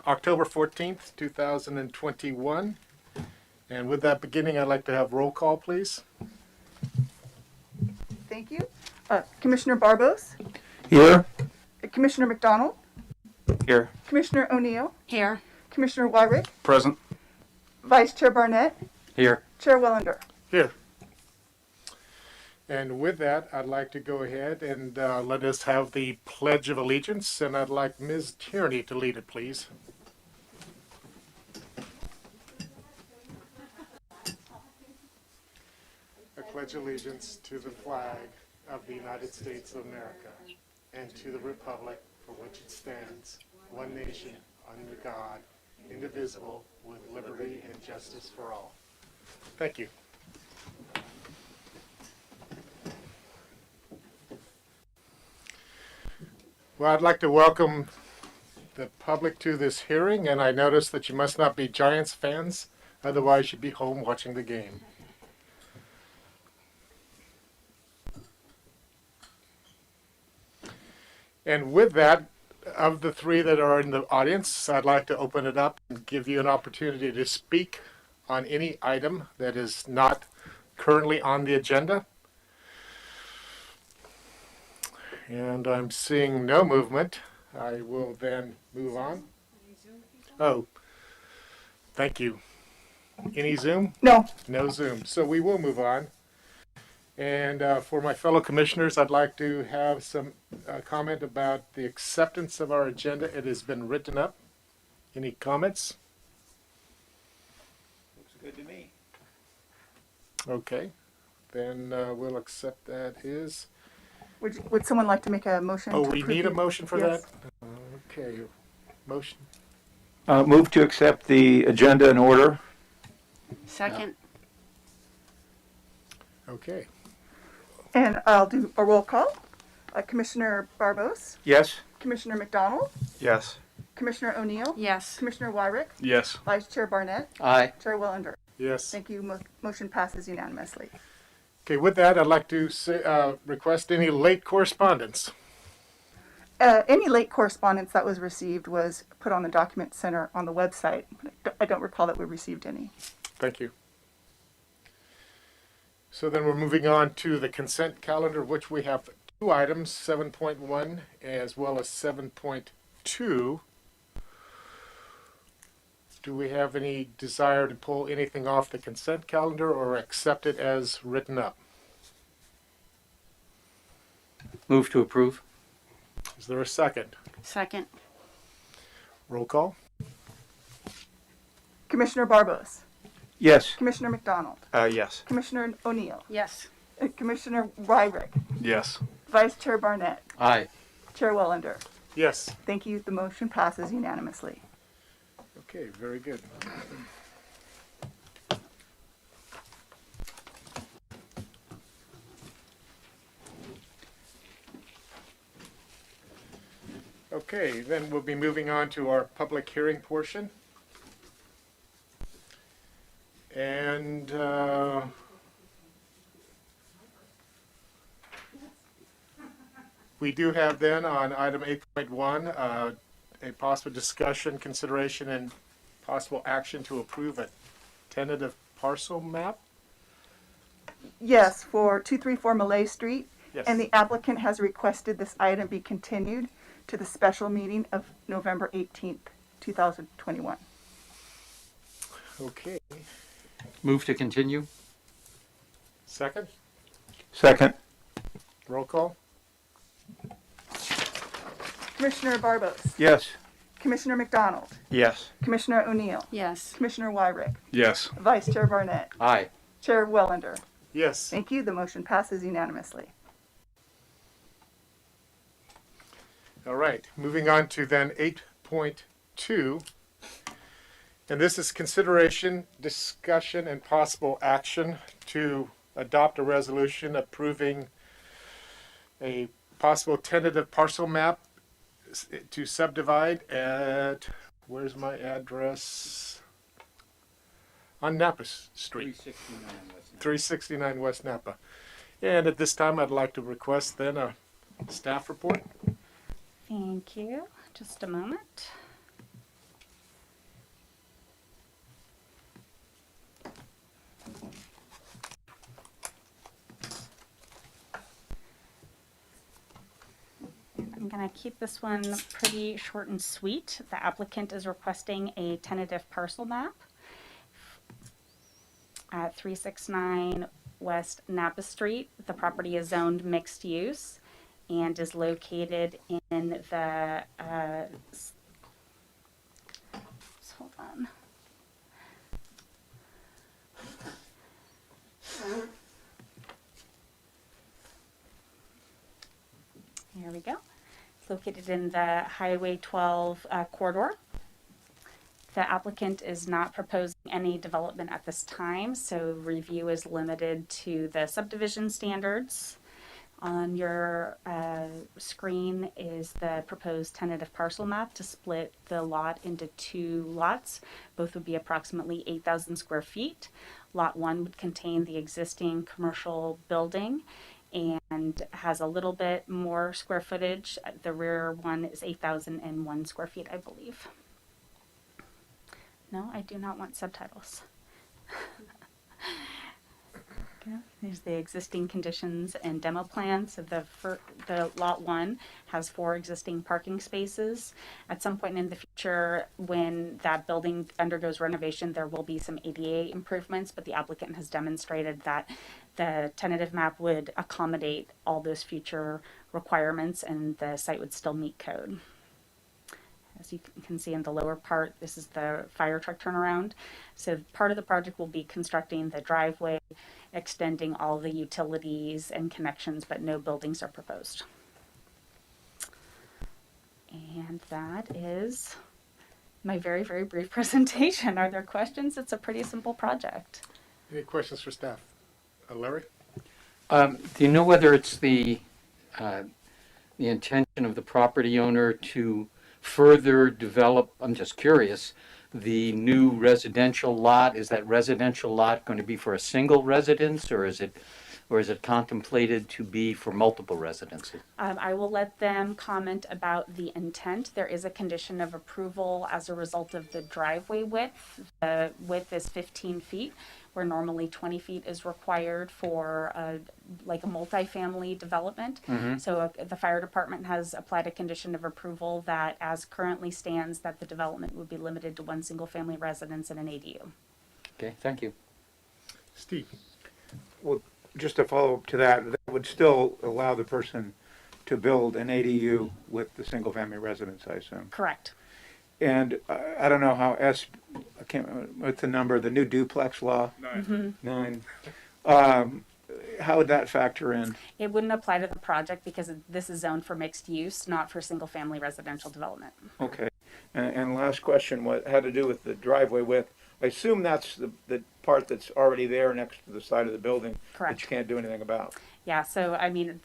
October 14th, 2021. And with that beginning, I'd like to have roll call, please. Thank you. Commissioner Barbos, Here. Commissioner McDonald, Here. Commissioner O'Neill, Here. Commissioner Wyrick, Present. Vice Chair Barnett, Here. Chair Wellender. Here. And with that, I'd like to go ahead and let us have the Pledge of Allegiance, and I'd like Ms. Tierney to lead it, please. I pledge allegiance to the flag of the United States of America and to the republic for which it stands, one nation, under God, indivisible, with liberty and justice for all. Thank you. Well, I'd like to welcome the public to this hearing, and I notice that you must not be Giants fans, otherwise you'd be home watching the game. And with that, of the three that are in the audience, I'd like to open it up and give you an opportunity to speak on any item that is not currently on the agenda. And I'm seeing no movement. I will then move on. Oh, thank you. Any Zoom? No. No Zoom. So we will move on. And for my fellow commissioners, I'd like to have some comment about the acceptance of our agenda. It has been written up. Any comments? Looks good to me. Okay. Then we'll accept that is. Would someone like to make a motion? Oh, to we approve need a the- motion for Yes. that? Okay. Motion. Move to accept the agenda in order. Second. Okay. And I'll do a roll call. Commissioner Barbos, Yes. Commissioner McDonald, Yes. Commissioner O'Neill, Yes. Commissioner Wyrick, Yes. Vice Chair Barnett, Aye. Chair Wellender. Yes. Thank you. Motion passes unanimously. Okay, with that, I'd like to say, request any late correspondence. Any late correspondence that was received was put on the document center on the website. I don't recall that we received any. Thank you. So then we're moving on to the consent calendar, which we have two items, 7.1 as well as 7.2. Do we have any desire to pull anything off the consent calendar or accept it as written up? Move to approve. Is there a second? Second. Roll call? Commissioner Barbos, Yes. Commissioner McDonald, Yes. Commissioner O'Neill, Yes. Commissioner Wyrick, Yes. Vice Chair Barnett, Aye. Chair Wellender. Yes. Thank you. The motion passes unanimously. Okay, very good. Okay, then we'll be moving on to our public hearing portion. And we do have then on item 8.1 a possible discussion, consideration, and possible action to approve a tentative parcel map. Yes, for 234 Malay Street. Yes. And the applicant has requested this item be continued to the special meeting of November 18th, 2021. Okay. Move to continue. Second, Second. roll call. Commissioner Barbos, Yes. Commissioner McDonald, Yes. Commissioner O'Neill, Yes. Commissioner Wyrick, Yes. Vice Chair Barnett, Aye. Chair Wellender. Yes. Thank you. The motion passes unanimously. All right. Moving on to then 8.2. And this is consideration, discussion, and possible action to adopt a resolution approving a possible tentative parcel map to subdivide at, where's my address? On Napa Street, 369 West Napa. And at this time, I'd like to request then a staff report. Thank you. Just a moment. I'm going to keep this one pretty short and sweet. The applicant is requesting a tentative parcel map at 369 West Napa Street. The property is zoned mixed use and is located in the, hold on. Here we go. It's located in the Highway 12 corridor. The applicant is not proposing any development at this time, so review is limited to the subdivision standards. On your screen is the proposed tentative parcel map to split the lot into 2 lots. Both would be approximately 8,000 square feet. Lot 1 would contain the existing commercial building and has a little bit more square footage. The rear one is 8,001 square feet, I believe. No, I do not want subtitles. Okay. There's the existing conditions and demo plans. So the lot 1 has 4 existing parking spaces. At some point in the future, when that building undergoes renovation, there will be some ADA improvements, but the applicant has demonstrated that the tentative map would accommodate all those future requirements and the site would still meet code. As you can see in the lower part, this is the fire truck turnaround. So part of the project will be constructing the driveway, extending all the utilities and connections, but no buildings are proposed. And that is my very, very brief presentation. Are there questions? It's a pretty simple project. Any questions for staff? Larry? Do you know whether it's the intention of the property owner to further develop, I'm just curious, the new residential lot? Is that residential lot going to be for a single residence, or is it contemplated to be for multiple residences? I will let them comment about the intent. There is a condition of approval as a result of the driveway width. The width is 15 feet, where normally 20 feet is required for like a multifamily development. So the fire department has applied a condition of approval that, as currently stands, that the development would be limited to 1 single family residence and an ADU. Okay, thank you. Steve? Well, just to follow up to that, that would still allow the person to build an ADU with the single-family residence, I assume. Correct. And I don't know how I can't remember, what's the number, the new duplex law? 9. How would that factor in? It wouldn't apply to the project because this is zoned for mixed use, not for single family residential development. Okay. And last question, what had to do with the driveway width? I assume that's the part that's already there next to the side of the building. Correct. That you can't do anything about. Yeah, so I mean,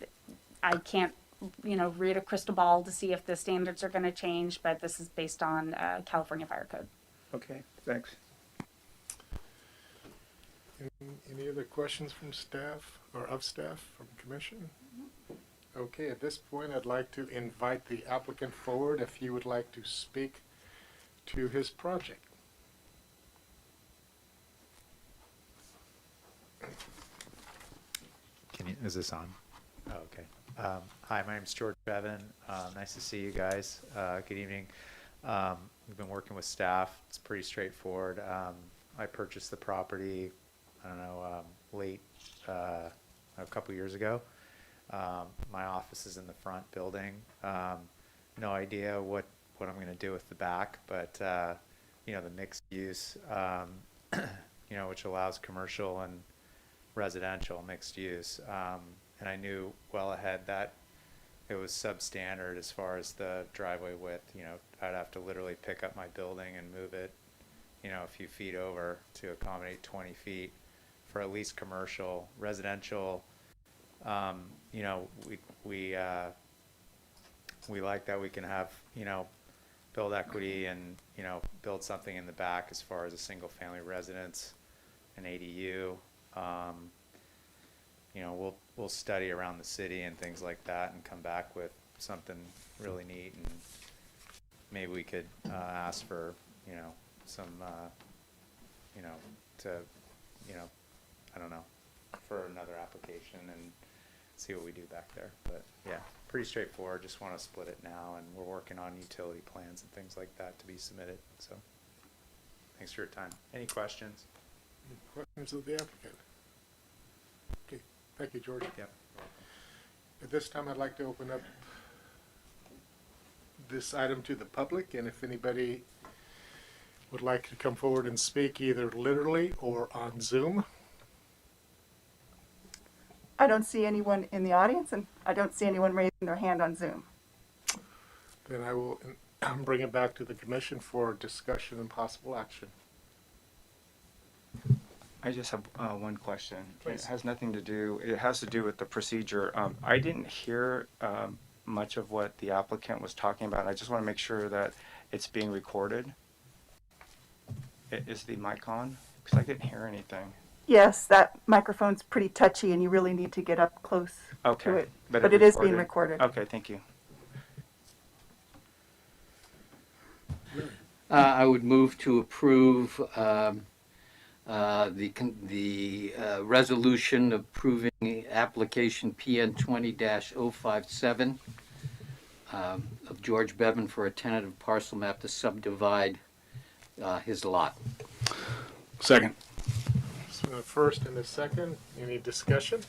I can't, read a crystal ball to see if the standards are going to change, but this is based on California Fire Code. Okay, thanks. Any other questions from staff or of staff from commission? Okay, at this point, I'd like to invite the applicant forward if he would like to speak to his project. Is this on? Oh, okay. Hi, my name's George Bevan. Nice to see you guys. Good evening. We've been working with staff. It's pretty straightforward. I purchased the property, I don't know, late a couple years ago. My office is in the front building. No idea what I'm going to do with the back, but the mixed use, which allows commercial and residential mixed use, and I knew well ahead that it was substandard as far as the driveway width. I'd have to literally pick up my building and move it a few feet over to accommodate 20 feet for at least commercial. Residential, we like that we can have build equity and build something in the back as far as a single family residence, an ADU. We'll study around the city and things like that and come back with something really neat, and maybe we could ask for some I don't know, for another application, and see what we do back there. But yeah, pretty straightforward. Just want to split it now, and we're working on utility plans and things like that to be submitted. So thanks for your time. Any questions? Any questions of the applicant? Okay, thank you, George. Yep. At this time, I'd like to open up this item to the public, and if anybody would like to come forward and speak either literally or on Zoom. I don't see anyone in the audience, and I don't see anyone raising their hand on Zoom. Then I will bring it back to the commission for discussion and possible action. I just have one question. Please. It has nothing to do, it has to do with the procedure. I didn't hear much of what the applicant was talking about. I just want to make sure that it's being recorded. Is the mic on? Because I didn't hear anything. Yes, that microphone's pretty touchy, and you really need to get up close to Okay. it. But it is being recorded. Okay, thank you. I would move to approve the resolution approving application PN 20-057 of George Bevan for a tentative parcel map to subdivide his lot. Second. So a first and a second, any discussion?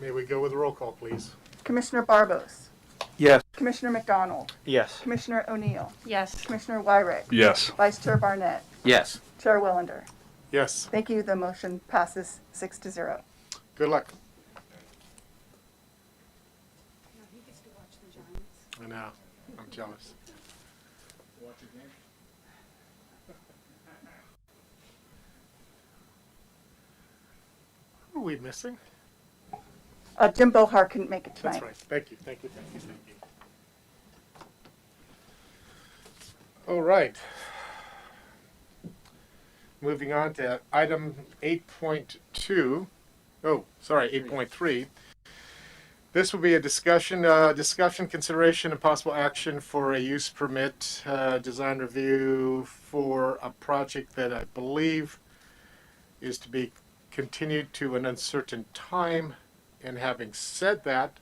May we go with a roll call, please? Commissioner Barbos, Yes. Commissioner McDonald, Yes. Commissioner O'Neill, Yes. Commissioner Wyrick, Yes. Vice Chair Barnett, Yes. Chair Wellender. Yes, Thank you. The motion passes 6-0. good luck. I know, I'm jealous. Who are we missing? Jim Bohar couldn't make it tonight. That's right. Thank you, thank you, thank you, thank you. All right. Moving on to item 8.2. Oh, sorry, 8.3. This will be a discussion, consideration, and possible action for a use permit, design review for a project that I believe is to be continued to an uncertain time. And having said that,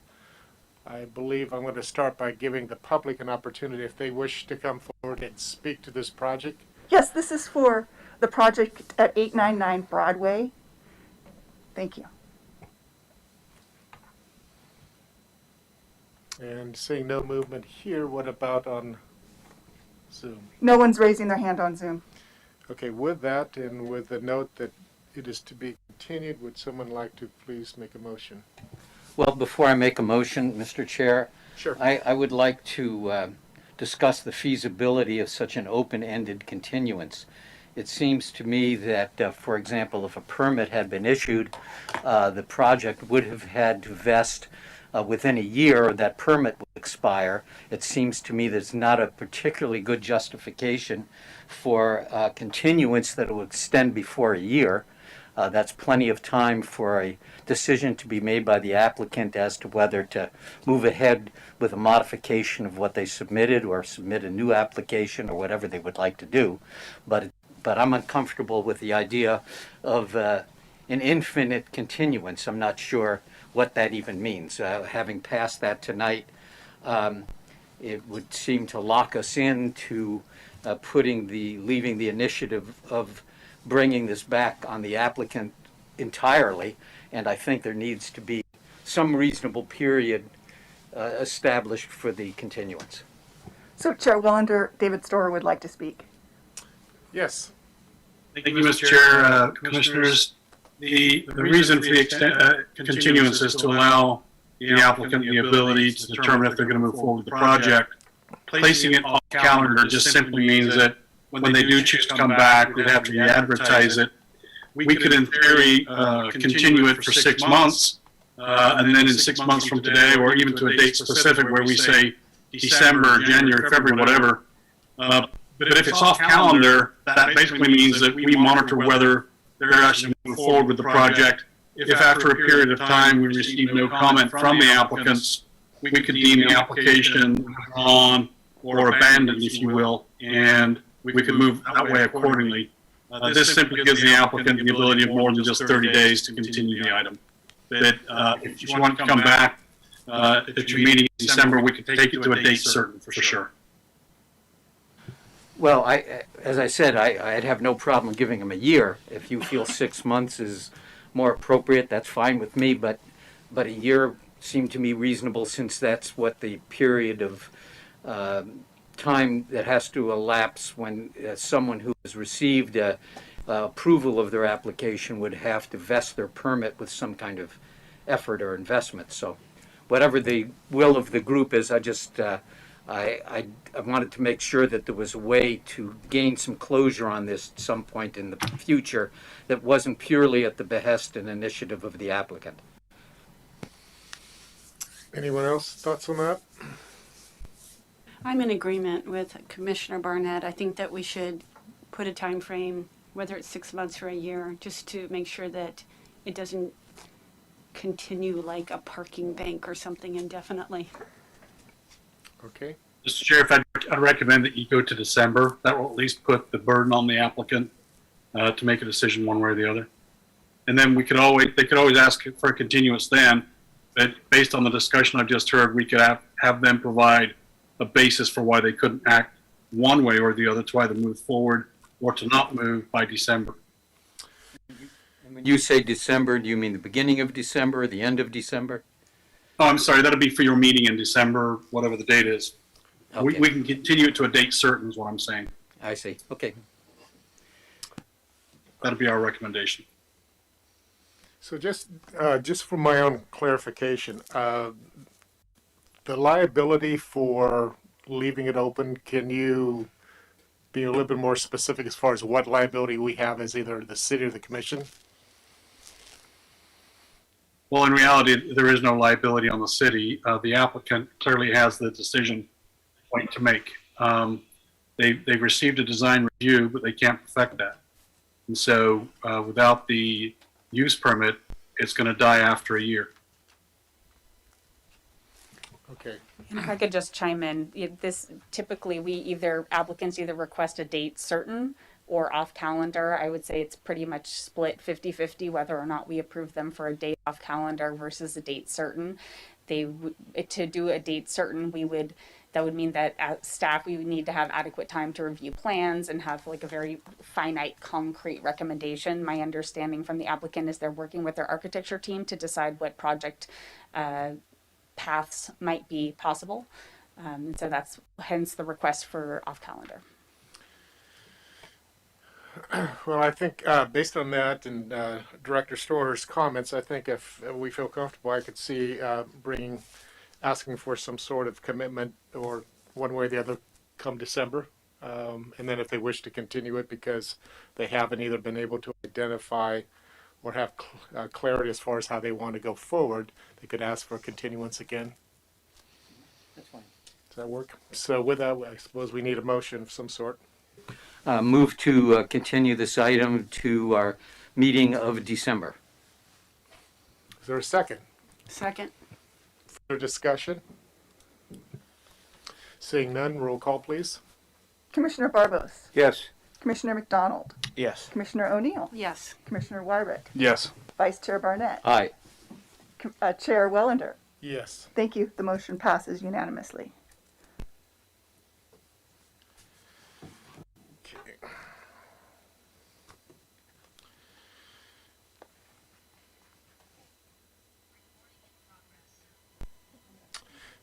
I believe I'm going to start by giving the public an opportunity if they wish to come forward and speak to this project. Yes, this is for the project at 899 Broadway. Thank you. And seeing no movement here, what about on Zoom? No one's raising their hand on Zoom. Okay, with that and with the note that it is to be continued, would someone like to please make a motion? Well, before I make a motion, Mr. Chair, Sure. I would like to discuss the feasibility of such an open-ended continuance. It seems to me that, for example, if a permit had been issued, the project would have had to vest within a year, that permit would expire. It seems to me that it's not a particularly good justification for continuance that will extend before a year. That's plenty of time for a decision to be made by the applicant as to whether to move ahead with a modification of what they submitted or submit a new application or whatever they would like to do. But I'm uncomfortable with the idea of an infinite continuance. I'm not sure what that even means. Having passed that tonight, it would seem to lock us into leaving the initiative of bringing this back on the applicant entirely, and I think there needs to be some reasonable period established for the continuance. So Chair Wellender, David Storer would like to speak. Yes. Thank you, Mr. Chair, Commissioners. The reason for the continuance is to allow the applicant the ability to determine if they're going to move forward with the project. Placing it off calendar just simply means that when they do choose to come back, we'd have to re-advertise it. We could, in theory, continue it for 6 months, and then in 6 months from today, or even to a date specific where we say December, January, February, whatever. But if it's off calendar, that basically means that we monitor whether they're actually moving forward with the project. If after a period of time we receive no comment from the applicants, we could deem the application withdrawn or abandoned, if you will, and we could move that way accordingly. This simply gives the applicant the ability of more than just 30 days to continue the item. that if you want to come back at your meeting in December, we could take it to a date certain for sure. Well, as I said, I'd have no problem giving them a year. If you feel 6 months is more appropriate, that's fine with me, but a year seemed to me reasonable since that's what the period of time that has to elapse when someone who has received approval of their application would have to vest their permit with some kind of effort or investment. So whatever the will of the group is, I wanted to make sure that there was a way to gain some closure on this at some point in the future that wasn't purely at the behest and initiative of the applicant. Anyone else thoughts on that? I'm in agreement with Commissioner Barnett. I think that we should put a time frame, whether it's 6 months or a year, just to make sure that it doesn't continue like a parking bank or something indefinitely. Okay. Mr. Chair, if I'd recommend that you go to December. That will at least put the burden on the applicant to make a decision one way or the other. And then they could always ask for a continuance then, but based on the discussion I've just heard, we could have them provide a basis for why they couldn't act one way or the other to either move forward or to not move by December. When you say December, do you mean the beginning of December or the end of December? Oh, I'm sorry, that'll be for your meeting in December, whatever the date is. Okay. We can continue it to a date certain is what I'm saying. I see. Okay. That'll be our recommendation. So just for my own clarification, the liability for leaving it open, can you be a little bit more specific as far as what liability we have as either the city or the commission? Well, in reality, there is no liability on the city. The applicant clearly has the decision point to make. They've received a design review, but they can't perfect that. And so without the use permit, it's going to die after a year. Okay. And if I could just chime in, this typically applicants either request a date certain or off calendar. I would say it's pretty much split 50-50 whether or not we approve them for a date off calendar versus a date certain. To do a date certain, that would mean that as staff, we would need to have adequate time to review plans and have like a very finite, concrete recommendation. My understanding from the applicant is they're working with their architecture team to decide what project paths might be possible. And so that's hence the request for off calendar. Well, I think based on that and Director Store's comments, I think if we feel comfortable, I could see asking for some sort of commitment or one way or the other come December. And then if they wish to continue it because they haven't either been able to identify or have clarity as far as how they want to go forward, they could ask for a continuance again. That's fine. Does that work? So with that, I suppose we need a motion of some sort. Move to continue this item to our meeting of December. Is there a second? Second. Further discussion? Seeing none, roll call, please. Commissioner Barbos, Yes. Commissioner McDonald, Yes. Commissioner O'Neill, Yes. Commissioner Wyrick, Yes. Vice Chair Barnett, Aye. Chair Wellender. Yes. Thank you. The motion passes unanimously.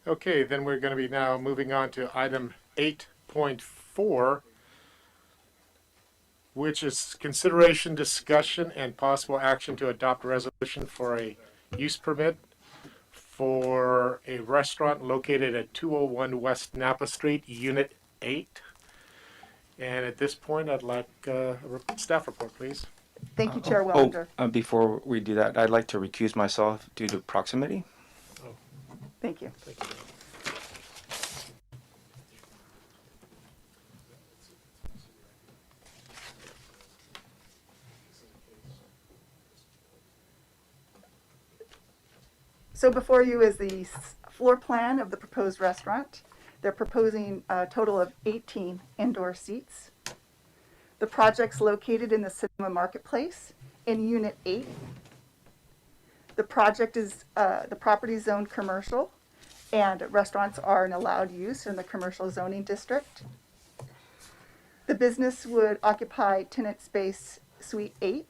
Okay, then we're going to be now moving on to item 8.4, which is consideration, discussion, and possible action to adopt a resolution for a use permit for a restaurant located at 201 West Napa Street, Unit 8. And at this point, I'd like a staff report, please. Thank you, Chair Wellender. Before we do that, I'd like to recuse myself due to proximity. Thank you. Thank you. So before you is the floor plan of the proposed restaurant. They're proposing a total of 18 indoor seats. The project's located in the Sonoma Marketplace in Unit 8. The project is, the property is zoned commercial, and restaurants are an allowed use in the commercial zoning district. The business would occupy tenant space Suite 8,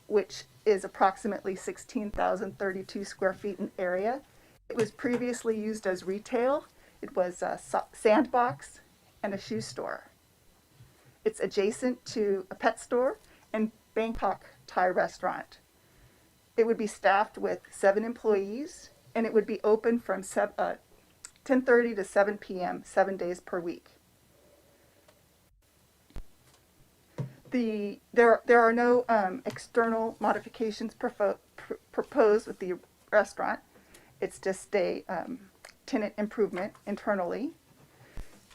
which is approximately 16,032 square feet in area. It was previously used as retail. It was a sandbox and a shoe store. It's adjacent to a pet store and Bangkok Thai restaurant. It would be staffed with 7 employees, and it would be open from 10:30 to 7 p.m., 7 days per week. There are no external modifications proposed with the restaurant. It's just a tenant improvement internally.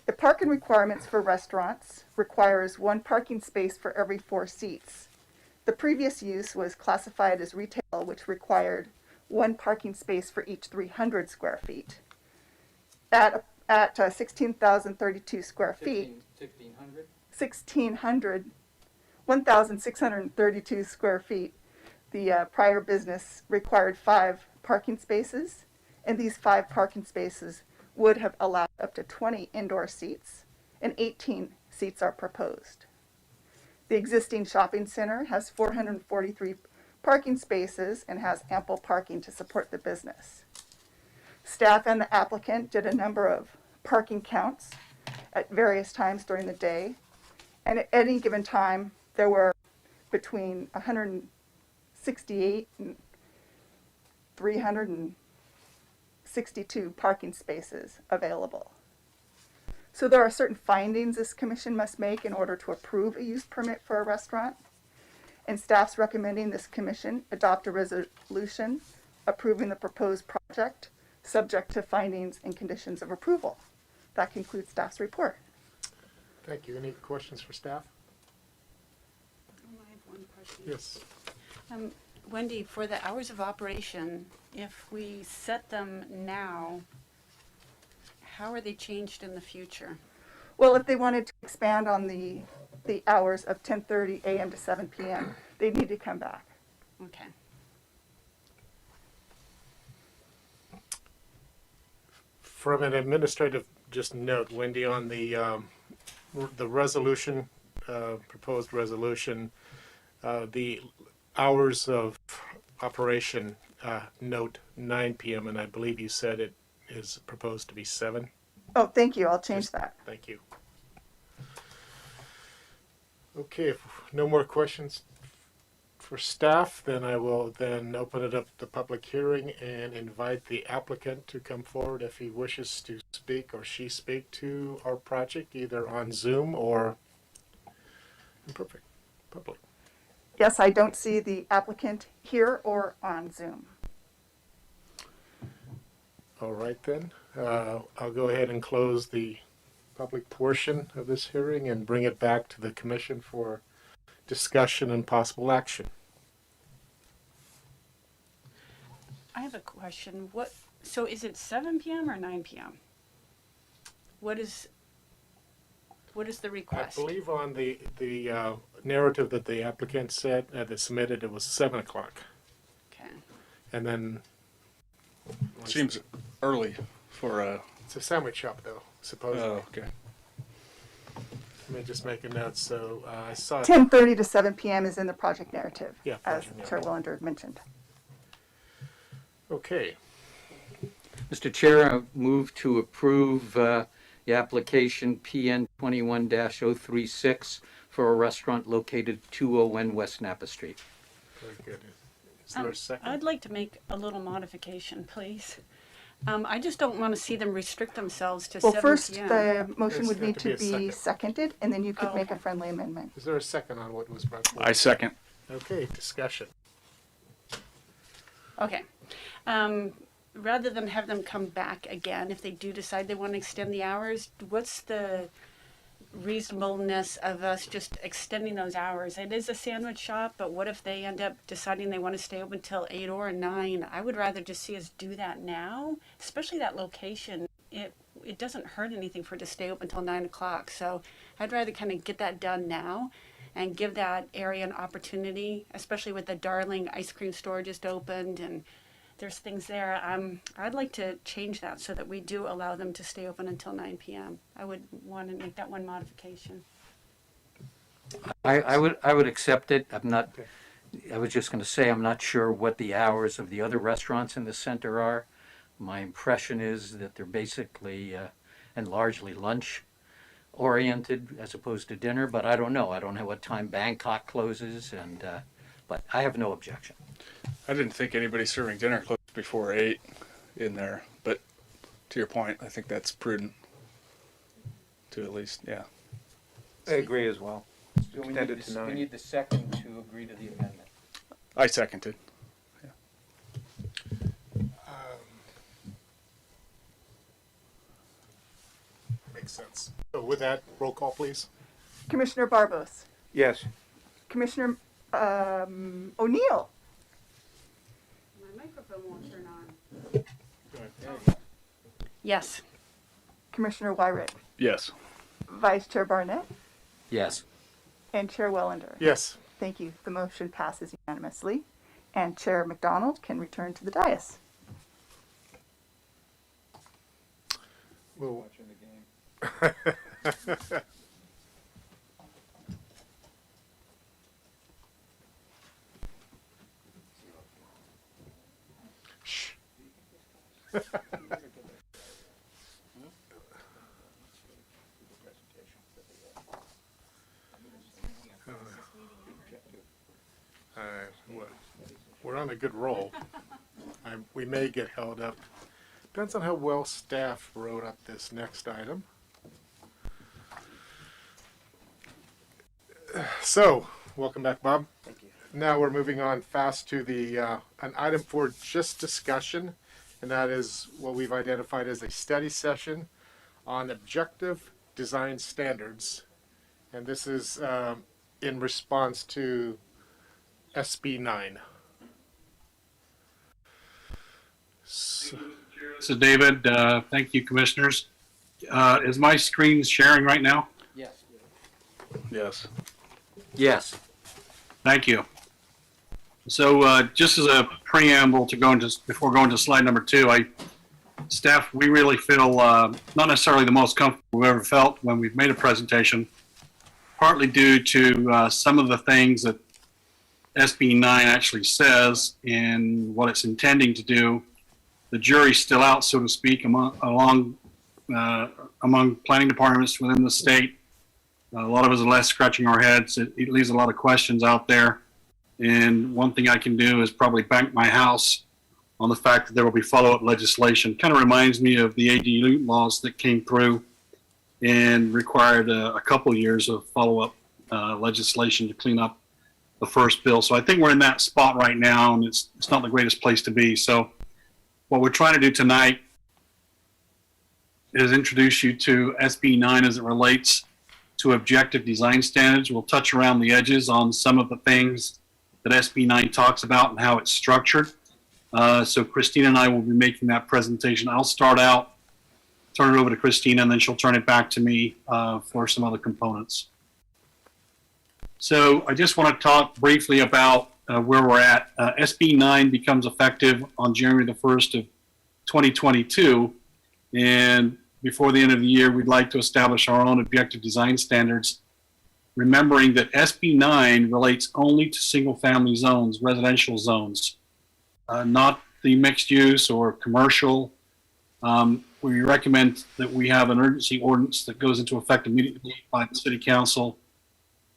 The parking requirements for restaurants requires 1 parking space for every 4 seats. The previous use was classified as retail, which required 1 parking space for each 300 square feet. At 16,032 square feet, 1,632 square feet, the prior business required 5 parking spaces, and these 5 parking spaces would have allowed up to 20 indoor seats, and 18 seats are proposed. The existing shopping center has 443 parking spaces and has ample parking to support the business. Staff and the applicant did a number of parking counts at various times during the day, and at any given time, there were between 168 and 362 parking spaces available. So there are certain findings this commission must make in order to approve a use permit for a restaurant, and staff's recommending this commission adopt a resolution approving the proposed project subject to findings and conditions of approval. That concludes staff's report. Thank you. Any questions for staff? I have one question. Yes. Wendy, for the hours of operation, if we set them now, how are they changed in the future? Well, if they wanted to expand on the hours of 10:30 a.m. to 7 p.m., they'd need to come back. Okay. From an administrative just note, Wendy, on the resolution, proposed resolution, the hours of operation, note 9 p.m., and I believe you said it is proposed to be 7. Oh, thank you. I'll change that. Thank you. Okay, if no more questions for staff, then I will then open it up to public hearing and invite the applicant to come forward if he wishes to speak or she speak to our project, either on Zoom or in public. Yes, I don't see the applicant here or on Zoom. All right then, I'll go ahead and close the public portion of this hearing and bring it back to the commission for discussion and possible action. I have a question. So is it 7 p.m. or 9 p.m.? What is the request? I believe on the narrative that the applicant said, that submitted, it was 7 o'clock. Okay. And then. Seems early for It's a sandwich shop though, supposedly. oh, okay. Let me just make a note, so I saw. 10:30 to 7 p.m. is in the project narrative, Yeah, as project Chair narrative. Willender mentioned. Okay, Mr. Chair, I move to approve the application PN 21-036 for a restaurant located 201 West Napa Street. very good. Is there a second? I'd like to make a little modification, please. I just don't want to see them restrict themselves to Well, 7 first, p.m. the motion There's would got need to be to a be second. seconded, and then you could Oh, make a okay. friendly amendment. Is there a second on what was brought forward? I second. Okay, discussion. Okay. Rather than have them come back again, if they do decide they want to extend the hours, what's the reasonableness of us just extending those hours? It is a sandwich shop, but what if they end up deciding they want to stay open till 8 or 9? I would rather just see us do that now, especially that location. It doesn't hurt anything for it to stay open till 9 o'clock. So I'd rather kind of get that done now and give that area an opportunity, especially with the Darling ice cream store just opened, and there's things there. I'd like to change that so that we do allow them to stay open until 9 p.m. I would want to make that one modification. I would accept it. I was just going to say, I'm not sure what the hours of the other restaurants in the center are. My impression is that they're basically and largely lunch oriented as opposed to dinner, but I don't know. I don't know what time Bangkok closes, but I have no objection. I didn't think anybody serving dinner closed before 8 in there, but to your point, I think that's prudent to at least, yeah. I agree as well. So we Extend it to 9. need the second to agree to the amendment. I seconded. Makes sense. So with that, roll call, please. Commissioner Barbos, Yes. Commissioner O'Neill, My microphone won't turn on. Yes. Commissioner Wyrick, Yes. Vice Chair Barnett, Yes. and Chair Wellender. Yes. Thank you. The motion passes unanimously, and Chair McDonald can return to the dais. We'll, Shh. We're on a good roll. We may get held up. Depends on how well staff wrote up this next item. So, welcome back, Bob. Thank you. Now we're moving on fast to the an item for just discussion, and that is what we've identified as a study session on objective design standards, and this is in response to SB 9. So, This is David. Thank you, commissioners. Is my screen sharing right now? Yes. Yes. Yes. Thank you. So just as a preamble to before going to slide number 2, staff, we really feel not necessarily the most comfortable we've ever felt when we've made a presentation, partly due to some of the things that SB 9 actually says and what it's intending to do. The jury's still out, so to speak, among planning departments within the state. A lot of us are left scratching our heads. It leaves a lot of questions out there. And one thing I can do is probably bank my house on the fact that there will be follow-up legislation. Kind of reminds me of the ADU laws that came through and required a couple years of follow-up legislation to clean up the first bill. So I think we're in that spot right now, and it's not the greatest place to be. So what we're trying to do tonight is introduce you to SB 9 as it relates to objective design standards. We'll touch around the edges on some of the things that SB 9 talks about and how it's structured. So Christina and I will be making that presentation. I'll start out, turn it over to Christina, and then she'll turn it back to me for some other components. So I just want to talk briefly about where we're at. SB 9 becomes effective on January the 1st of 2022. And before the end of the year, we'd like to establish our own objective design standards, remembering that SB 9 relates only to single-family zones, residential zones, not the mixed use or commercial. We recommend that we have an urgency ordinance that goes into effect immediately by the City Council,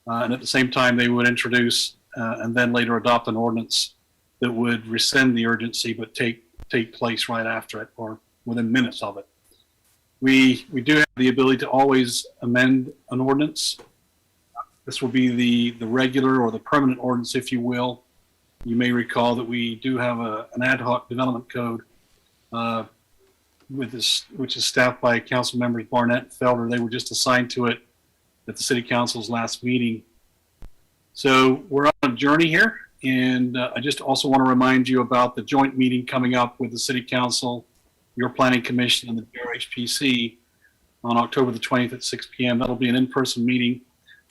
and at the same time they would introduce and then later adopt an ordinance that would rescind the urgency but take place right after it or within minutes of it. We do have the ability to always amend an ordinance. This will be the regular or the permanent ordinance, if you will. You may recall that we do have an ad hoc development code with this, which is staffed by council members Barnett and Felder. They were just assigned to it at the City Council's last meeting. So we're on a journey here, and I just also want to remind you about the joint meeting coming up with the City Council, your Planning Commission, and the JRHPC on October the 20th at 6 p.m. That'll be an in-person meeting.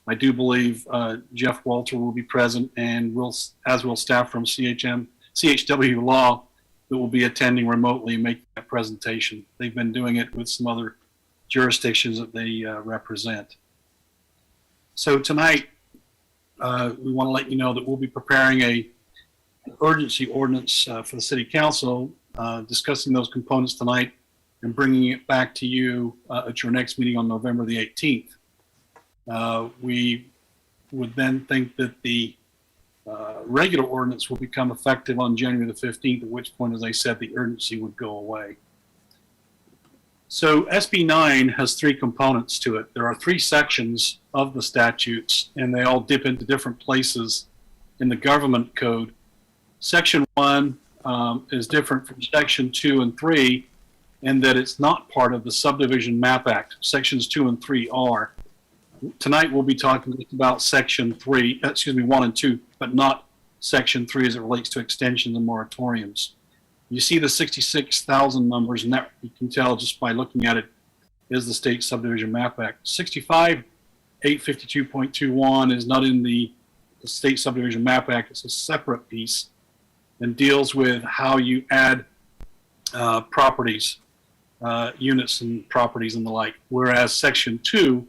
I do believe Jeff Walter will be present, and as will staff from CHW Law that will be attending remotely and making that presentation. They've been doing it with some other jurisdictions that they represent. So tonight, we want to let you know that we'll be preparing an urgency ordinance for the City Council, discussing those components tonight and bringing it back to you at your next meeting on November the 18th. We would then think that the regular ordinance will become effective on January the 15th, at which point, as I said, the urgency would go away. So SB 9 has three components to it. There are three sections of the statutes, and they all dip into different places in the government code. Section 1 is different from Section 2 and 3 in that it's not part of the Subdivision Map Act. Sections 2 and 3 are. Tonight we'll be talking just about Section 3, 1 and 2, but not Section 3 as it relates to extensions and moratoriums. You see the 66,000 numbers, and that you can tell just by looking at it is the State Subdivision Map Act. 65,852.21 is not in the State Subdivision Map Act. It's a separate piece and deals with how you add properties, units and properties and the like. Whereas Section 2,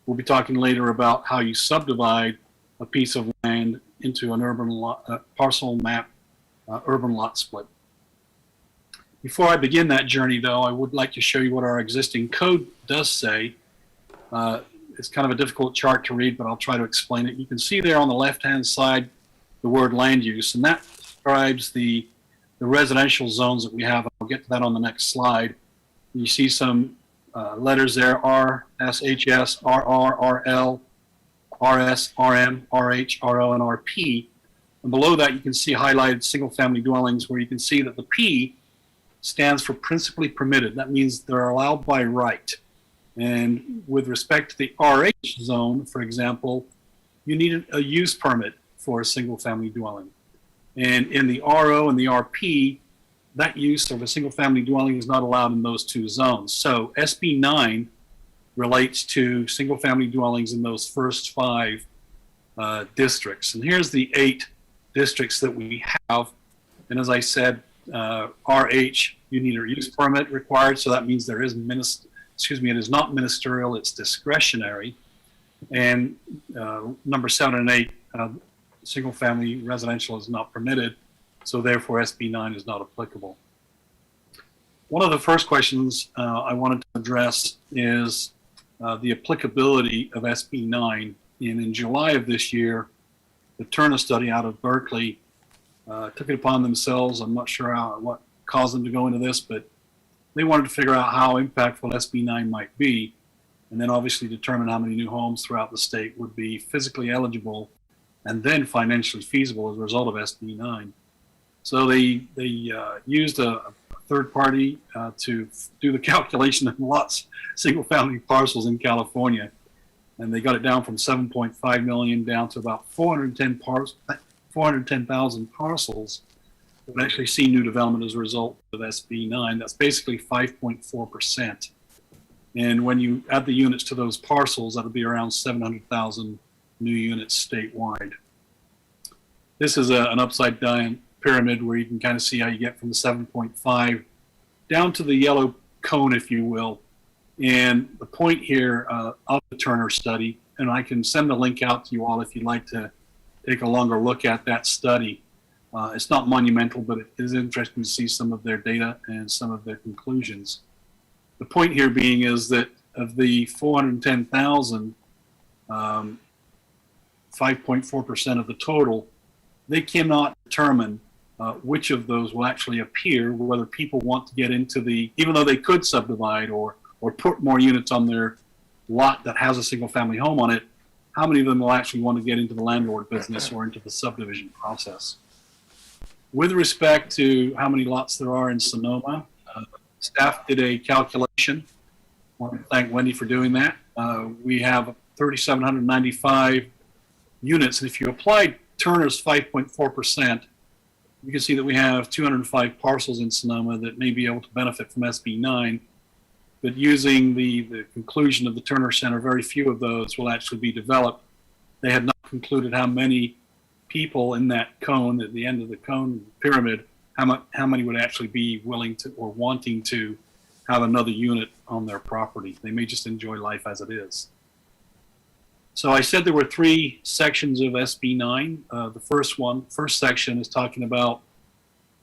we'll be talking later about how you subdivide a piece of land into an urban lot, parcel map, urban lot split. Before I begin that journey, though, I would like to show you what our existing code does say. It's kind of a difficult chart to read, but I'll try to explain it. You can see there on the left-hand side the word land use, and that describes the residential zones that we have. I'll get to that on the next slide. You see some letters there: R, S, H, S, R, R, R, L, R, S, R, M, R, H, R, O, and R, P. And below that, you can see highlighted single-family dwellings, where you can see that the P stands for principally permitted. That means they're allowed by right. And with respect to the RH zone, for example, you need a use permit for a single-family dwelling. And in the RO and the RP, that use of a single-family dwelling is not allowed in those two zones. So SB 9 relates to single-family dwellings in those first 5 districts. And here's the 8 districts that we have. And as I said, RH, you need a use permit required, so that means there is it is not ministerial, it's discretionary. And number 7 and 8, single-family residential is not permitted, so therefore SB 9 is not applicable. One of the first questions I wanted to address is the applicability of SB 9. And in July of this year, the Turner study out of Berkeley took it upon themselves. I'm not sure what caused them to go into this, but they wanted to figure out how impactful SB 9 might be, and then obviously determine how many new homes throughout the state would be physically eligible and then financially feasible as a result of SB 9. So they used a third party to do the calculation of lots, single-family parcels in California, and they got it down from 7.5 million down to about 410,000 parcels that would actually see new development as a result of SB 9. That's basically 5.4%. And when you add the units to those parcels, that'll be around 700,000 new units statewide. This is an upside down pyramid where you can kind of see how you get from the 7.5 down to the yellow cone, if you will. And the point here of the Turner study, and I can send a link out to you all if you'd like to take a longer look at that study. It's not monumental, but it is interesting to see some of their data and some of their conclusions. The point here being is that of the 410,000, 5.4% of the total, they cannot determine which of those will actually appear, whether people want to get into even though they could subdivide or put more units on their lot that has a single family home on it, how many of them will actually want to get into the landlord business or into the subdivision process. With respect to how many lots there are in Sonoma, staff did a calculation. I want to thank Wendy for doing that. We have 3,795 units, and if you applied Turner's 5.4%, you can see that we have 205 parcels in Sonoma that may be able to benefit from SB 9. But using the conclusion of the Turner Center, very few of those will actually be developed. They had not concluded how many people in that cone, at the end of the cone pyramid, how many would actually be willing to or wanting to have another unit on their property. They may just enjoy life as it is. So I said there were 3 sections of SB 9. The first section is talking about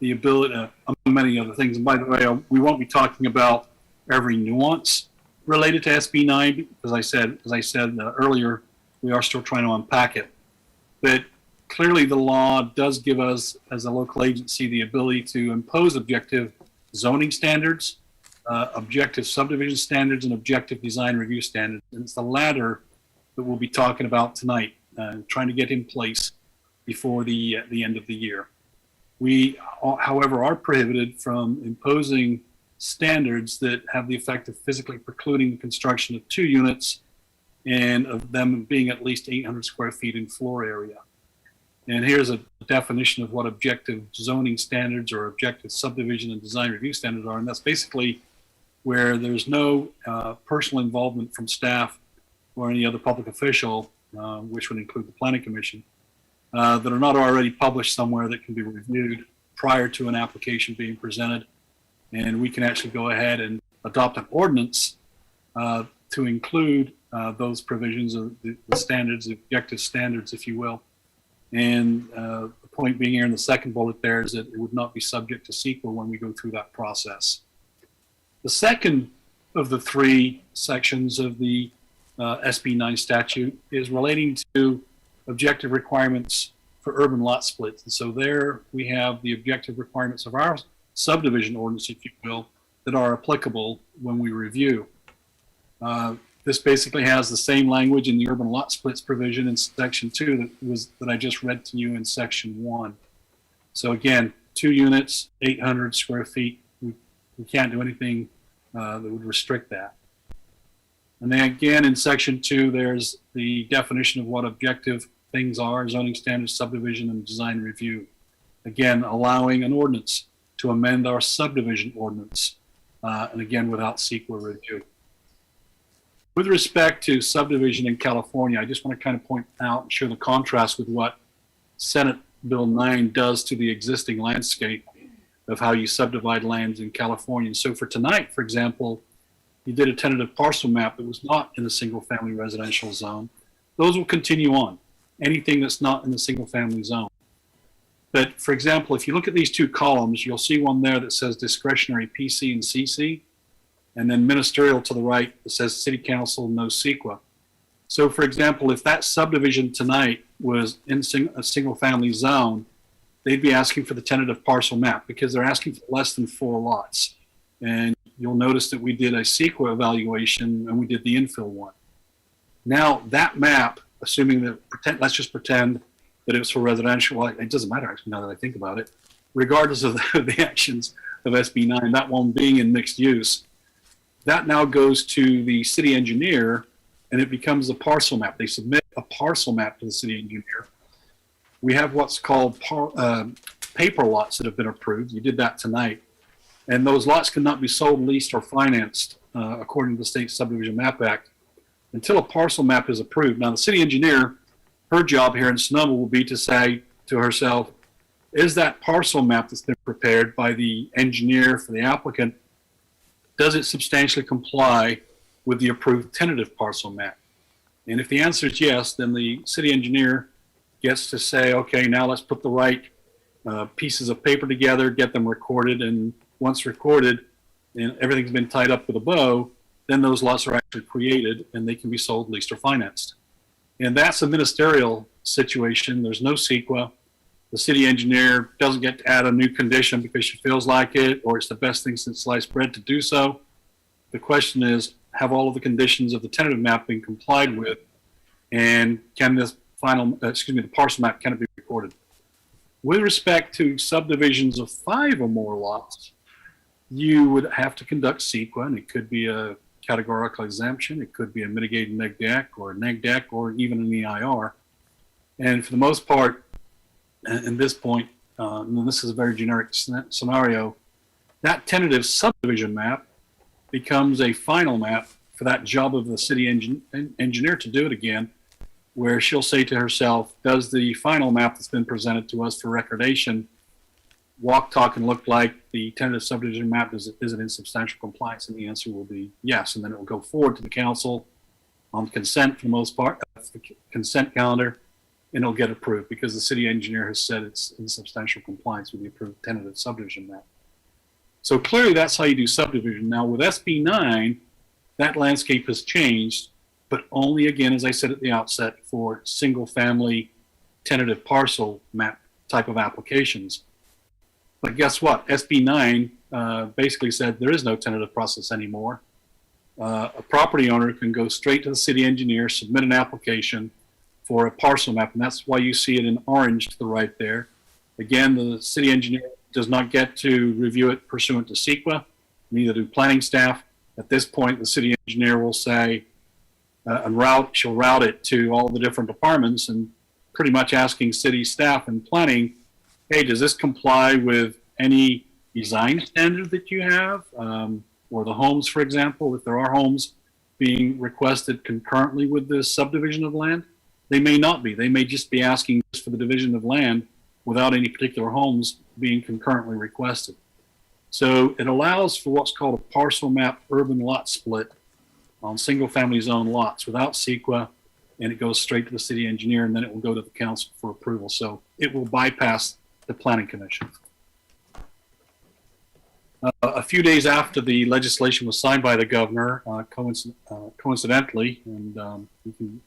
the ability, among many other things. And by the way, we won't be talking about every nuance related to SB 9, as I said earlier, we are still trying to unpack it. But clearly the law does give us, as a local agency, the ability to impose objective zoning standards, objective subdivision standards, and objective design review standards. And it's the latter that we'll be talking about tonight, trying to get in place before the end of the year. We, however, are prohibited from imposing standards that have the effect of physically precluding the construction of 2 units and of them being at least 800 square feet in floor area. And here's a definition of what objective zoning standards or objective subdivision and design review standards are. And that's basically where there's no personal involvement from staff or any other public official, which would include the Planning Commission, that are not already published somewhere that can be reviewed prior to an application being presented. And we can actually go ahead and adopt an ordinance to include those provisions of the standards, the objective standards, if you will. And the point being here in the second bullet there is that it would not be subject to CEQA when we go through that process. The second of the 3 sections of the SB 9 statute is relating to objective requirements for urban lot splits. And so there we have the objective requirements of our subdivision ordinance, if you will, that are applicable when we review. This basically has the same language in the urban lot splits provision in section 2 that I just read to you in section 1. So again, 2 units, 800 square feet. We can't do anything that would restrict that. And then again, in section 2, there's the definition of what objective things are: zoning standards, subdivision, and design review. Again, allowing an ordinance to amend our subdivision ordinance, and again, without CEQA review. With respect to subdivision in California, I just want to kind of point out and show the contrast with what Senate Bill 9 does to the existing landscape of how you subdivide lands in California. And so for tonight, for example, you did a tentative parcel map that was not in the single family residential zone. Those will continue on, anything that's not in the single family zone. But for example, if you look at these 2 columns, you'll see one there that says discretionary PC and CC, and then ministerial to the right that says city council, no CEQA. So for example, if that subdivision tonight was in a single family zone, they'd be asking for the tentative parcel map because they're asking for less than 4 lots. And you'll notice that we did a CEQA evaluation and we did the infill one. Now that map, assuming that, let's just pretend that it was for residential, it doesn't matter actually now that I think about it, regardless of the actions of SB 9, that one being in mixed use, that now goes to the city engineer and it becomes a parcel map. They submit a parcel map to the city engineer. We have what's called paper lots that have been approved. You did that tonight. And those lots cannot be sold, leased, or financed according to the State Subdivision Map Act until a parcel map is approved. Now, the city engineer, her job here in Sonoma will be to say to herself, is that parcel map that's been prepared by the engineer for the applicant, does it substantially comply with the approved tentative parcel map? And if the answer is yes, then the city engineer gets to say, okay, now let's put the right pieces of paper together, get them recorded, and once recorded and everything's been tied up with a bow, then those lots are actually created and they can be sold, leased, or financed. And that's a ministerial situation. There's no CEQA. The city engineer doesn't get to add a new condition because she feels like it or it's the best thing since sliced bread to do so. The question is, have all of the conditions of the tentative map been complied with, and can this the parcel map, can it be recorded? With respect to subdivisions of 5 or more lots, you would have to conduct CEQA, and it could be a categorical exemption, it could be a mitigated neg deck or a neg deck or even an EIR. And for the most part, in this point, and this is a very generic scenario, that tentative subdivision map becomes a final map for that job of the city engineer to do it again, where she'll say to herself, does the final map that's been presented to us for recordation walk, talk, and look like the tentative subdivision map? Is it in substantial compliance? And the answer will be yes. And then it will go forward to the council on consent for the most part, the consent calendar, and it'll get approved because the city engineer has said it's in substantial compliance with the approved tentative subdivision map. So clearly that's how you do subdivision. Now with SB 9, that landscape has changed, but only, again, as I said at the outset, for single family tentative parcel map type of applications. But guess what? SB 9 basically said there is no tentative process anymore. A property owner can go straight to the city engineer, submit an application for a parcel map, and that's why you see it in orange to the right there. Again, the city engineer does not get to review it pursuant to CEQA, neither do planning staff. At this point, the city engineer will say, she'll route it to all the different departments and pretty much asking city staff and planning, hey, does this comply with any design standard that you have? Or the homes, for example, if there are homes being requested concurrently with this subdivision of land, they may not be. They may just be asking for the division of land without any particular homes being concurrently requested. So it allows for what's called a parcel map urban lot split on single family zone lots without CEQA, and it goes straight to the city engineer, and then it will go to the council for approval. So it will bypass the planning commission. A few days after the legislation was signed by the governor, coincidentally, and you can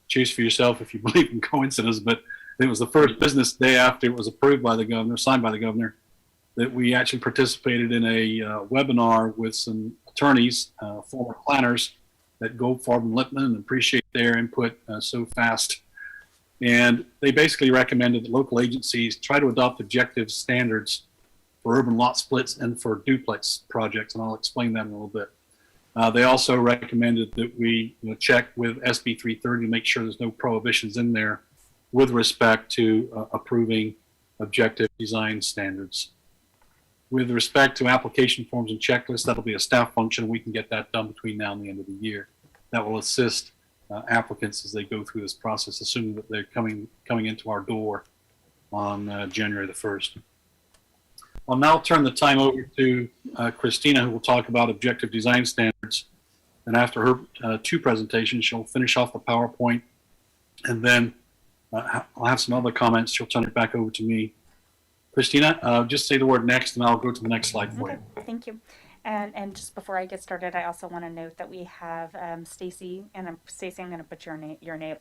choose for yourself if you believe in coincidence, but it was the first business day after it was approved by the governor, signed by the governor, that we actually participated in a webinar with some attorneys, former planners at Goldfarb and Lippman, and appreciate their input so fast. And they basically recommended that local agencies try to adopt objective standards for urban lot splits and for duplex projects, and I'll explain that in a little bit. They also recommended that we check with SB 330 to make sure there's no prohibitions in there with respect to approving objective design standards. With respect to application forms and checklists, that'll be a staff function. We can get that done between now and the end of the year. That will assist applicants as they go through this process, assuming that they're coming into our door on January the 1st. I'll now turn the time over to Christina, who will talk about objective design standards. And after her two presentations, she'll finish off the PowerPoint, and then I'll have some other comments. She'll turn it back over to me. Christina, just say the word next, and I'll go to the next slide for you. Thank you. And just before I get started, I also want to note that we have Stacy, and Stacy, I'm going to put your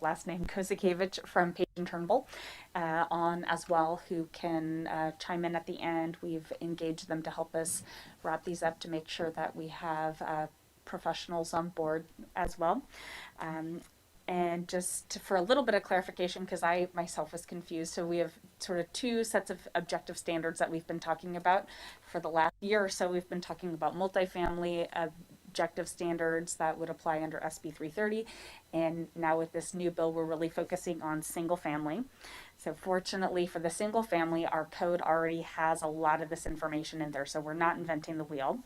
last name, Kozakevich from Page and Turnbull on as well, who can chime in at the end. We've engaged them to help us wrap these up to make sure that we have professionals on board as well. And just for a little bit of clarification, because I myself was confused, so we have sort of two sets of objective standards that we've been talking about for the last year or so. We've been talking about multifamily objective standards that would apply under SB 330, and now with this new bill, we're really focusing on single family. So fortunately for the single family, our code already has a lot of this information in there, so we're not inventing the wheel.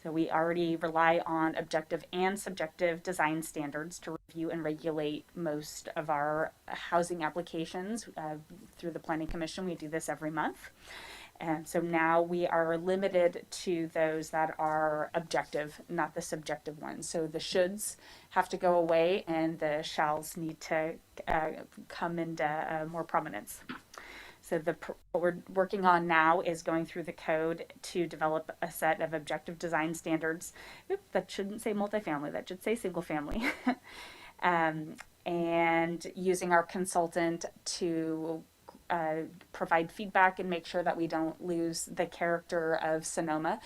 So we already rely on objective and subjective design standards to review and regulate most of our housing applications through the Planning Commission. We do this every month. And so now we are limited to those that are objective, not the subjective ones. So the shoulds have to go away and the shalls need to come into more prominence. So what we're working on now is going through the code to develop a set of objective design standards. That shouldn't say multifamily, that should say single family. And using our consultant to provide feedback and make sure that we don't lose the character of Sonoma.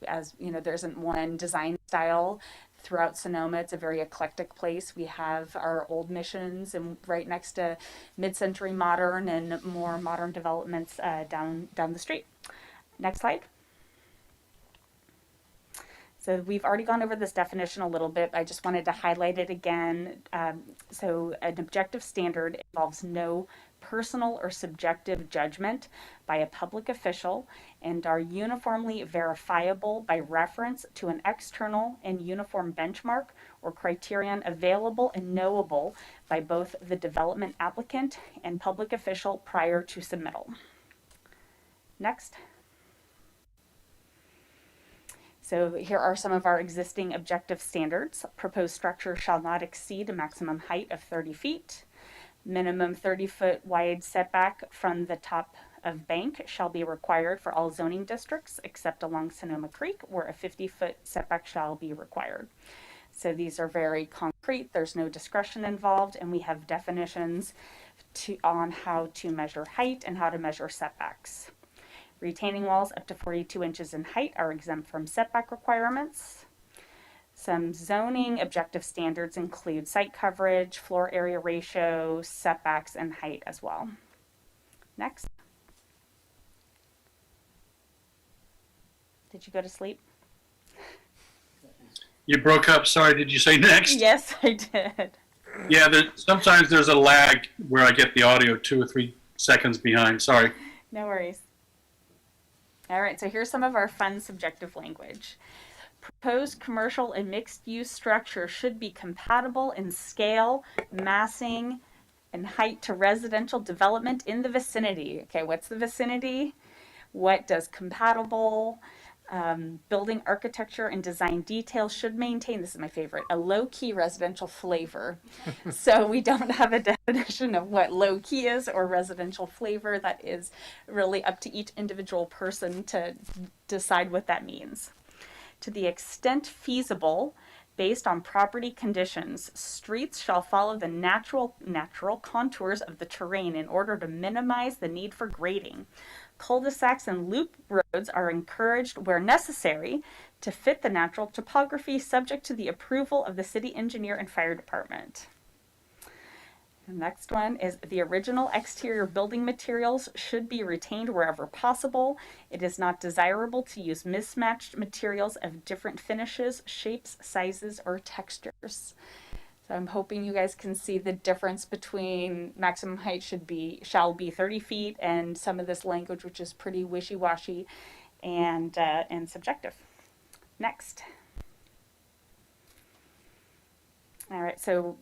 As you know, there isn't one design style throughout Sonoma. It's a very eclectic place. We have our old missions and right next to mid-century modern and more modern developments down the street. Next slide. So we've already gone over this definition a little bit. I just wanted to highlight it again. So an objective standard involves no personal or subjective judgment by a public official and are uniformly verifiable by reference to an external and uniform benchmark or criterion available and knowable by both the development applicant and public official prior to submittal. Next. So here are some of our existing objective standards. Proposed structure shall not exceed a maximum height of 30 feet. Minimum 30-foot wide setback from the top of bank shall be required for all zoning districts except along Sonoma Creek, where a 50-foot setback shall be required. So these are very concrete. There's no discretion involved, and we have definitions on how to measure height and how to measure setbacks. Retaining walls up to 42 inches in height are exempt from setback requirements. Some zoning objective standards include site coverage, floor area ratio, setbacks, and height as well. Next. Did you go to sleep? You broke up. Sorry, did you say next? Yes, I did. Yeah, sometimes there's a lag where I get the audio 2 or 3 seconds behind. Sorry. No worries. All right, so here's some of our fun subjective language. Proposed commercial and mixed-use structure should be compatible in scale, massing, and height to residential development in the vicinity. Okay, what's the vicinity? What does compatible? Building architecture and design details should maintain, this is my favorite, a low-key residential flavor. So we don't have a definition of what low-key is or residential flavor. That is really up to each individual person to decide what that means. To the extent feasible, based on property conditions, streets shall follow the natural contours of the terrain in order to minimize the need for grading. Cul-de-sacs and loop roads are encouraged where necessary to fit the natural topography, subject to the approval of the city engineer and fire department. The next one is the original exterior building materials should be retained wherever possible. It is not desirable to use mismatched materials of different finishes, shapes, sizes, or textures. So I'm hoping you guys can see the difference between maximum height shall be 30 feet and some of this language, which is pretty wishy-washy and subjective. Next. All right, so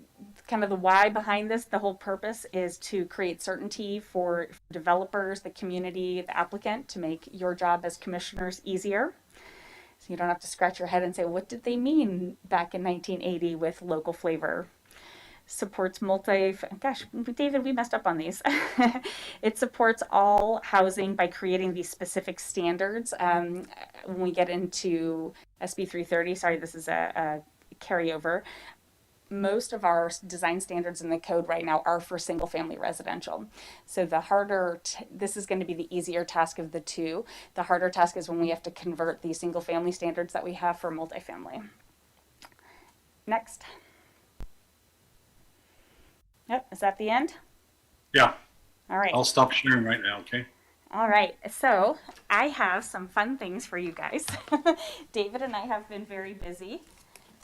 kind of the why behind this, the whole purpose is to create certainty for developers, the community, the applicant, to make your job as commissioners easier. So you don't have to scratch your head and say, what did they mean back in 1980 with local flavor? Supports gosh, David, we messed up on these. It supports all housing by creating these specific standards. When we get into SB 330, sorry, this is a carryover. Most of our design standards in the code right now are for single family residential. So the harder, this is going to be the easier task of the two. The harder task is when we have to convert the single family standards that we have for multifamily. Next. Yep, is that the end? Yeah. All right. I'll stop sharing right now, okay? All right, so I have some fun things for you guys. David and I have been very busy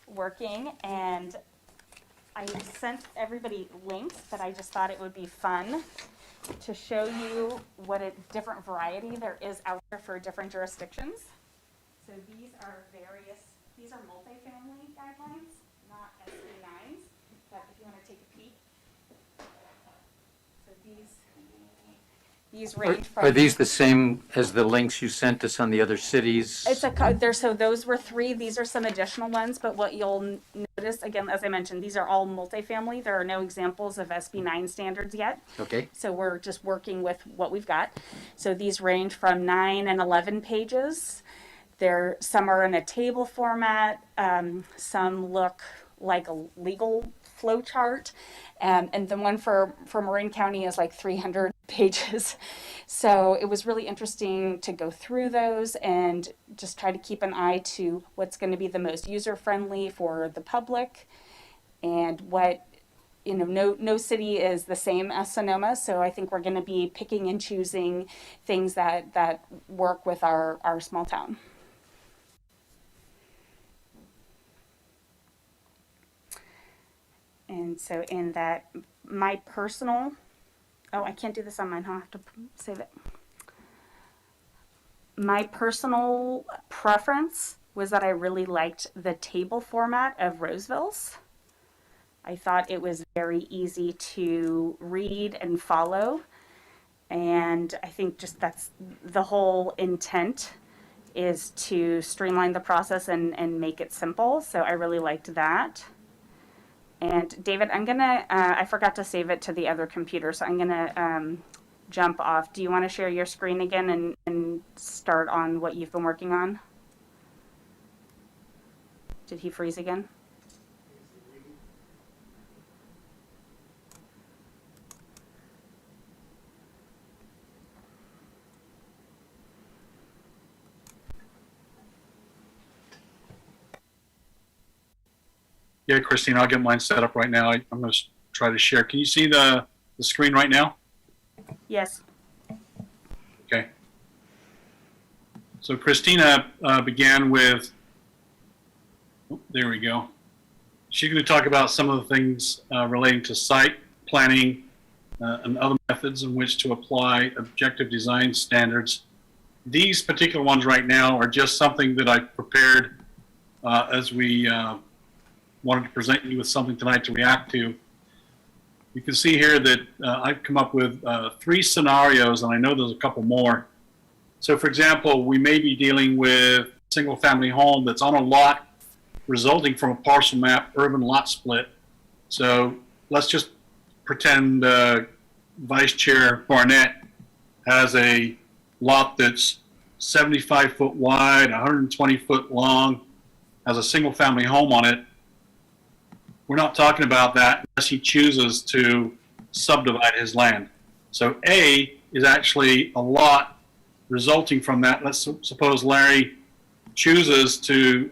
working, and I sent everybody links, but I just thought it would be fun to show you what a different variety there is out there for different jurisdictions. So these are multifamily guidelines, not SB9s, but if you want to take a peek. So these range from... Are these the same as the links you sent us on the other cities? So those were 3. These are some additional ones, but what you'll notice, again, as I mentioned, these are all multifamily. There are no examples of SB9 standards yet. Okay. So we're just working with what we've got. So these range from 9 and 11 pages. Some are in a table format. Some look like a legal flow chart. And the one for Marin County is like 300 pages. So it was really interesting to go through those and just try to keep an eye to what's going to be the most user-friendly for the public, and what, no city is the same as Sonoma. So I think we're going to be picking and choosing things that work with our small town. And so in that, my personal, I can't do this on mine, I'll have to save it. My personal preference was that I really liked the table format of Roseville's. I thought it was very easy to read and follow. And I think just that's the whole intent, is to streamline the process and make it simple. So I really liked that. And David, I'm gonna, I forgot to save it to the other computer, so I'm gonna jump off. Do you want to share your screen again and start on what you've been working on? Did he freeze again? Yeah, Christine, I'll get mine set up right now. I'm going to try to share. Can you see the screen right now? Yes. Okay. So Christina began with, oh, there we go. She's going to talk about some of the things relating to site planning and other methods in which to apply objective design standards. These particular ones right now are just something that I prepared as we wanted to present you with something tonight to react to. You can see here that I've come up with 3 scenarios, and I know there's a couple more. So for example, we may be dealing with a single family home that's on a lot resulting from a parcel map urban lot split. So let's just pretend Vice Chair Barnett has a lot that's 75 foot wide, 120 foot long, has a single family home on it. We're not talking about that unless he chooses to subdivide his land. So A is actually a lot resulting from that. Let's suppose Larry chooses to,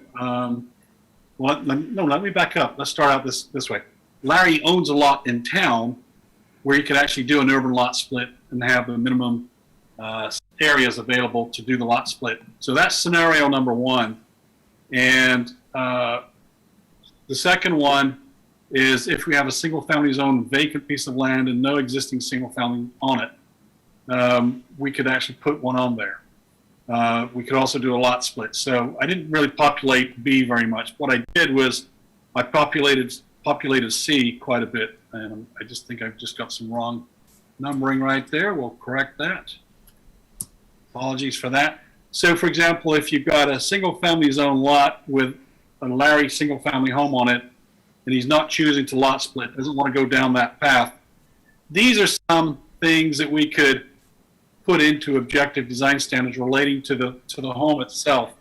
let me back up. Let's start out this way. Larry owns a lot in town where he could actually do an urban lot split and have the minimum areas available to do the lot split. So that's scenario number 1. And the second one is if we have a single family zone vacant piece of land and no existing single family on it, we could actually put one on there. We could also do a lot split. So I didn't really populate B very much. What I did was I populated C quite a bit, and I just think I've just got some wrong numbering right there. We'll correct that. Apologies for that. So for example, if you've got a single family zone lot with a Larry single family home on it, and he's not choosing to lot split, doesn't want to go down that path, these are some things that we could put into objective design standards relating to the home itself.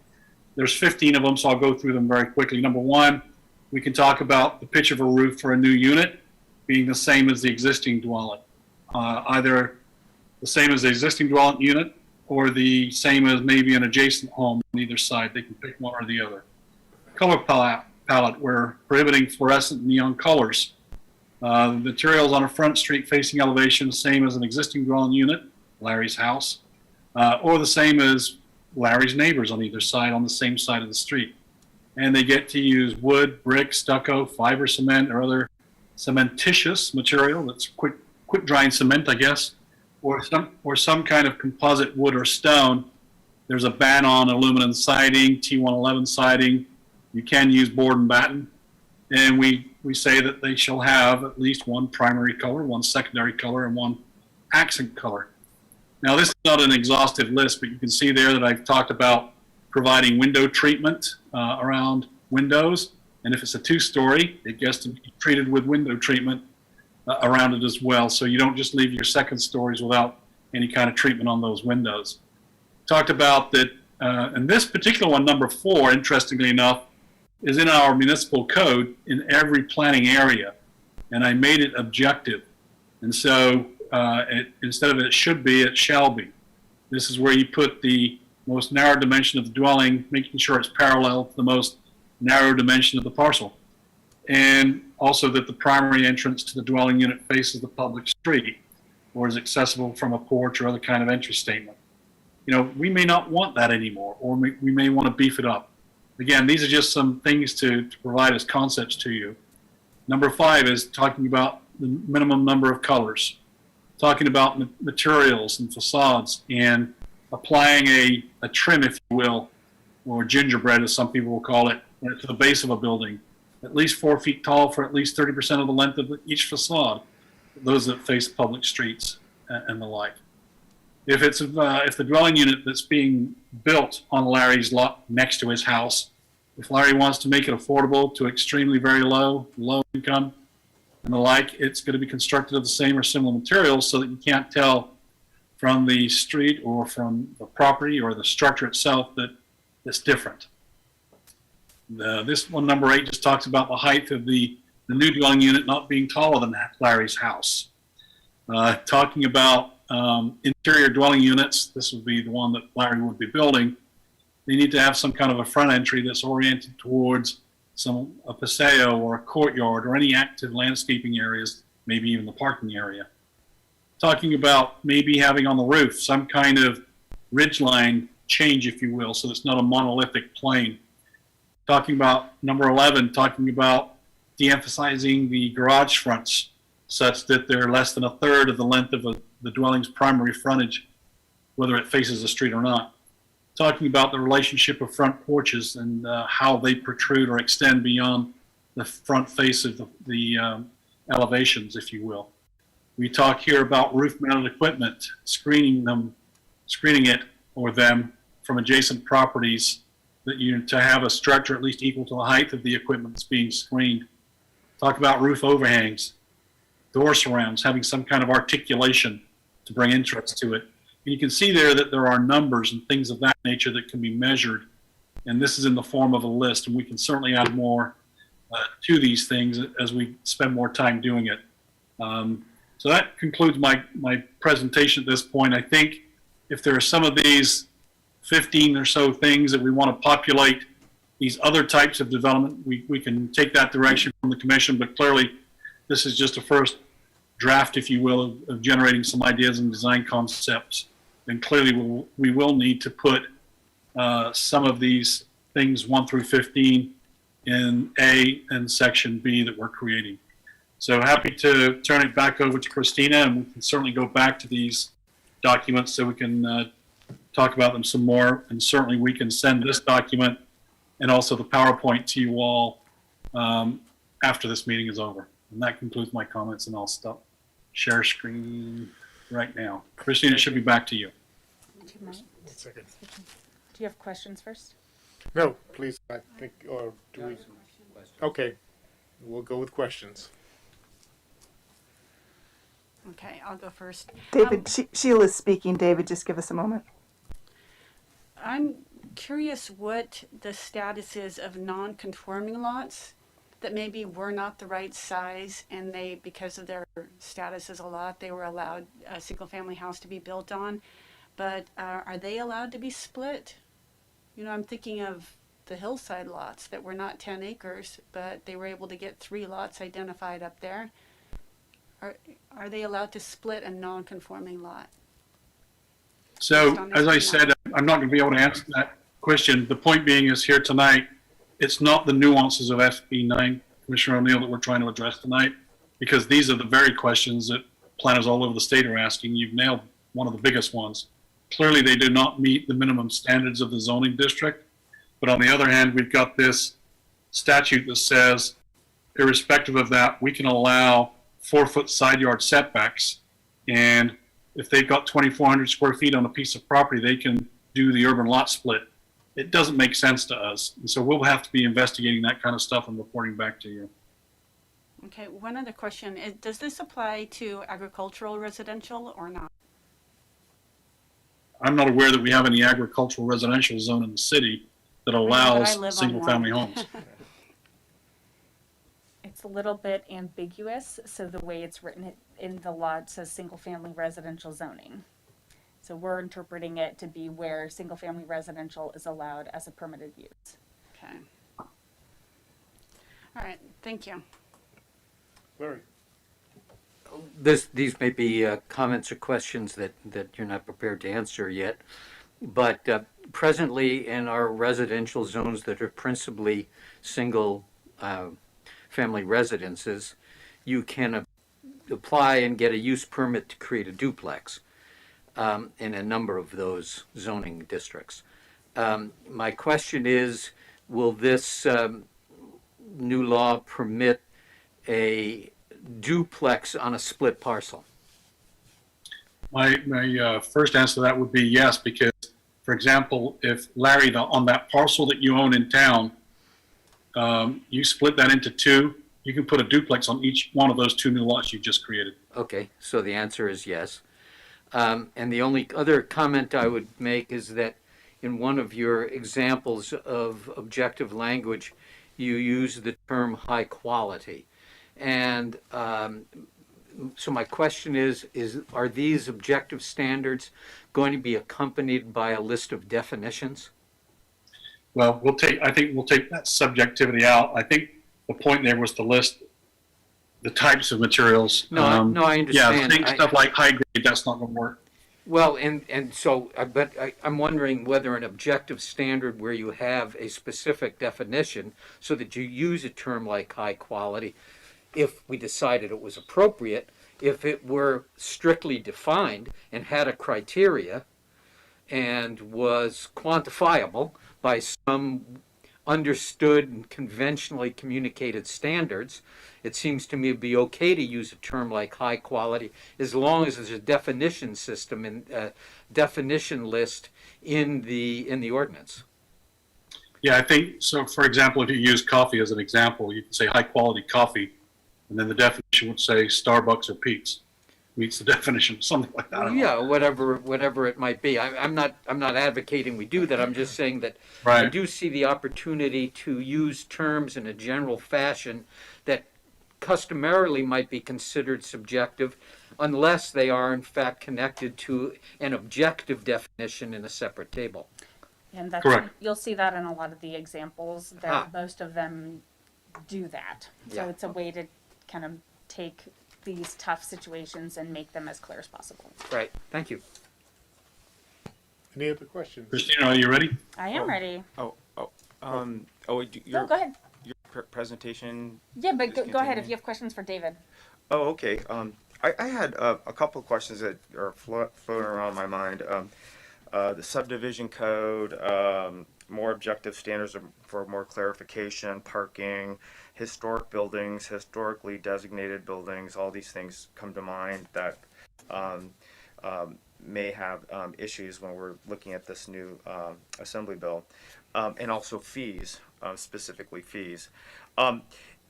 There's 15 of them, so I'll go through them very quickly. Number 1, we can talk about the pitch of a roof for a new unit being the same as the existing dwelling. Either the same as the existing dwelling unit or the same as maybe an adjacent home on either side. They can pick one or the other. Color palette, we're prohibiting fluorescent neon colors. The materials on a front street facing elevation, same as an existing dwelling unit, Larry's house, or the same as Larry's neighbors on either side on the same side of the street. And they get to use wood, brick, stucco, fiber cement, or other cementitious material that's quick drying cement, I guess, or some kind of composite wood or stone. There's a ban on aluminum siding, T111 siding. You can use board and batten. And we say that they shall have at least one primary color, one secondary color, and one accent color. Now, this is not an exhaustive list, but you can see there that I've talked about providing window treatment around windows. And if it's a 2-story, it gets to be treated with window treatment around it as well. So you don't just leave your second stories without any kind of treatment on those windows. Talked about that, and this particular one, number 4, interestingly enough, is in our municipal code in every planning area. And I made it objective. And so instead of it should be, it shall be. This is where you put the most narrow dimension of the dwelling, making sure it's parallel to the most narrow dimension of the parcel. And also that the primary entrance to the dwelling unit faces the public street or is accessible from a porch or other kind of entry statement. You know, we may not want that anymore, or we may want to beef it up. Again, these are just some things to provide as concepts to you. Number 5 is talking about the minimum number of colors, talking about materials and facades, and applying a trim, if you will, or gingerbread, as some people will call it, to the base of a building, at least 4 feet tall for at least 30% of the length of each facade, those that face public streets and the like. if the dwelling unit that's being built on Larry's lot next to his house, if Larry wants to make it affordable to extremely very low income and the like, it's going to be constructed of the same or similar materials so that you can't tell from the street or from the property or the structure itself that it's different. This one, number 8, just talks about the height of the new dwelling unit not being taller than Larry's house. Talking about interior dwelling units, this would be the one that Larry would be building. They need to have some kind of a front entry that's oriented towards a paseo or a courtyard or any active landscaping areas, maybe even the parking area. Talking about maybe having on the roof some kind of ridgeline change, if you will, so it's not a monolithic plane. Talking about number 11, talking about de-emphasizing the garage fronts such that they're less than a third of the length of the dwelling's primary frontage, whether it faces the street or not. Talking about the relationship of front porches and how they protrude or extend beyond the front face of the elevations, if you will. We talk here about roof-mounted equipment, screening it or them from adjacent properties to have a structure at least equal to the height of the equipment that's being screened. Talk about roof overhangs, door surrounds, having some kind of articulation to bring interest to it. And you can see there that there are numbers and things of that nature that can be measured. And this is in the form of a list, and we can certainly add more to these things as we spend more time doing it. So that concludes my presentation at this point. I think if there are some of these 15 or so things that we want to populate these other types of development, we can take that direction from the commission, but clearly this is just a first draft, if you will, of generating some ideas and design concepts. And clearly we will need to put some of these things 1 through 15 in A and section B that we're creating. So happy to turn it back over to Christina, and we can certainly go back to these documents so we can talk about them some more. And certainly we can send this document and also the PowerPoint to you all after this meeting is over. And that concludes my comments, and I'll stop share screen right now. Christina, it should be back to you. Do you mind? Second. Do you have questions first? No, please, I think, or do we? Okay, we'll go with questions. Okay, I'll go first. David, Sheila's speaking. David, just give us a moment. I'm curious what the status is of non-conforming lots that maybe were not the right size, and they, because of their status as a lot, they were allowed a single-family house to be built on. But are they allowed to be split? You know, I'm thinking of the hillside lots that were not 10 acres, but they were able to get 3 lots identified up there. Are they allowed to split a non-conforming lot? So, as I said, I'm not going to be able to answer that question. The point being is here tonight, it's not the nuances of SB 9, Commissioner O'Neill, that we're trying to address tonight, because these are the very questions that planners all over the state are asking. You've nailed one of the biggest ones. Clearly, they do not meet the minimum standards of the zoning district. But on the other hand, we've got this statute that says, irrespective of that, we can allow 4-foot side yard setbacks. And if they've got 2,400 square feet on a piece of property, they can do the urban lot split. It doesn't make sense to us. And so we'll have to be investigating that kind of stuff and reporting back to you. Okay, one other question. Does this apply to agricultural residential or not? I'm not aware that we have any agricultural residential zone in the city that I allows live on single-family one. homes. It's a little bit ambiguous, so the way it's written in the law, it says single-family residential zoning. So we're interpreting it to be where single-family residential is allowed as a permitted use. Okay. All right, thank you. Larry? These may be comments or questions that you're not prepared to answer yet, but presently in our residential zones that are principally single family residences, you can apply and get a use permit to create a duplex in a number of those zoning districts. My question is, will this new law permit a duplex on a split parcel? my first answer to that would be yes, because, for example, if Larry, on that parcel that you own in town, you split that into two, you can put a duplex on each one of those two new lots you just created. Okay, so the answer is yes. And the only other comment I would make is that in one of your examples of objective language, you use the term high quality. And so my question is, are these objective standards going to be accompanied by a list of definitions? Well, I think we'll take that subjectivity out. I think the point there was to list the types of materials. No, I understand. Yeah, stuff like high grade, that's not going to work. Well, and so, but I'm wondering whether an objective standard where you have a specific definition so that you use a term like high quality, if we decided it was appropriate, if it were strictly defined and had a criteria and was quantifiable by some understood and conventionally communicated standards, it seems to me to be okay to use a term like high quality as long as there's a definition system and definition list in the ordinance. Yeah, I think so. For example, if you use coffee as an example, you can say high quality coffee, and then the definition would say Starbucks or Pete's meets the definition, something like that. I don't know. Whatever it might be. I'm not advocating we do that. I'm just saying that I Right. do see the opportunity to use terms in a general fashion that customarily might be considered subjective unless they are in fact connected to an objective definition in a separate table. And that's, Correct. you'll see that in a lot of the examples that Ah. most of them do that. So Yeah. it's a way to kind of take these tough situations and make them as clear as possible. Right. Thank you. Any other questions? Christina, are you ready? I am ready. Oh, No, your go ahead. presentation. Yeah, but Just go ahead if continue. you have questions for David. Oh, okay. I had a couple of questions that are floating around my mind. The subdivision code, more objective standards for more clarification, parking, historic buildings, historically designated buildings, all these things come to mind that may have issues when we're looking at this new assembly bill. And also fees, specifically fees.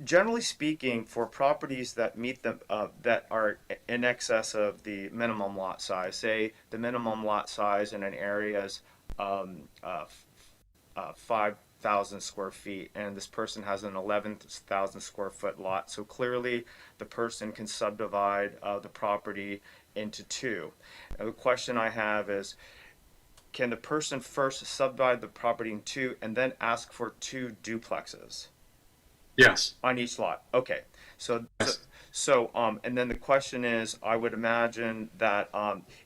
Generally speaking, for properties that meet the that are in excess of the minimum lot size, say the minimum lot size in an area is 5,000 square feet, and this person has an 11,000 square foot lot, so clearly the person can subdivide the property into two. And the question I have is, can the person first subdivide the property in two and then ask for two duplexes Yes. on each lot? Okay. So, Yes. and then the question is, I would imagine that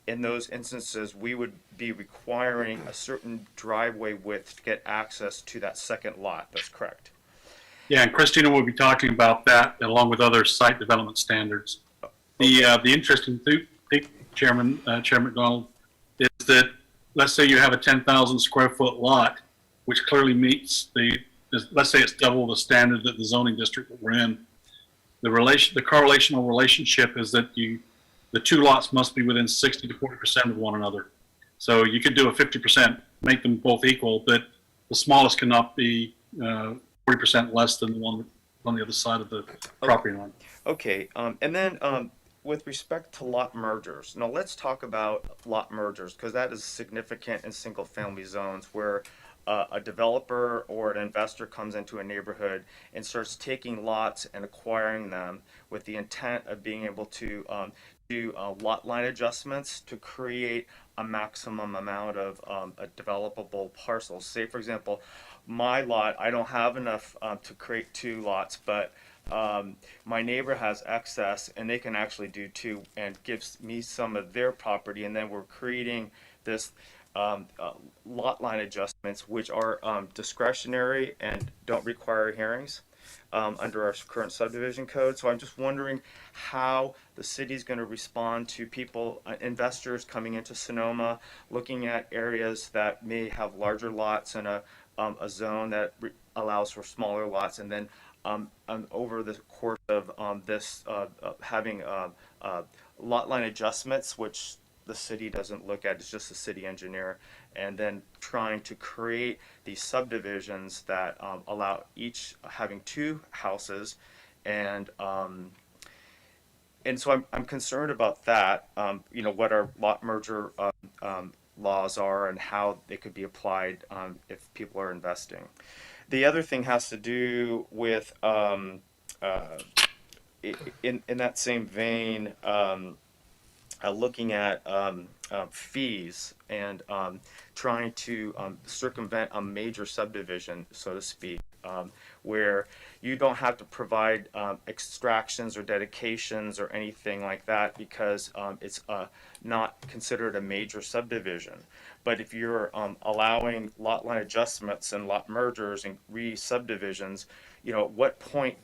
in those instances, we would be requiring a certain driveway width to get access to that second lot. That's correct. Yeah, and Christina will be talking about that along with other site development standards. The interesting thing, Chairman McDonald, is that let's say you have a 10,000 square foot lot, which clearly meets let's say it's double the standard that the zoning district that we're in. The correlational relationship is that the two lots must be within 60 to 40% of one another. So you could do a 50%, make them both equal, but the smallest cannot be 40% less than the one on the other side of the property line. Okay. And then with respect to lot mergers, now let's talk about lot mergers, because that is significant in single family zones where a developer or an investor comes into a neighborhood and starts taking lots and acquiring them with the intent of being able to do lot line adjustments to create a maximum amount of developable parcels. Say, for example, my lot, I don't have enough to create two lots, but my neighbor has excess and they can actually do two and gives me some of their property, and then we're creating this lot line adjustments, which are discretionary and don't require hearings under our current subdivision code. So I'm just wondering how the city's going to respond to people, investors coming into Sonoma, looking at areas that may have larger lots and a zone that allows for smaller lots, and then over the course of this having lot line adjustments, which the city doesn't look at, it's just the city engineer, and then trying to create these subdivisions that allow each having two houses, and so I'm concerned about that. What our lot merger laws are and how they could be applied if people are investing. The other thing has to do with in that same vein, looking at fees and trying to circumvent a major subdivision, so to speak, where you don't have to provide extractions or dedications or anything like that because it's not considered a major subdivision. But if you're allowing lot line adjustments and lot mergers and re-subdivisions, at what point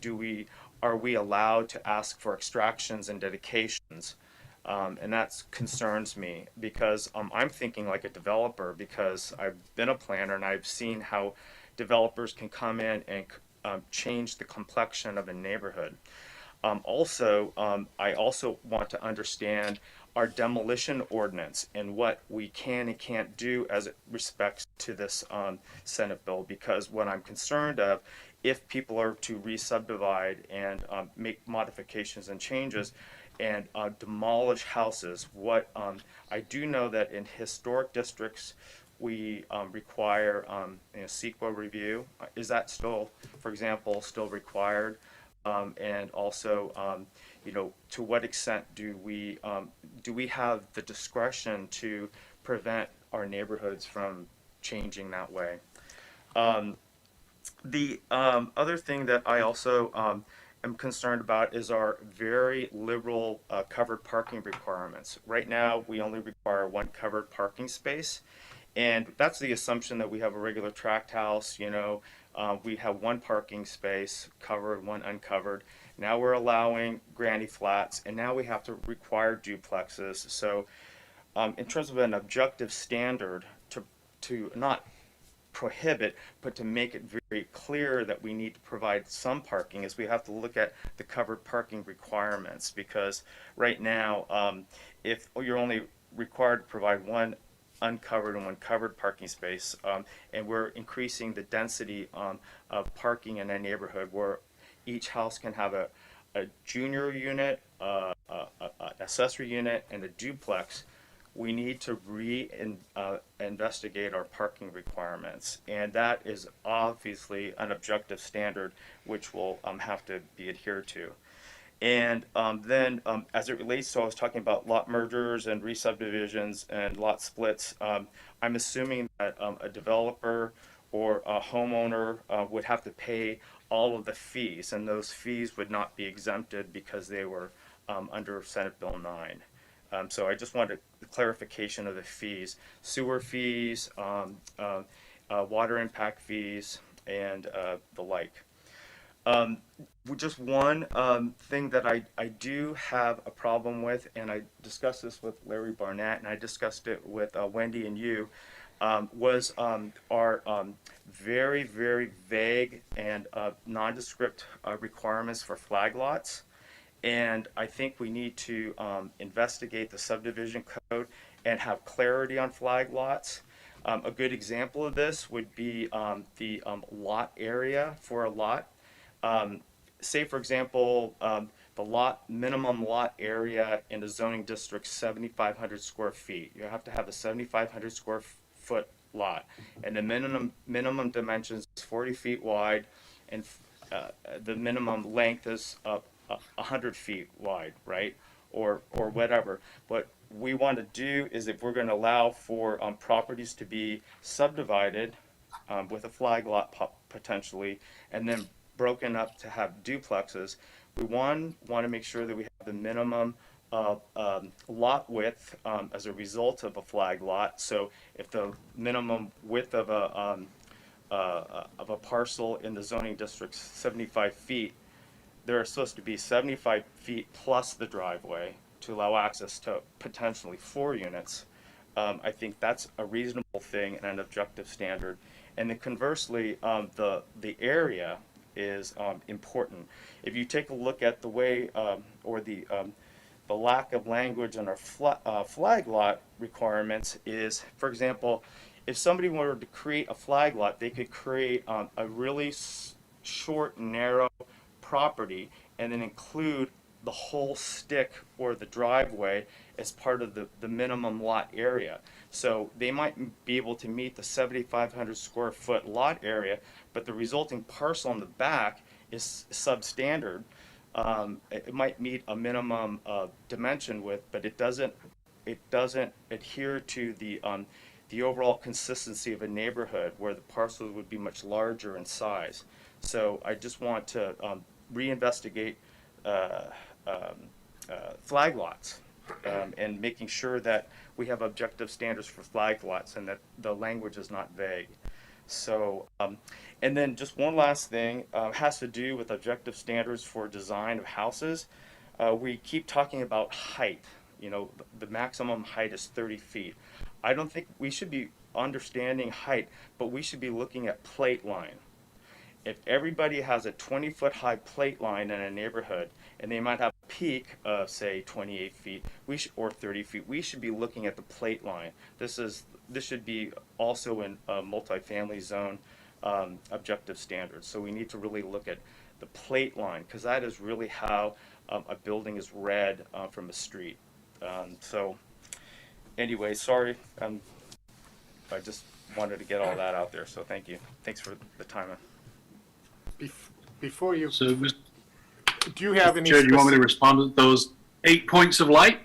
are we allowed to ask for extractions and dedications? And that concerns me because I'm thinking like a developer, because I've been a planner and I've seen how developers can come in and change the complexion of a neighborhood. I also want to understand our demolition ordinance and what we can and can't do as it respects to this Senate bill, because what I'm concerned of, if people are to re-subdivide and make modifications and changes and demolish houses, what I do know that in historic districts we require CEQA review. Is that still, for example, still required? And also, to what extent do we have the discretion to prevent our neighborhoods from changing that way? The other thing that I also am concerned about is our very liberal covered parking requirements. Right now, we only require one covered parking space, and that's the assumption that we have a regular tract house. We have one parking space covered, one uncovered. Now we're allowing granny flats, and now we have to require duplexes. So in terms of an objective standard to not prohibit, but to make it very clear that we need to provide some parking, is we have to look at the covered parking requirements, because right now, if you're only required to provide one uncovered and one covered parking space, and we're increasing the density of parking in a neighborhood where each house can have a junior unit, an accessory unit, and a duplex, we need to investigate our parking requirements. And that is obviously an objective standard which will have to be adhered to. And then as it relates to, I was talking about lot mergers and re-subdivisions and lot splits, I'm assuming that a developer or a homeowner would have to pay all of the fees, and those fees would not be exempted because they were under Senate Bill 9. So I just wanted the clarification of the fees: sewer fees, water impact fees, and the like. Just one thing that I do have a problem with, and I discussed this with Larry Barnett, and I discussed it with Wendy and you, was our very, very vague and nondescript requirements for flag lots. And I think we need to investigate the subdivision code and have clarity on flag lots. A good example of this would be the lot area for a lot. Say, for example, the minimum lot area in the zoning district 7,500 square feet. You have to have a 7,500 square foot lot, and the minimum dimensions is 40 feet wide, and the minimum length is 100 feet wide, right? Or whatever. What we want to do is, if we're going to allow for properties to be subdivided with a flag lot potentially, and then broken up to have duplexes, we want to make sure that we have the minimum lot width as a result of a flag lot. So if the minimum width of a parcel in the zoning district is 75 feet, there are supposed to be 75 feet plus the driveway to allow access to potentially 4 units. I think that's a reasonable thing and an objective standard. And then conversely, the area is important. If you take a look at the way or the lack of language on our flag lot requirements is, for example, if somebody were to create a flag lot, they could create a really short, narrow property and then include the whole stick or the driveway as part of the minimum lot area. So they might be able to meet the 7,500 square foot lot area, but the resulting parcel in the back is substandard. It might meet a minimum dimension width, but it doesn't adhere to the overall consistency of a neighborhood where the parcels would be much larger in size. So I just want to reinvestigate flag lots and making sure that we have objective standards for flag lots and that the language is not vague. So, and then just one last thing has to do with objective standards for design of houses. We keep talking about height. You know, the maximum height is 30 feet. I don't think we should be understanding height, but we should be looking at plate line. If everybody has a 20-foot high plate line in a neighborhood and they might have a peak of say 28 feet or 30 feet, we should be looking at the plate line. This should be also in a multifamily zone objective standards. So we need to really look at the plate line because that is really how a building is read from a street. So anyway, sorry, I just wanted to get all that out there. So thank you. Thanks for the time. Before you, So, do you have any? Chair, do you want me to respond to those 8 points of light?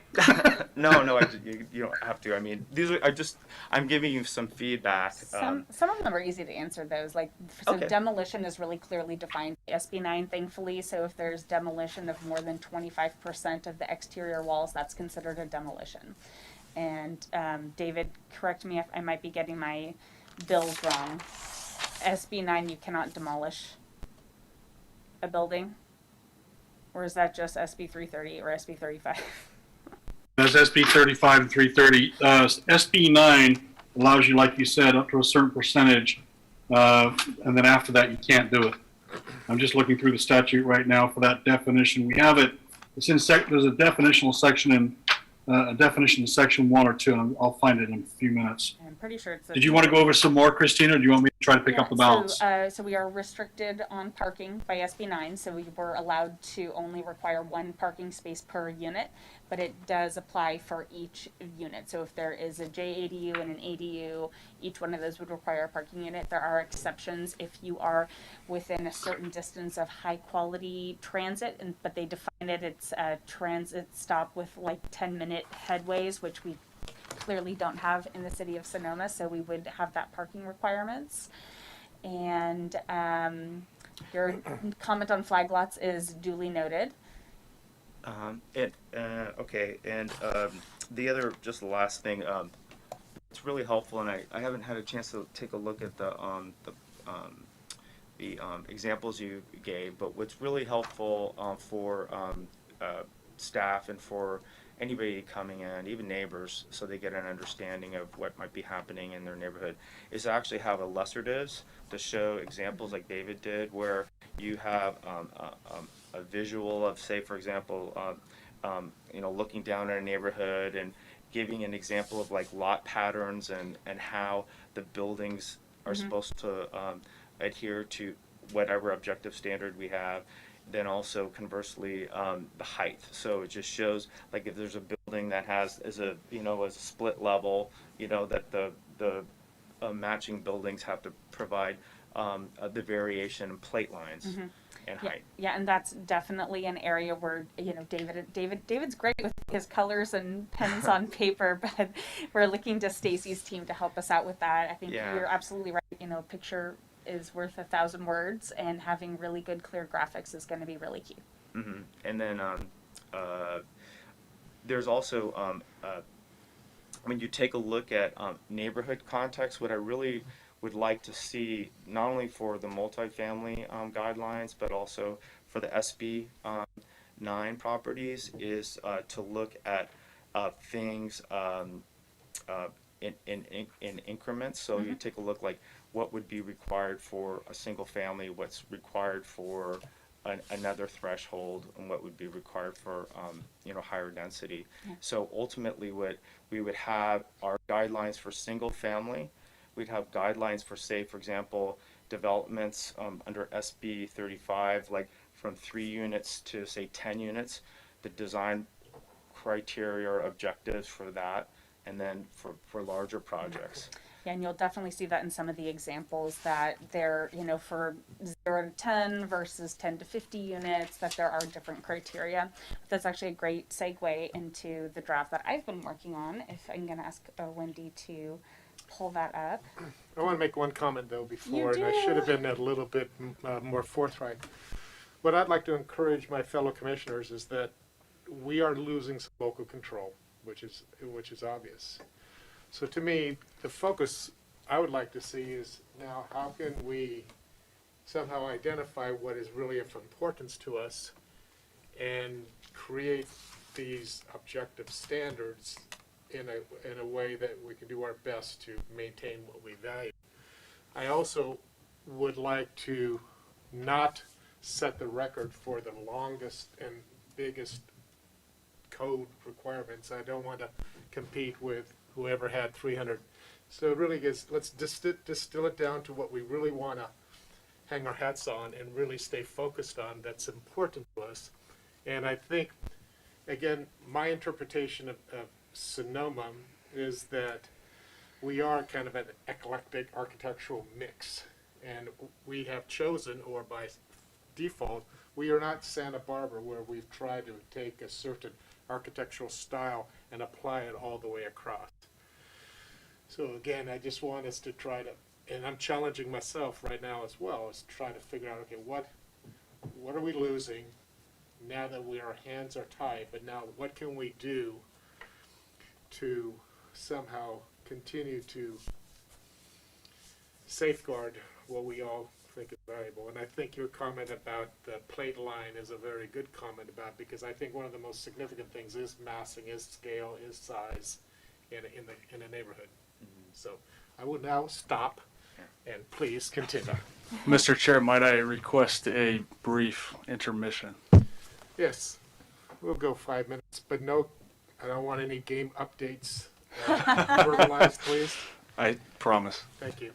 No, you don't have to. I mean, I'm giving you some feedback. Some of them are easy to answer. Those Okay. demolition is really clearly defined by SB 9, thankfully. So if there's demolition of more than 25% of the exterior walls, that's considered a demolition. And David, correct me if I might be getting my bills wrong. SB 9, you cannot demolish a building, or is that just SB 330 or SB 35? That's SB 35 and 330. SB 9 allows you, like you said, up to a certain percentage, and then after that you can't do it. I'm just looking through the statute right now for that definition. We have it. It's in there's a definitional section in section 1 or 2, and I'll find it in a few minutes. I'm pretty sure it's. Did you want to go over some more, Christina, or do you want me to try to pick up the balance? So we are restricted on parking by SB 9, so we were allowed to only require 1 parking space per unit, but it does apply for each unit. So if there is a JADU and an ADU, each one of those would require a parking unit. There are exceptions if you are within a certain distance of high quality transit, but they define it, it's a transit stop with like 10-minute headways, which we clearly don't have in the city of Sonoma, so we would have that parking requirements. And your comment on flag lots is duly noted. Okay, and the other, just the last thing, it's really helpful, and I haven't had a chance to take a look at the examples you gave, but what's really helpful for staff and for anybody coming in, even neighbors, so they get an understanding of what might be happening in their neighborhood, is to actually have illustratives to show examples like David did, where you have a visual of, say, for example, looking down at a neighborhood and giving an example of like lot patterns and how the buildings are supposed to adhere to whatever objective standard we have. Then also conversely, the height. So it just shows, like, if there's a building that has as a split level, that the matching buildings have to provide the variation in plate lines and height. Yeah, and that's definitely an area where David's great with his colors and pens on paper, but we're looking to Stacy's team to help us out with that. I think you're absolutely right. Picture is worth 1,000 words, and having really good clear graphics is going to be really key. And then there's also when you take a look at neighborhood context, what I really would like to see, not only for the multifamily guidelines, but also for the SB 9 properties, is to look at things in increments. So you take a look like what would be required for a single family, what's required for another threshold and what would be required for higher density. So ultimately, what we would have are guidelines for single family. We'd have guidelines for, say, for example, developments under SB 35, like from 3 units to say 10 units. The design criteria or objectives for that, and then for larger projects. Yeah, and you'll definitely see that in some of the examples that they're, for 0 to 10 versus 10 to 50 units, that there are different criteria. But that's actually a great segue into the draft that I've been working on. If I'm going to ask Wendy to pull that up. I want to make one comment though before, and I should have been a little bit more forthright. What I'd like to encourage my fellow commissioners is that we are losing some local control, which is obvious. So to me, the focus I would like to see is now how can we somehow identify what is really of importance to us and create these objective standards in a way that we can do our best to maintain what we value. I also would like to not set the record for the longest and biggest code requirements. I don't want to compete with whoever had 300. So it really is, let's distill it down to what we really want to hang our hats on and really stay focused on that's important to us. And I think, again, my interpretation of Sonoma is that we are kind of an eclectic architectural mix. And we have chosen, or by default, we are not Santa Barbara where we've tried to take a certain architectural style and apply it all the way across. So again, I just want us to try to, and I'm challenging myself right now as well, is try to figure out, okay, what are we losing now that our hands are tied, but now what can we do to somehow continue to safeguard what we all think is valuable. And I think your comment about the plate line is a very good comment about, because I think one of the most significant things is massing, is scale, is size in a neighborhood. So I will now stop and please continue. Mr. Chair, might I request a brief intermission? Yes, we'll go 5 minutes, but no, I don't want any game updates verbalized, please. I promise. Thank you.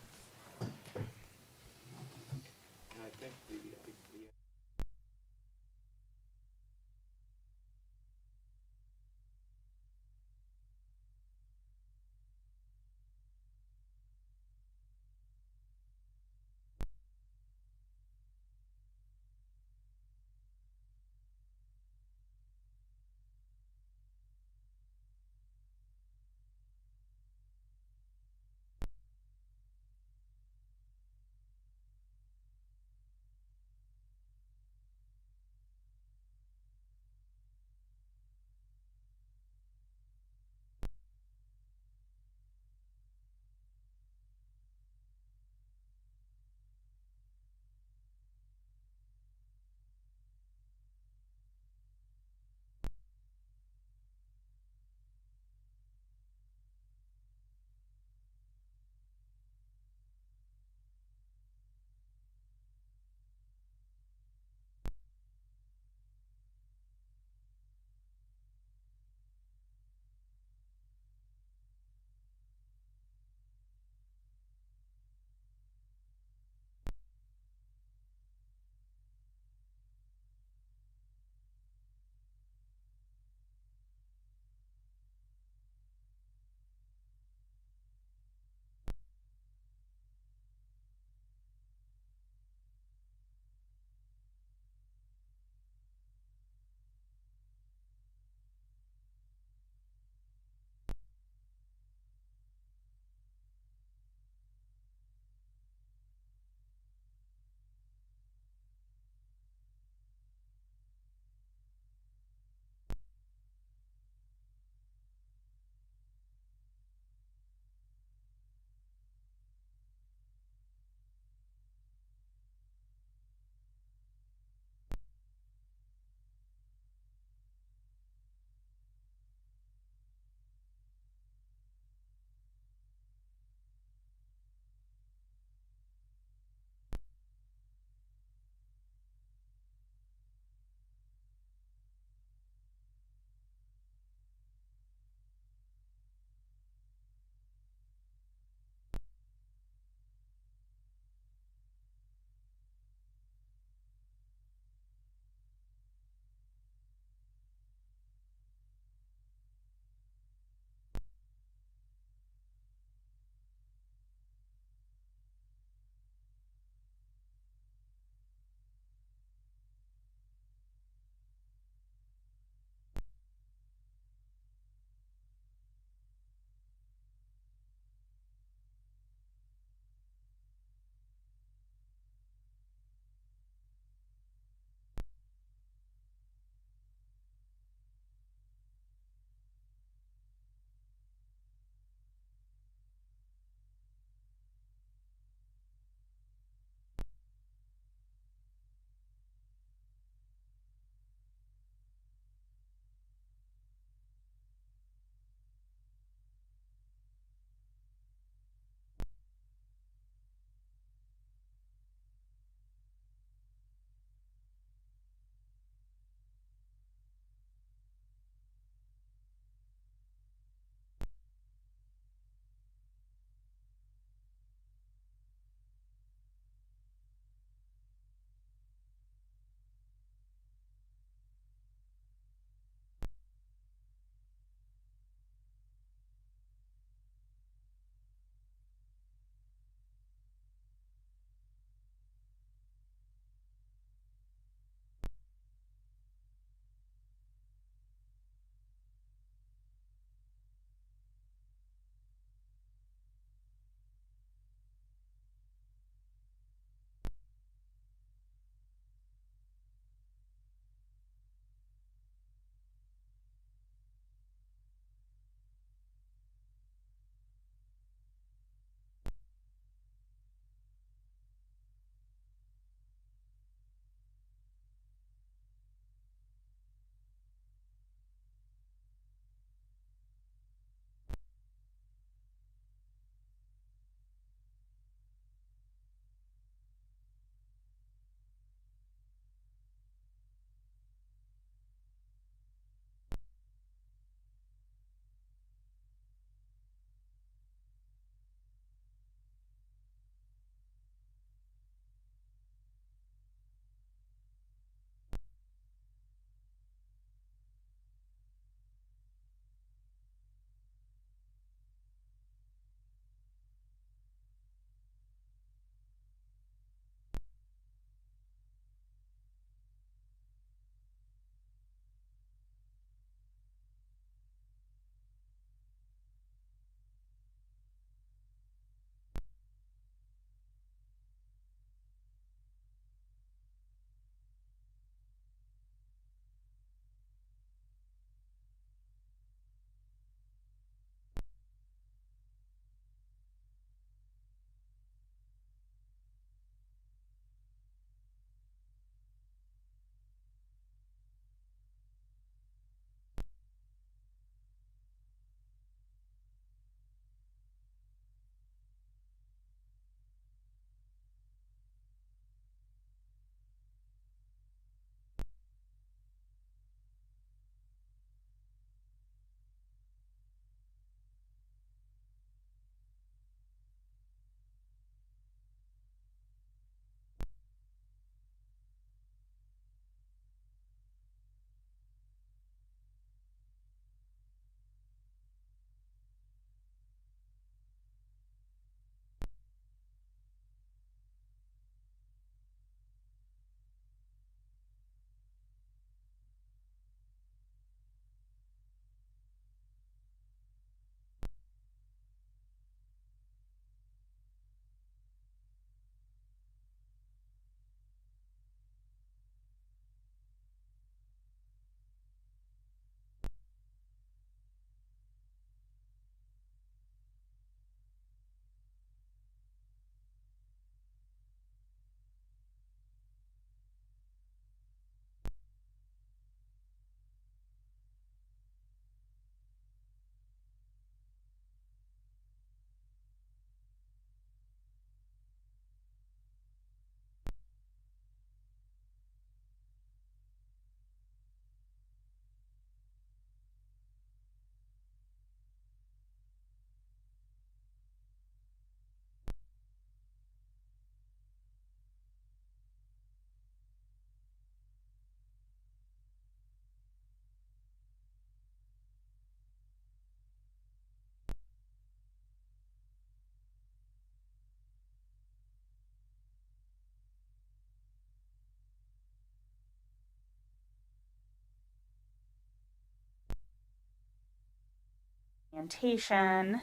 Plantation,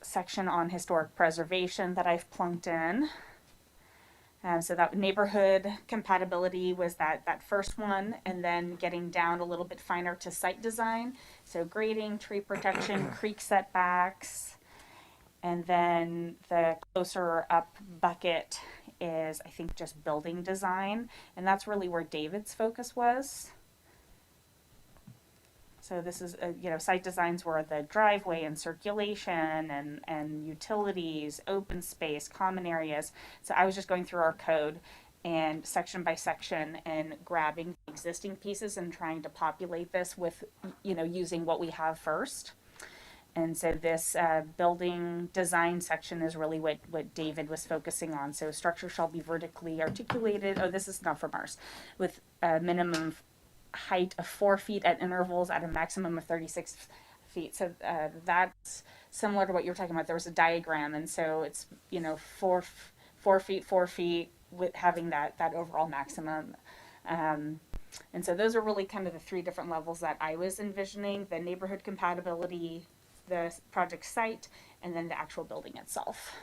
section on historic preservation that I've plunked in. So that neighborhood compatibility was that first one, and then getting down a little bit finer to site design. So grading, tree protection, creek setbacks, and then the closer up bucket is, I think, just building design, and that's really where David's focus was. So this is, site designs were the driveway and circulation and utilities, open space, common areas. So I was just going through our code and section by section and grabbing existing pieces and trying to populate this with, using what we have first. And so this building design section is really what David was focusing on. So structure shall be vertically articulated. Oh, this is not from ours. With a minimum height of 4 feet at intervals at a maximum of 36 feet. So that's similar to what you were talking about. There was a diagram, and so it's 4 feet with having that overall maximum. And so those are really kind of the 3 different levels that I was envisioning: the neighborhood compatibility, the project site, and then the actual building itself.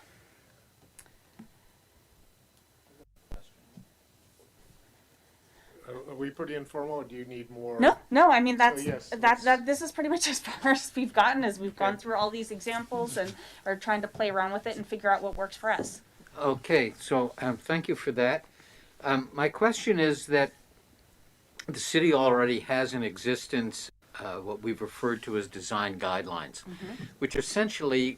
Are we pretty informal, or do you need more? No. I mean, that's yes, that. This is pretty much as far as we've gotten, as we've gone Okay. through all these examples and are trying to play around with it and figure out what works for us. Okay, so thank you for that. My question is that the city already has in existence what we've referred to as design guidelines, which are essentially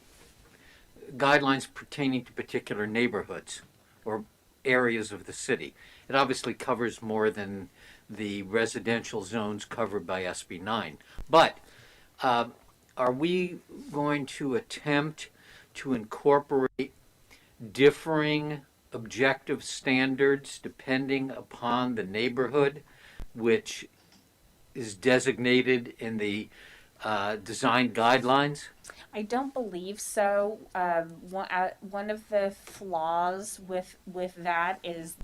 guidelines pertaining to particular neighborhoods or areas of the city. It obviously covers more than the residential zones covered by SB 9. But are we going to attempt to incorporate differing objective standards depending upon the neighborhood, which is designated in the design guidelines? I don't believe so. One of the flaws with that is,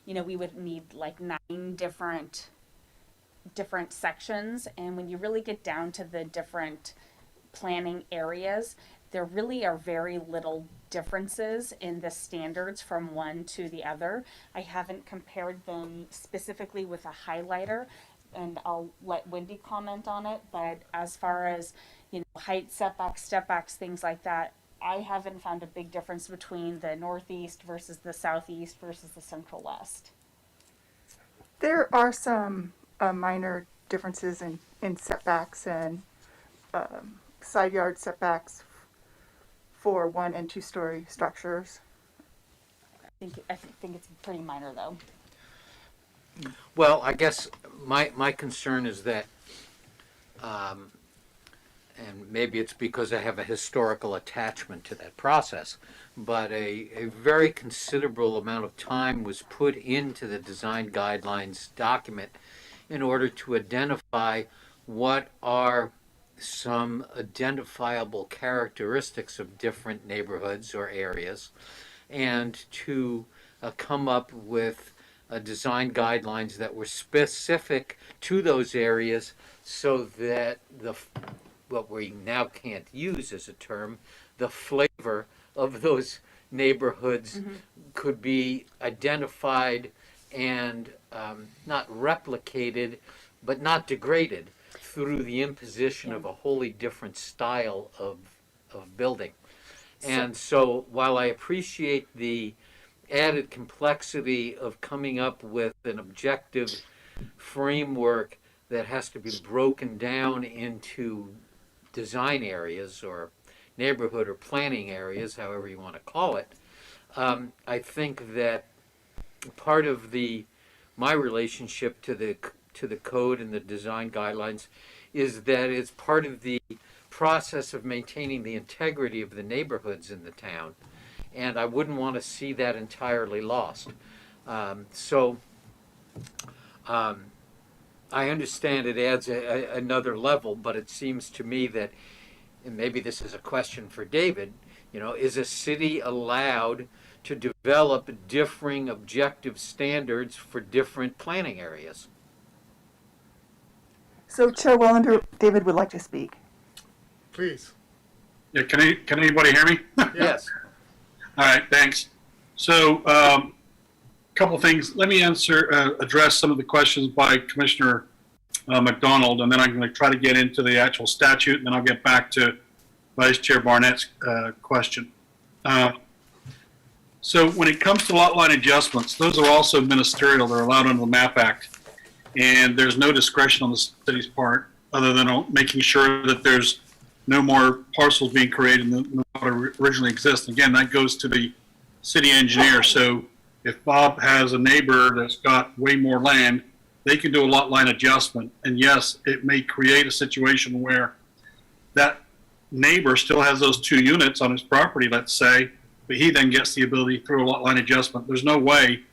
we would need like 9 different sections, and when you really get down to the different planning areas, there really are very little differences in the standards from one to the other. I haven't compared them specifically with a highlighter, and I'll let Wendy comment on it, but as far as height, setbacks, stepbacks, things like that, I haven't found a big difference between the northeast versus the southeast versus the central west. There are some minor differences in setbacks and side yard setbacks for 1- and 2-story structures. I think it's pretty minor though. Well, I guess my concern is that, and maybe it's because I have a historical attachment to that process, but a very considerable amount of time was put into the design guidelines document in order to identify what are some identifiable characteristics of different neighborhoods or areas, and to come up with design guidelines that were specific to those areas, so that what we now can't use as a term, the flavor of those neighborhoods could be identified and not replicated, but not degraded through the imposition of a wholly different style of building. And so while I appreciate the added complexity of coming up with an objective framework that has to be broken down into design areas or neighborhood or planning areas, however you want to call it, I think that part of my relationship to the code and the design guidelines is that it's part of the process of maintaining the integrity of the neighborhoods in the town, and I wouldn't want to see that entirely lost. I understand it adds another level, but it seems to me that, and maybe this is a question for David, is a city allowed to develop differing objective standards for different planning areas? So Chair Wellender, David would like to speak. Please. Yeah, can anybody hear me? Yes. All right, thanks. So, couple things. Let me address some of the questions by Commissioner McDonald, and then I'm going to try to get into the actual statute, and then I'll get back to Vice Chair Barnett's question. So when it comes to lot line adjustments, those are also ministerial. They're allowed under the MAP Act, and there's no discretion on the city's part other than making sure that there's no more parcels being created than what originally exists. Again, that goes to the city engineer. So if Bob has a neighbor that's got way more land, they can do a lot line adjustment. And yes, it may create a situation where that neighbor still has those 2 units on his property, let's say, but he then gets the ability through a lot line adjustment. There's no way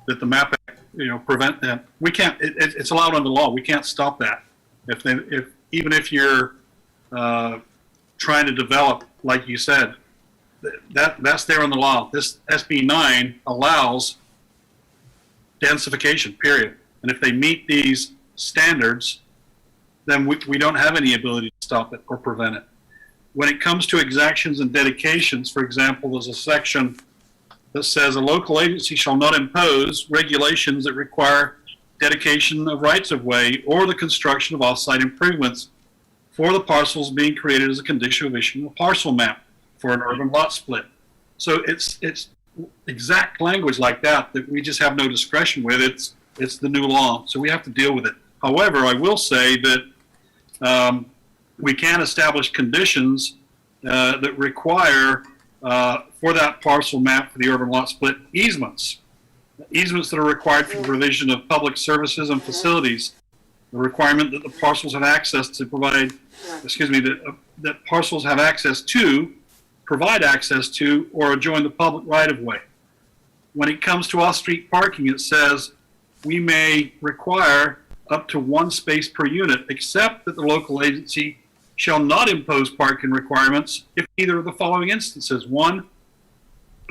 that the MAP Act, prevent that. We can't. It's allowed under law. We can't stop that. Even if you're trying to develop, like you said, that's there in the law. This SB 9 allows densification, period. And if they meet these standards, then we don't have any ability to stop it or prevent it. When it comes to exactions and dedications, for example, there's a section that says a local agency shall not impose regulations that require dedication of rights of way or the construction of off-site improvements for the parcels being created as a condition of issuing a parcel map for an urban lot split. So it's exact language like that we just have no discretion with. It's the new law, so we have to deal with it. However, I will say that we can establish conditions that require for that parcel map for the urban lot split easements that are required for the provision of public services and facilities. The requirement that the parcels have access to that parcels have access to, provide access to, or adjoin the public right-of-way. When it comes to off-street parking, it says we may require up to 1 space per unit, except that the local agency shall not impose parking requirements if either of the following instances. 1,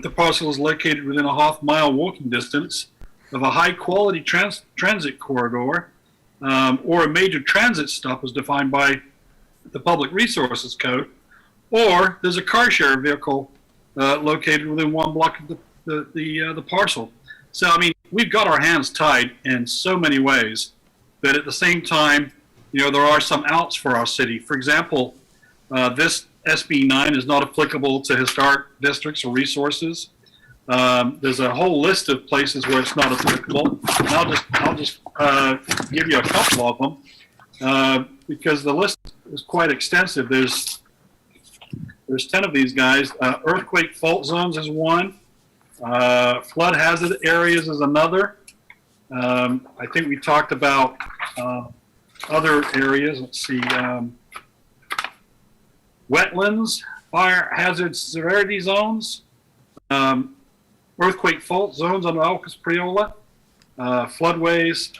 the parcel is located within a half-mile walking distance of a high-quality transit corridor or a major transit stop as defined by the Public Resources Code, or there's a car share vehicle located within 1 block of the parcel. So, I mean, we've got our hands tied in so many ways, but at the same time, there are some outs for our city. For example, this SB 9 is not applicable to historic districts or resources. There's a whole list of places where it's not applicable. And I'll just give you a couple of them because the list is quite extensive. There's 10 of these guys. Earthquake fault zones is one. Flood hazard areas is another. I think we talked about other areas. Let's see. Wetlands, fire hazard severity zones, earthquake fault zones on Alcus Priola, floodways,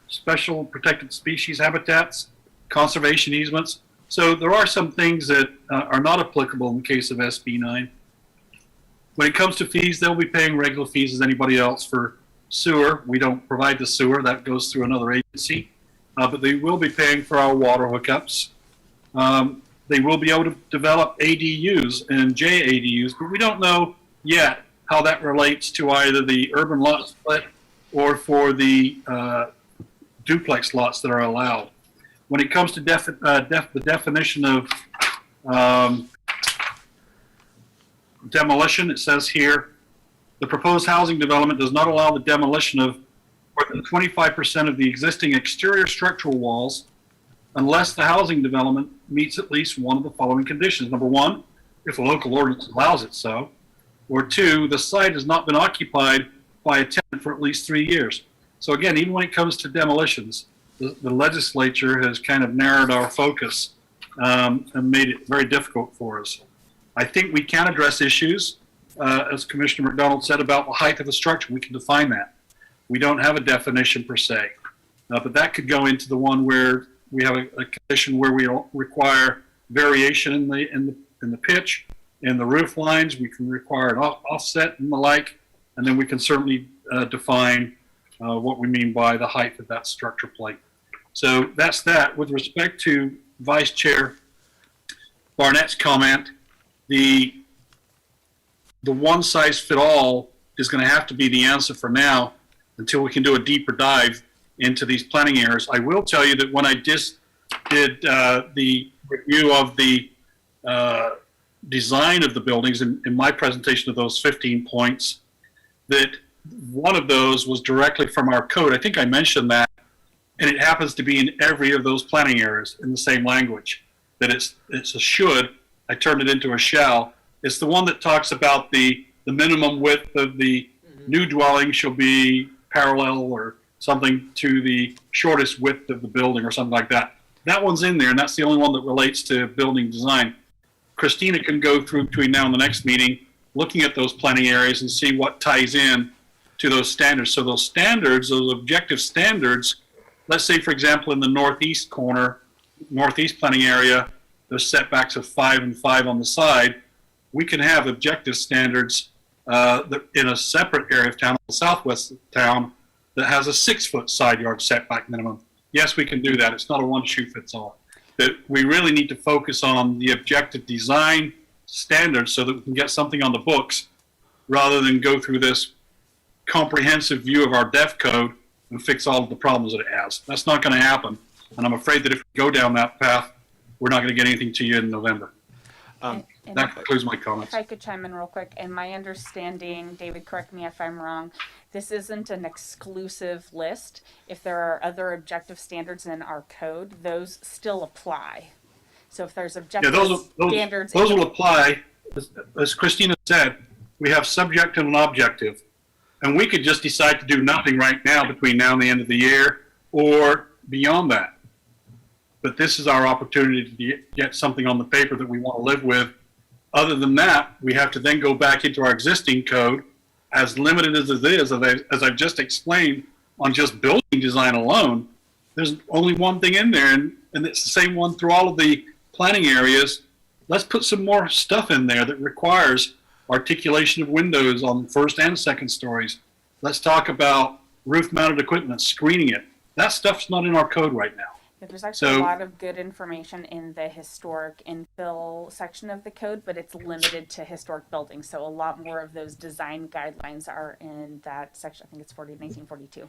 special protected species habitats, conservation easements. So there are some things that are not applicable in the case of SB 9. When it comes to fees, they'll be paying regular fees as anybody else. For sewer, we don't provide the sewer. That goes through another agency. But they will be paying for our water hookups. They will be able to develop ADUs and JADUs, but we don't know yet how that relates to either the urban lot split or for the duplex lots that are allowed. When it comes to the definition of demolition, it says here, the proposed housing development does not allow the demolition of more than 25% of the existing exterior structural walls unless the housing development meets at least one of the following conditions. Number 1, if a local ordinance allows it so. Or 2, the site has not been occupied by a tenant for at least 3 years. So again, even when it comes to demolitions, the legislature has kind of narrowed our focus and made it very difficult for us. I think we can address issues, as Commissioner McDonald said, about the height of a structure. We can define that. We don't have a definition per se, but that could go into the one where we have a condition where we don't require variation in the pitch, in the roof lines. We can require an offset and the like, and then we can certainly define what we mean by the height of that structure plate. So that's that. With respect to Vice Chair Barnett's comment, the one size fit all is going to have to be the answer for now until we can do a deeper dive into these planning areas. I will tell you that when I just did the review of the design of the buildings in my presentation of those 15 points, that one of those was directly from our code. I think I mentioned that, and it happens to be in every of those planning areas in the same language. That it's a should. I turned it into a shall. It's the one that talks about the minimum width of the new dwelling shall be parallel or something to the shortest width of the building or something like that. That one's in there, and that's the only one that relates to building design. Christina can go through between now and the next meeting, looking at those planning areas and see what ties in to those standards. So those standards, those objective standards, let's say, for example, in the northeast corner, northeast planning area, there's setbacks of 5 and 5 on the side. We can have objective standards in a separate area of town, the southwest of town, that has a 6-foot side yard setback minimum. Yes, we can do that. It's not a one-shoe-fits-all. That we really need to focus on the objective design standards so that we can get something on the books rather than go through this comprehensive view of our DEF code and fix all of the problems that it has. That's not going to happen. And I'm afraid that if we go down that path, we're not going to get anything to you in November. And That concludes my comments. if I could chime in real quick, in my understanding, David, correct me if I'm wrong, this isn't an exclusive list. If there are other objective standards in our code, those still apply. So if there's Yeah, objective standards. those will apply. As Christina said, we have subjective and objective. And we could just decide to do nothing right now between now and the end of the year or beyond that. But this is our opportunity to get something on the paper that we want to live with. Other than that, we have to then go back into our existing code, as limited as it is, as I've just explained, on just building design alone. There's only one thing in there, and it's the same one through all of the planning areas. Let's put some more stuff in there that requires articulation of windows on first and second stories. Let's talk about roof-mounted equipment, screening it. That stuff's not in our code right now. Yeah, there's actually So- a lot of good information in the historic infill section of the code, but it's limited to historic buildings. So a lot more of those design guidelines are in that section. I think it's 1942.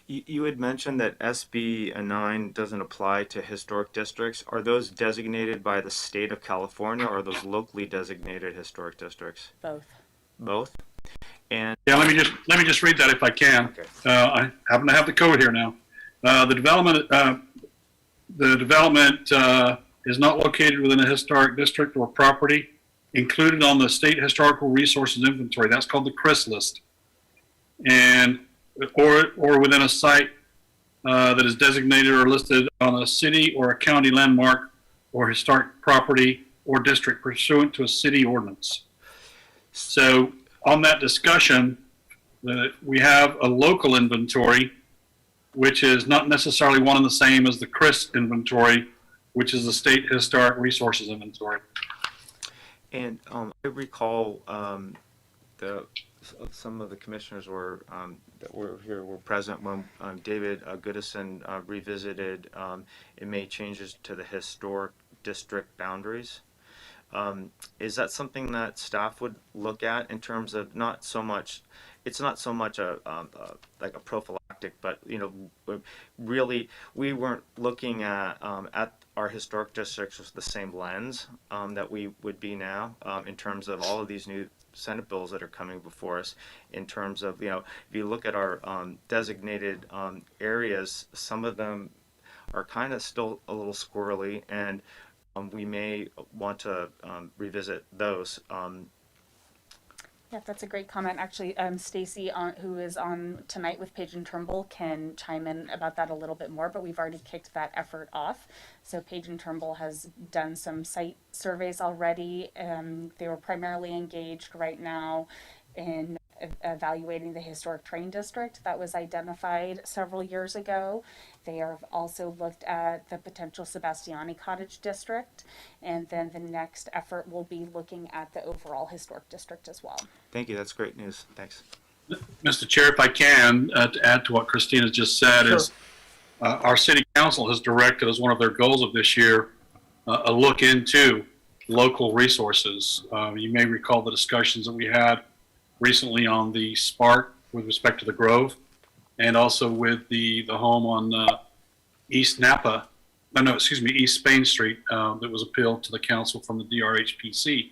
You had mentioned that SB 9 doesn't apply to historic districts. Are those designated by the state of California, or are those locally designated historic districts? Both. Both? And Yeah, let me just read that if I can. Okay. I happen to have the code here now. The development is not located within a historic district or property included on the State Historical Resources Inventory. That's called the CRIS list, and or within a site that is designated or listed on a city or a county landmark or historic property or district pursuant to a city ordinance. So on that discussion, we have a local inventory, which is not necessarily one and the same as the CRIS inventory, which is the State Historic Resources Inventory. And I recall some of the commissioners that were here were present when David Goodison revisited and made changes to the historic district boundaries. Is that something that staff would look at in terms of it's not so much a like a prophylactic, but really we weren't looking at our historic districts with the same lens that we would be now in terms of all of these new Senate bills that are coming before us. In terms of if you look at our designated areas, some of them are kind of still a little squirrely, and we may want to revisit those. Yeah, that's a great comment. Actually, Stacy, who is on tonight with Paige and Turnbull, can chime in about that a little bit more, but we've already kicked that effort off. So Paige and Turnbull has done some site surveys already. They were primarily engaged right now in evaluating the historic train district that was identified several years ago. They have also looked at the potential Sebastiani Cottage district, and then the next effort will be looking at the overall historic district as well. Thank you. That's great news. Thanks. Mr. Chair, if I can, to add to what Christina just said, Sure. is our city council has directed as one of their goals of this year a look into local resources. You may recall the discussions that we had recently on the Spark with respect to the Grove, and also with the home on East Napa, East Spain Street that was appealed to the council from the DRHPC.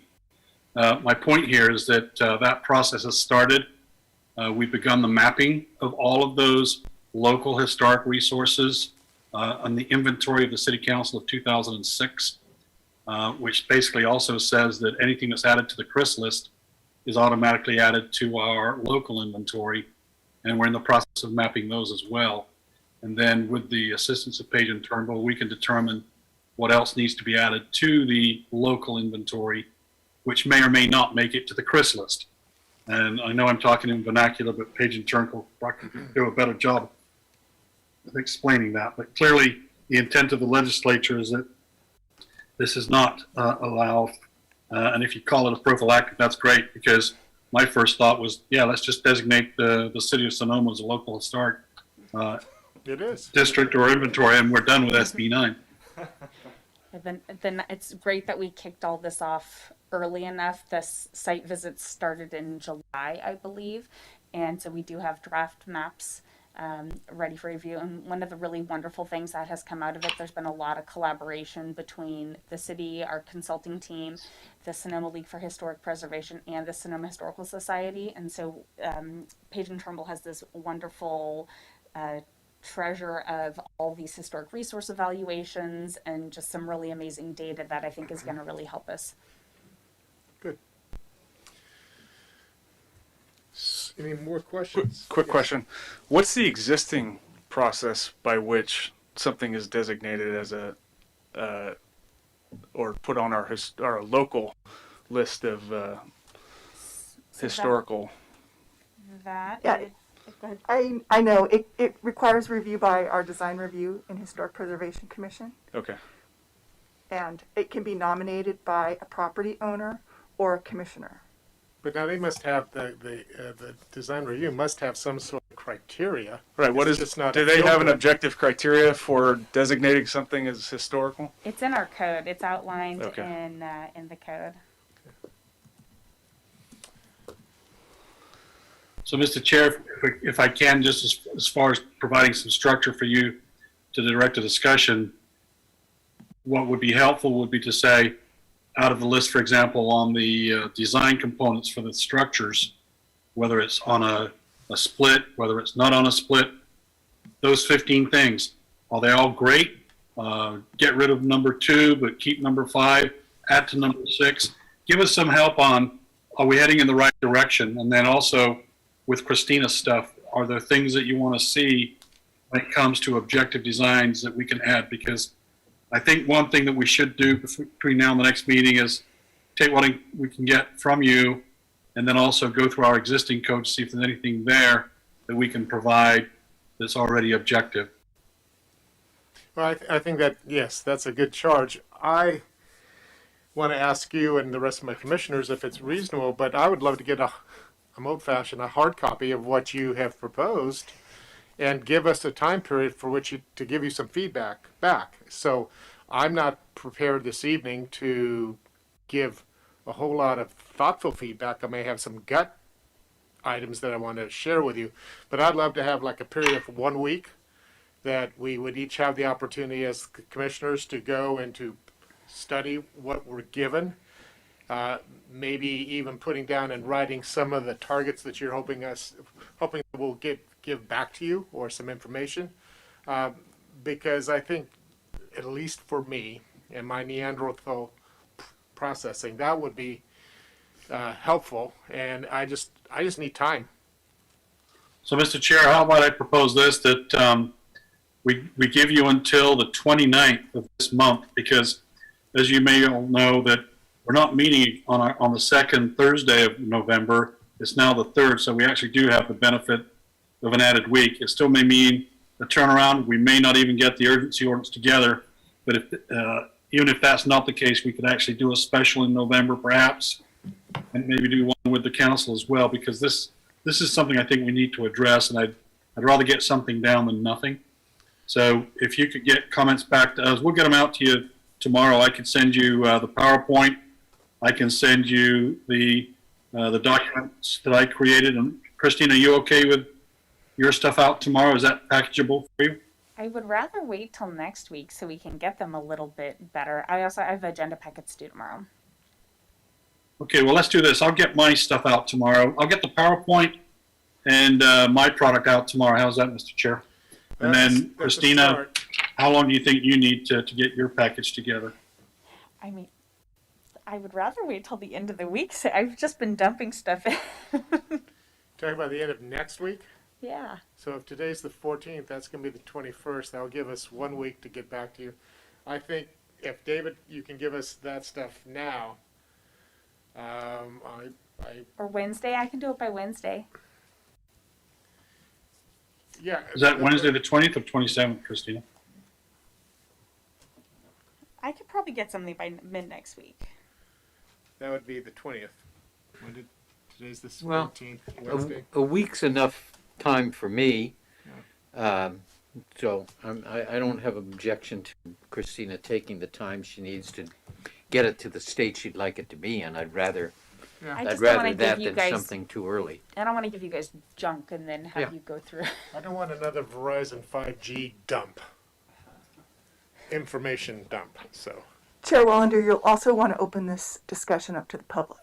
My point here is that that process has started. We've begun the mapping of all of those local historic resources on the inventory of the City Council of 2006, which basically also says that anything that's added to the CRIS list is automatically added to our local inventory, and we're in the process of mapping those as well. And then with the assistance of Page and Turnbull, we can determine what else needs to be added to the local inventory, which may or may not make it to the CRIS list. And I know I'm talking in vernacular, but Page and Turnbull can do a better job of explaining that. But clearly, the intent of the legislature is that this is not allowed. And if you call it a prophylactic, that's great, because my first thought was, yeah, let's just designate the city of Sonoma as a local historic It is. district or inventory, and we're done with SB 9. And then it's great that we kicked all this off early enough. This site visits started in July, I believe. And so we do have draft maps ready for review. And one of the really wonderful things that has come out of it, there's been a lot of collaboration between the city, our consulting team, the Sonoma League for Historic Preservation, and the Sonoma Historical Society. And so Page and Turnbull has this wonderful treasure of all these historic resource evaluations and just some really amazing data that I think is going to really help us. Good. Any more questions? Quick question. What's the existing process by which something is designated as a, or put on our local list of historical? That Yeah. is- go ahead. I know, it requires review by our Design Review and Historic Preservation Commission, Okay. and it can be nominated by a property owner or a commissioner. But now they must have, the design review must have some sort of criteria. Right. What It's is? just not Do they have an filter. objective criteria for designating something as historical? It's in our code. It's outlined Okay. in the code. So, Mr. Chair, if I can, just as far as providing some structure for you to direct a discussion, what would be helpful would be to say, out of the list, for example, on the design components for the structures, whether it's on a split, whether it's not on a split, those 15 things, are they all great? Get rid of number 2, but keep number 5, add to number 6. Give us some help on, are we heading in the right direction? And then also, with Christina's stuff, are there things that you want to see when it comes to objective designs that we can add? Because I think one thing that we should do between now and the next meeting is take what we can get from you, and then also go through our existing code to see if there's anything there that we can provide that's already objective. Well, I think that, yes, that's a good charge. I want to ask you and the rest of my commissioners if it's reasonable, but I would love to get I'm old-fashioned, a hard copy of what you have proposed, and give us a time period for which to give you some feedback back. So I'm not prepared this evening to give a whole lot of thoughtful feedback. I may have some gut items that I want to share with you, but I'd love to have like a period of 1 week that we would each have the opportunity as commissioners to go and to study what we're given. Maybe even putting down and writing some of the targets that you're hoping we'll give back to you, or some information, because I think, at least for me and my Neanderthal processing, that would be helpful, and I just need time. So, Mr. Chair, how about I propose this, that we give you until the 29th of this month, because as you may all know, that we're not meeting on the second Thursday of November. It's now the 3rd, so we actually do have the benefit of an added week. It still may mean a turnaround. We may not even get the urgency ordinance together, but even if that's not the case, we could actually do a special in November perhaps, and maybe do one with the council as well, because this is something I think we need to address, and I'd rather get something down than nothing. So if you could get comments back to us, we'll get them out to you tomorrow, I could send you the PowerPoint. I can send you the documents that I created. And Christine, are you okay with your stuff out tomorrow? Is that packageable for you? I would rather wait till next week so we can get them a little bit better. I have agenda packets due tomorrow. Okay, well, let's do this. I'll get my stuff out tomorrow. I'll get the PowerPoint and my product out tomorrow. How's that, Mr. Chair? And then, That's a Christina, start. how long do you think you need to get your package together? I mean, I would rather wait till the end of the week. So I've just been dumping stuff in. Talking about the end of next week? Yeah. So if today's the 14th, that's going to be the 21st. That'll give us 1 week to get back to you. I think if David, you can give us that stuff now. Or Wednesday. I can do it by Wednesday. Yeah. Is that Wednesday the 20th or 27th, Christina? I could probably get something by mid next week. That would be the 20th. Today's the 14th, Well, Wednesday. A week's enough time for me. So I don't have objection to Christina taking the time she needs to get it to the state she'd like it to be in. I'd rather I I'd just don't want rather to that give you than guys. something too early. I don't want to give you guys junk and then have Yeah. you go through. I don't want another Verizon 5G dump. Information dump, so. Chair Wallander, you'll also want to open this discussion up to the public.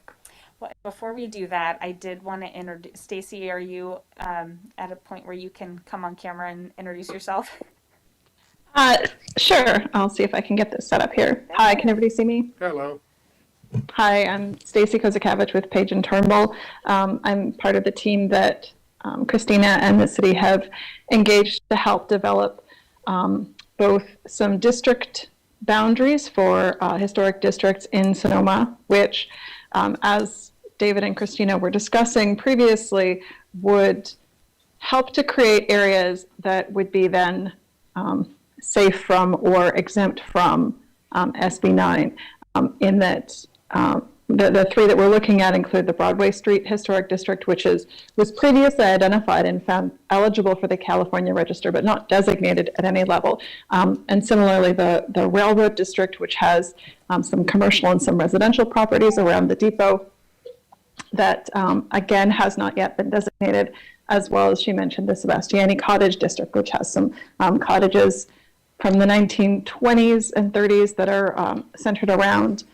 Well, before we do that, I did want to introduce Stacy. Are you at a point where you can come on camera and introduce yourself? Sure. I'll see if I can get this set up here. Hi, can everybody see me? Hello. Hi, I'm Stacy Kozakavich with Page and Turnbull. I'm part of the team that Christina and the city have engaged to help develop both some district boundaries for historic districts in Sonoma, which, as David and Christina were discussing previously, would help to create areas that would be then safe from or exempt from SB 9, in that the three that we're looking at include the Broadway Street Historic District, which was previously identified and found eligible for the California Register, but not designated at any level. And similarly, the Railroad District, which has some commercial and some residential properties around the depot that, again, has not yet been designated, as well as she mentioned the Sebastiani Cottage District, which has some cottages from the 1920s and 30s that are centered around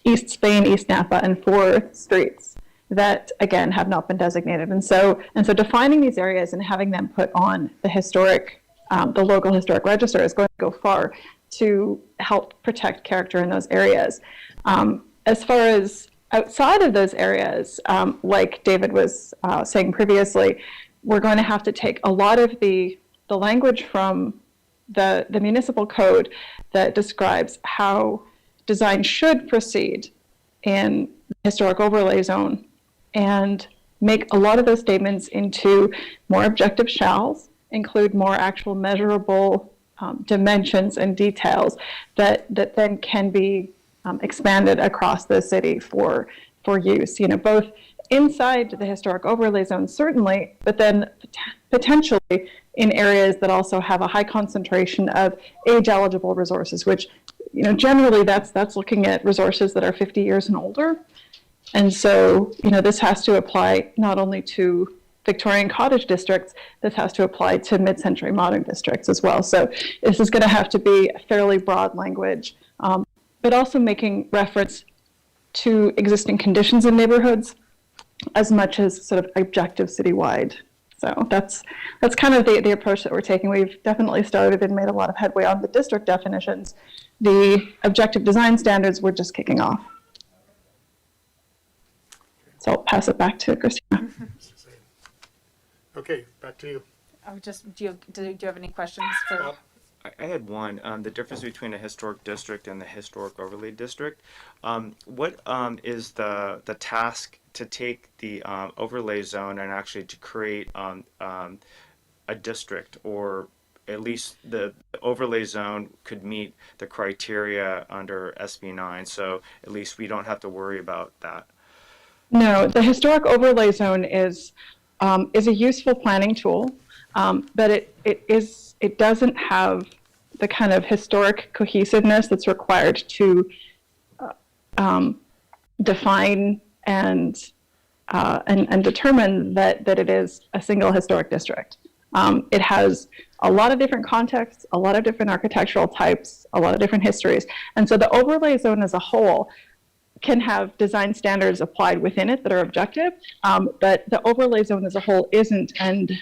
East Spain, East Napa, and 4 streets that, again, have not been designated. And so defining these areas and having them put on the local historic register is going to go far to help protect character in those areas. As far as outside of those areas, like David was saying previously, we're going to have to take a lot of the language from the municipal code that describes how design should proceed in the historic overlay zone and make a lot of those statements into more objective shalls, include more actual measurable dimensions and details that then can be expanded across the city for use, both inside the historic overlay zone, certainly, but then potentially in areas that also have a high concentration of age-eligible resources, which, generally that's looking at resources that are 50 years and older. And so, this has to apply not only to Victorian cottage districts, this has to apply to mid-century modern districts as well. So this is going to have to be a fairly broad language, but also making reference to existing conditions in neighborhoods as much as sort of objective citywide. So that's kind of the approach that we're taking. We've definitely started and made a lot of headway on the district definitions. The objective design standards we're just kicking off. So I'll pass it back to Christina. Okay, back to you. Do you have any questions for? I had one. The difference between a historic district and the historic overlay district. What is the task to take the overlay zone and actually to create a district, or at least the overlay zone could meet the criteria under SB 9, so at least we don't have to worry about that. No, the historic overlay zone is a useful planning tool, but it doesn't have the kind of historic cohesiveness that's required to define and determine that it is a single historic district. It has a lot of different contexts, a lot of different architectural types, a lot of different histories. And so the overlay zone as a whole can have design standards applied within it that are objective, but the overlay zone as a whole isn't, and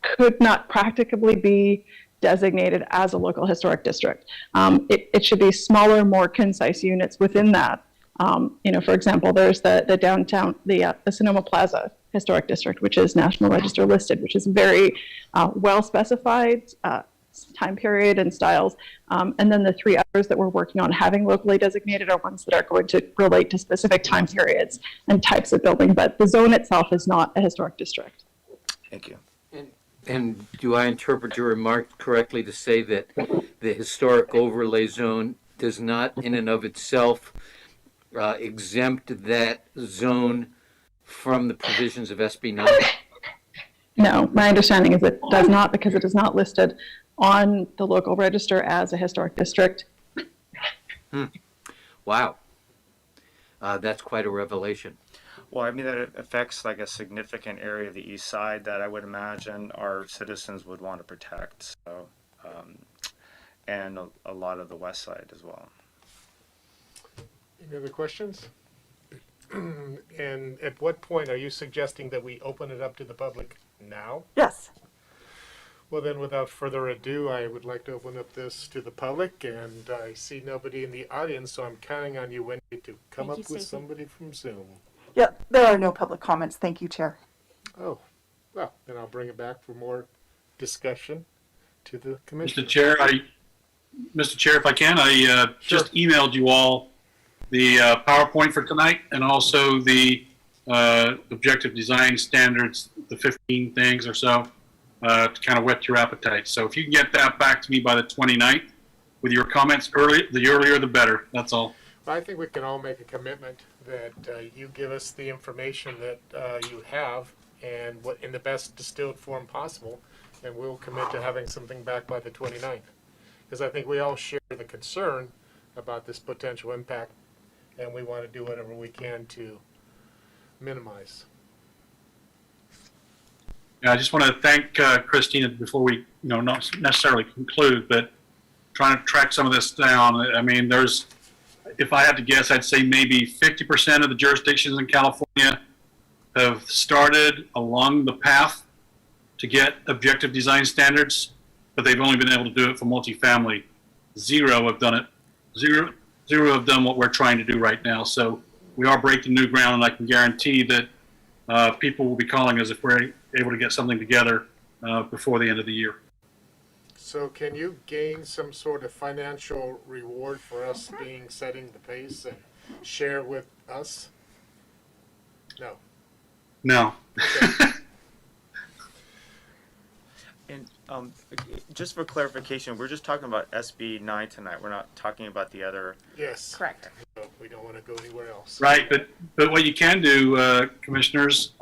could not practically be designated as a local historic district. It should be smaller, more concise units within that. For example, there's the downtown, the Sonoma Plaza Historic District, which is National Register listed, which is very well specified time period and styles. And then the three others that we're working on having locally designated are ones that are going to relate to specific time periods and types of building, but the zone itself is not a historic district. Thank you. And do I interpret your remark correctly to say that the historic overlay zone does not in and of itself exempt that zone from the provisions of SB 9? No, my understanding is it does not, because it is not listed on the local register as a historic district. Wow. That's quite a revelation. Well, I mean, that it affects like a significant area of the east side that I would imagine our citizens would want to protect. So, and a lot of the west side as well. Any other questions? And at what point are you suggesting that we open it up to the public now? Yes. Well, then, without further ado, I would like to open up this to the public, and I see nobody in the audience, so I'm counting on you, Wendy, to come Thank you, up with Stacey. somebody from Zoom. Yeah, there are no public comments. Thank you, Chair. Oh, well, then I'll bring it back for more discussion to the commission. Mr. Chair, if I can, I just emailed you all the PowerPoint for tonight and also the objective design standards, the 15 things or so, to kind of whet your appetite. So if you can get that back to me by the 29th with your comments early, the earlier the better. That's all. I think we can all make a commitment that you give us the information that you have and what in the best distilled form possible, and we'll commit to having something back by the 29th. Because I think we all share the concern about this potential impact, and we want to do whatever we can to minimize. Yeah, I just want to thank Christina before we, not necessarily conclude, but trying to track some of this down. I mean, if I had to guess, I'd say maybe 50% of the jurisdictions in California have started along the path to get objective design standards, but they've only been able to do it for multifamily. Zero have done it. Zero have done what we're trying to do right now. So we are breaking new ground, and I can guarantee that people will be calling us if we're able to get something together before the end of the year. So can you gain some sort of financial reward for us setting the pace and share with us? No. No. Okay. And just for clarification, we're just talking about SB 9 tonight. We're not talking about the other. Yes. Correct. No, we don't want to go anywhere else. Right, but what you can do, commissioners,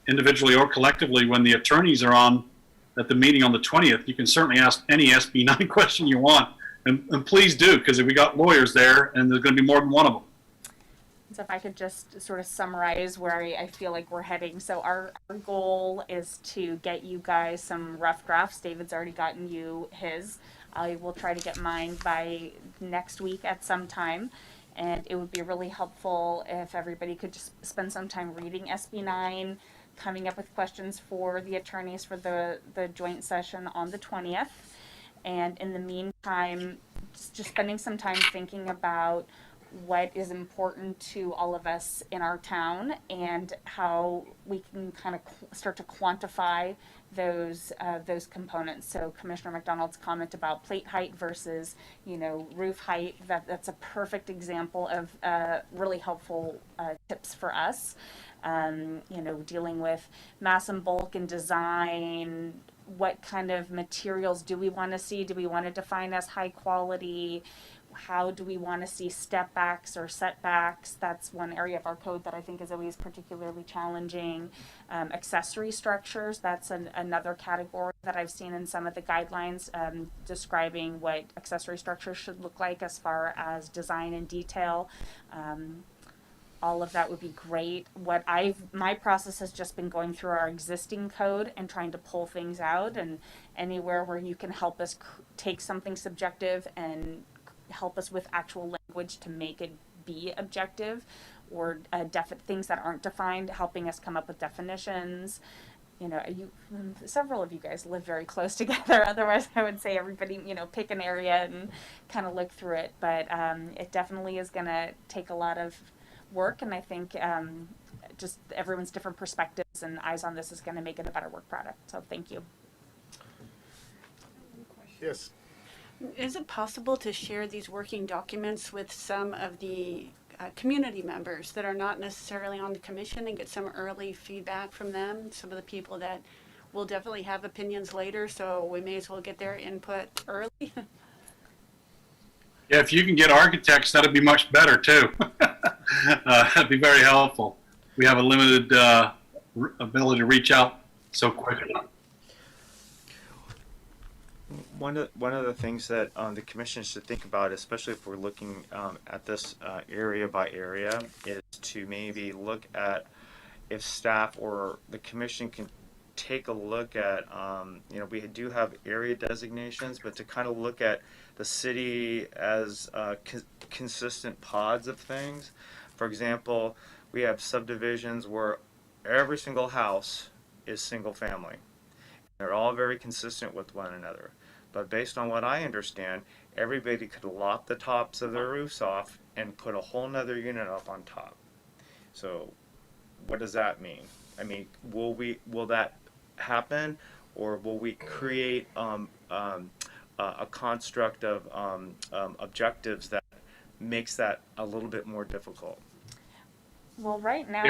individually or collectively, when the attorneys are on at the meeting on the 20th, you can certainly ask any SB 9 question you want, and please do, because we got lawyers there, and there's going to be more than one of them. So if I could just sort of summarize where I feel like we're heading. So our goal is to get you guys some rough drafts. David's already gotten you his. I will try to get mine by next week at some time. And it would be really helpful if everybody could just spend some time reading SB 9, coming up with questions for the attorneys for the joint session on the 20th. And in the meantime, just spending some time thinking about what is important to all of us in our town and how we can kind of start to quantify those components. So Commissioner McDonald's comment about plate height versus, roof height, that's a perfect example of really helpful tips for us. Dealing with mass and bulk and design, what kind of materials do we want to see? Do we want to define as high quality? how do we want to see step backs or setbacks? That's one area of our code that I think is always particularly challenging. Accessory structures, that's another category that I've seen in some of the guidelines describing what accessory structures should look like as far as design and detail. All of that would be great. My process has just been going through our existing code and trying to pull things out, and anywhere where you can help us take something subjective and help us with actual language to make it be objective, or things that aren't defined, helping us come up with definitions. You know, several of you guys live very close together. Otherwise, I would say everybody, pick an area and kind of look through it. But it definitely is going to take a lot of work, and I think just everyone's different perspectives and eyes on this is going to make it a better work product. So thank you. Yes. Is it possible to share these working documents with some of the community members that are not necessarily on the commission and get some early feedback from them? Some of the people that will definitely have opinions later, so we may as well get their input early. Yeah, if you can get architects, that'd be much better too. That'd be very helpful. We have a limited ability to reach out so quickly. One of the things that the commission should think about, especially if we're looking at this area by area, is to maybe look at if staff or the commission can take a look at, we do have area designations, but to kind of look at the city as consistent pods of things. For example, we have subdivisions where every single house is single family. They're all very consistent with one another. But based on what I understand, everybody could lop the tops of their roofs off and put a whole nother unit up on top. So what does that mean? I mean, will that happen, or will we create a construct of objectives that makes that a little bit more difficult? Well, right now,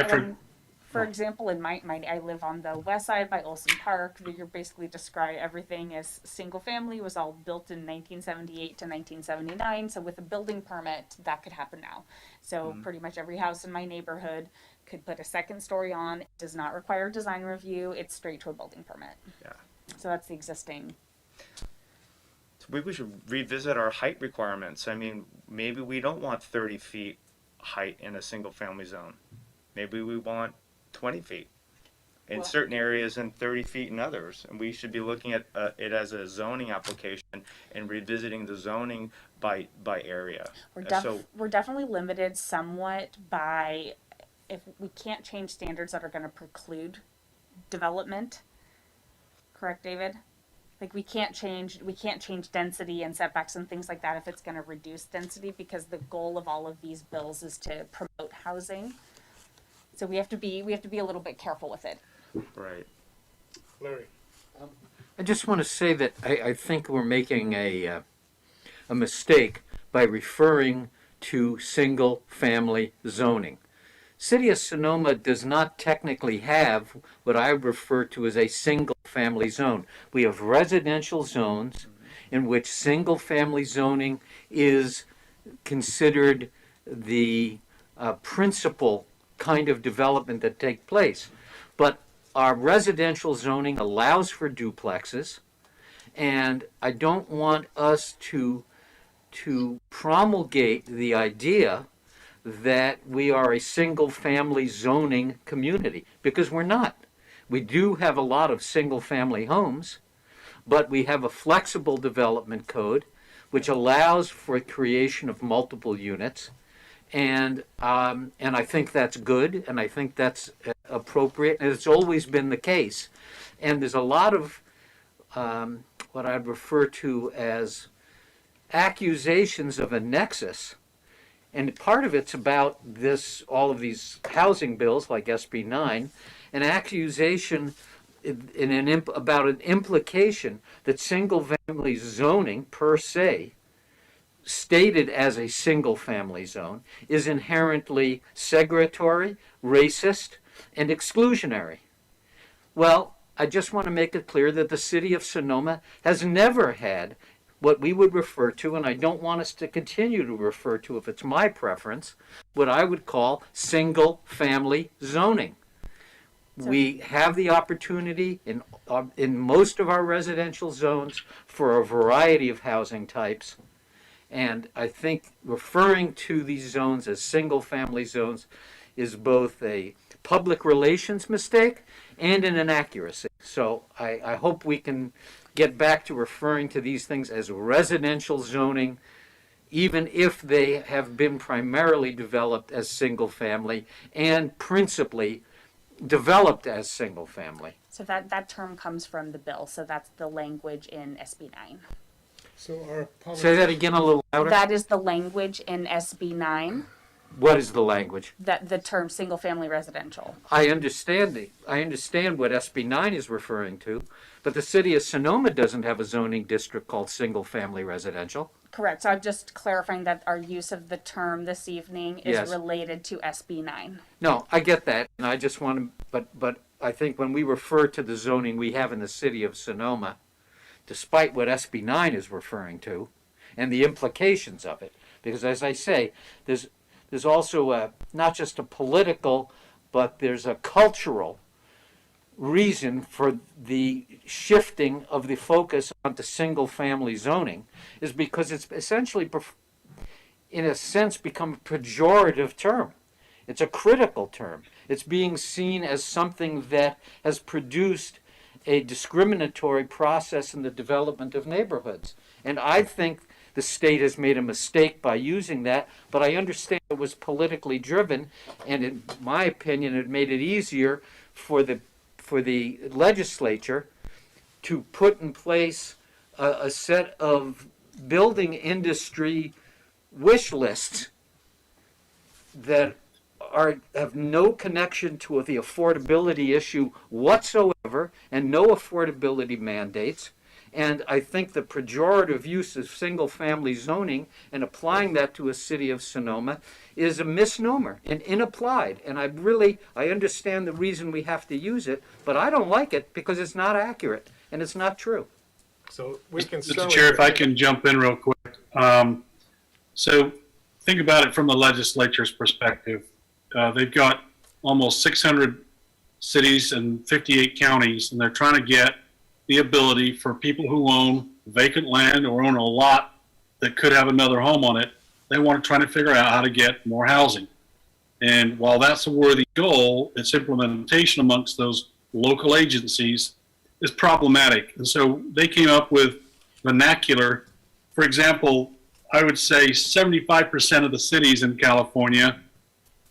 for example, in my I live on the west side by Olson Park. You're basically describe everything as single family, was all built in 1978 to 1979. So with a building permit, that could happen now. So pretty much every house in my neighborhood could put a second story on. It does not require design review. It's straight to a building permit. Yeah. So that's the existing. So maybe we should revisit our height requirements. I mean, maybe we don't want 30 feet height in a single family zone. Maybe we want 20 feet in certain areas and 30 feet in others. And we should be looking at it as a zoning application and revisiting the zoning by area. We're definitely limited somewhat by, if we can't change standards that are going to preclude development. Correct, David? Like we can't change density and setbacks and things like that if it's going to reduce density, because the goal of all of these bills is to promote housing. So we have to be a little bit careful with it. Right. Larry. I just want to say that I think we're making a mistake by referring to single-family zoning. City of Sonoma does not technically have what I refer to as a single-family zone. We have residential zones in which single-family zoning is considered the principal kind of development that take place. But our residential zoning allows for duplexes, and I don't want us to promulgate the idea that we are a single-family zoning community, because we're not. We do have a lot of single-family homes, but we have a flexible development code which allows for creation of multiple units, and I think that's good, and I think that's appropriate, and it's always been the case. And there's a lot of what I'd refer to as accusations of a nexus. And part of it's about all of these housing bills like SB 9, an accusation about an implication that single-family zoning per se, stated as a single-family zone, is inherently segregatory, racist, and exclusionary. Well, I just want to make it clear that the city of Sonoma has never had what we would refer to, and I don't want us to continue to refer to, if it's my preference, what I would call single-family zoning. We have the opportunity in most of our residential zones for a variety of housing types. And I think referring to these zones as single-family zones is both a public relations mistake and an inaccuracy. So I hope we can get back to referring to these things as residential zoning, even if they have been primarily developed as single-family and principally developed as single-family. So that term comes from the bill, so that's the language in SB 9. So our public. Say that again a little louder. That is the language in SB 9, What is the language? that the term single-family residential. I understand what SB 9 is referring to, but the city of Sonoma doesn't have a zoning district called single-family residential. Correct, so I'm just clarifying that our use of the term this evening is Yes. related to SB 9. No, I get that, and I just want to, but I think when we refer to the zoning we have in the city of Sonoma, despite what SB 9 is referring to, and the implications of it, because as I say, there's also not just a political, but there's a cultural reason for the shifting of the focus onto single-family zoning, is because it's essentially, in a sense, become a pejorative term. It's a critical term. It's being seen as something that has produced a discriminatory process in the development of neighborhoods. And I think the state has made a mistake by using that, but I understand it was politically driven, and in my opinion, it made it easier for the legislature to put in place a set of building industry wish lists that have no connection to the affordability issue whatsoever, and no affordability mandates. And I think the pejorative use of single-family zoning and applying that to a city of Sonoma is a misnomer and inapplied. And I understand the reason we have to use it, but I don't like it because it's not accurate and it's not true. So we can. Mr. Chair, if I can jump in real quick. So think about it from the legislature's perspective. They've got almost 600 cities and 58 counties, and they're trying to get the ability for people who own vacant land or own a lot that could have another home on it. They want to try to figure out how to get more housing. And while that's a worthy goal, its implementation amongst those local agencies is problematic. And so they came up with vernacular. For example, I would say 75% of the cities in California,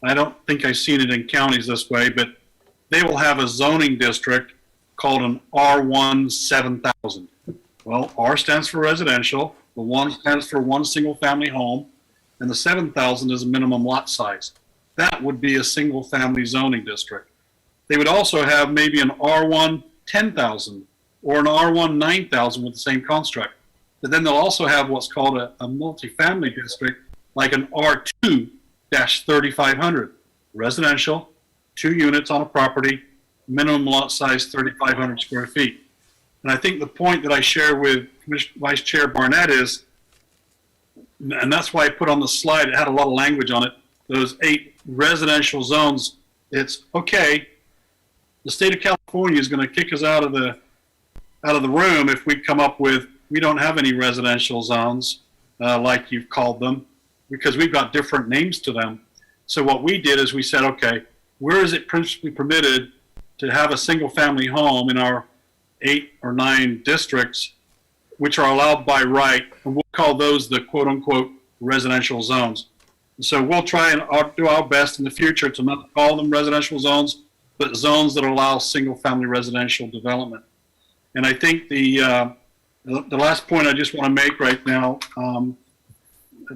I don't think I've seen it in counties this way, but they will have a zoning district called an R1 7000. Well, R stands for residential, the 1 stands for one single family home, and the 7,000 is a minimum lot size. That would be a single family zoning district. They would also have maybe an R1 10,000 or an R1 9000 with the same construct. But then they'll also have what's called a multifamily district, like an R2-3500, residential, 2 units on a property, minimum lot size 3,500 square feet. And I think the point that I share with Vice Chair Barnett is, and that's why I put on the slide, it had a lot of language on it, those 8 residential zones. It's okay, the state of California is going to kick us out of the room if we come up with, we don't have any residential zones like you've called them, because we've got different names to them. So what we did is we said, okay, where is it principally permitted to have a single family home in our 8 or 9 districts, which are allowed by right, and we'll call those the quote unquote residential zones. And so we'll try and do our best in the future to not call them residential zones, but zones that allow single family residential development. And I think the last point I just want to make right now,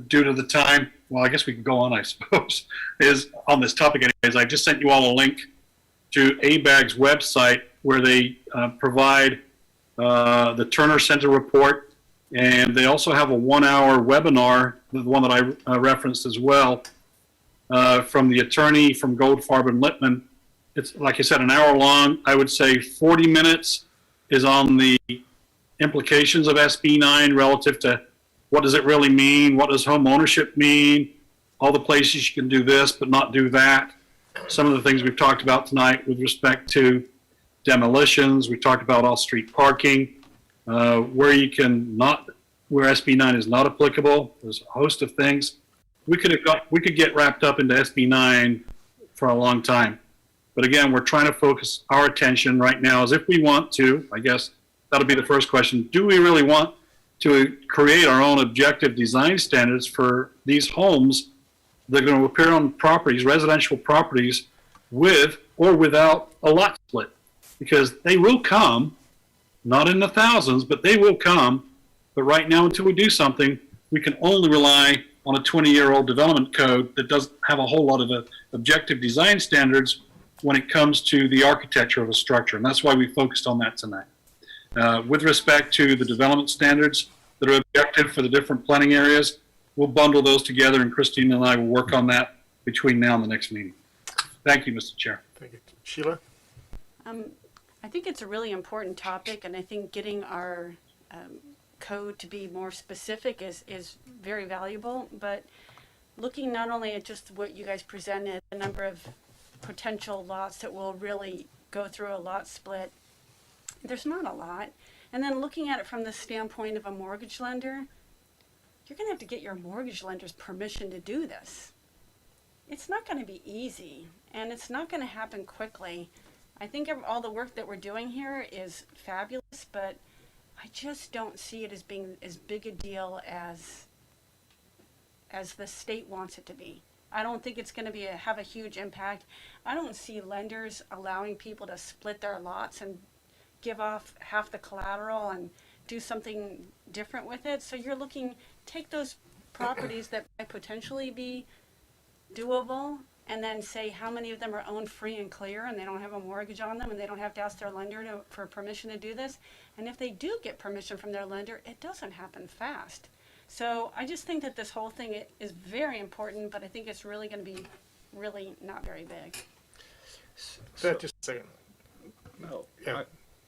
due to the time, well, I guess we can go on, I suppose, is on this topic anyways. I just sent you all a link to ABAG's website where they provide the Turner Center report, and they also have a 1-hour webinar, the one that I referenced as well, from the attorney from Goldfarb and Littman. It's, like I said, an hour long. I would say 40 minutes is on the implications of SB 9 relative to what does it really mean? What does home ownership mean? All the places you can do this but not do that. Some of the things we've talked about tonight with respect to demolitions. We talked about off-street parking, where you can not, where SB 9 is not applicable. There's a host of things. We could get wrapped up into SB 9 for a long time. But again, we're trying to focus our attention right now as if we want to, I guess that'll be the first question. Do we really want to create our own objective design standards for these homes that are going to appear on properties, residential properties, with or without a lot split? Because they will come, not in the thousands, but they will come. But right now, until we do something, we can only rely on a 20-year-old development code that doesn't have a whole lot of objective design standards when it comes to the architecture of a structure. And that's why we focused on that tonight. With respect to the development standards that are objective for the different planning areas, we'll bundle those together, and Christine and I will work on that between now and the next meeting. Thank you, Mr. Chair. Thank you. Sheila? I think it's a really important topic, and I think getting our code to be more specific is very valuable. But looking not only at just what you guys presented, the number of potential lots that will really go through a lot split, there's not a lot. And then looking at it from the standpoint of a mortgage lender, you're going to have to get your mortgage lender's permission to do this. It's not going to be easy, and it's not going to happen quickly. I think all the work that we're doing here is fabulous, but I just don't see it as being as big a deal as the state wants it to be. I don't think it's going to have a huge impact. I don't see lenders allowing people to split their lots and give off half the collateral and do something different with it. So you're looking, take those properties that might potentially be doable, and then say how many of them are owned free and clear and they don't have a mortgage on them and they don't have to ask their lender for permission to do this. And if they do get permission from their lender, it doesn't happen fast. So I just think that this whole thing is very important, but I think it's really going to be really not very big. Just a second. No. Yeah,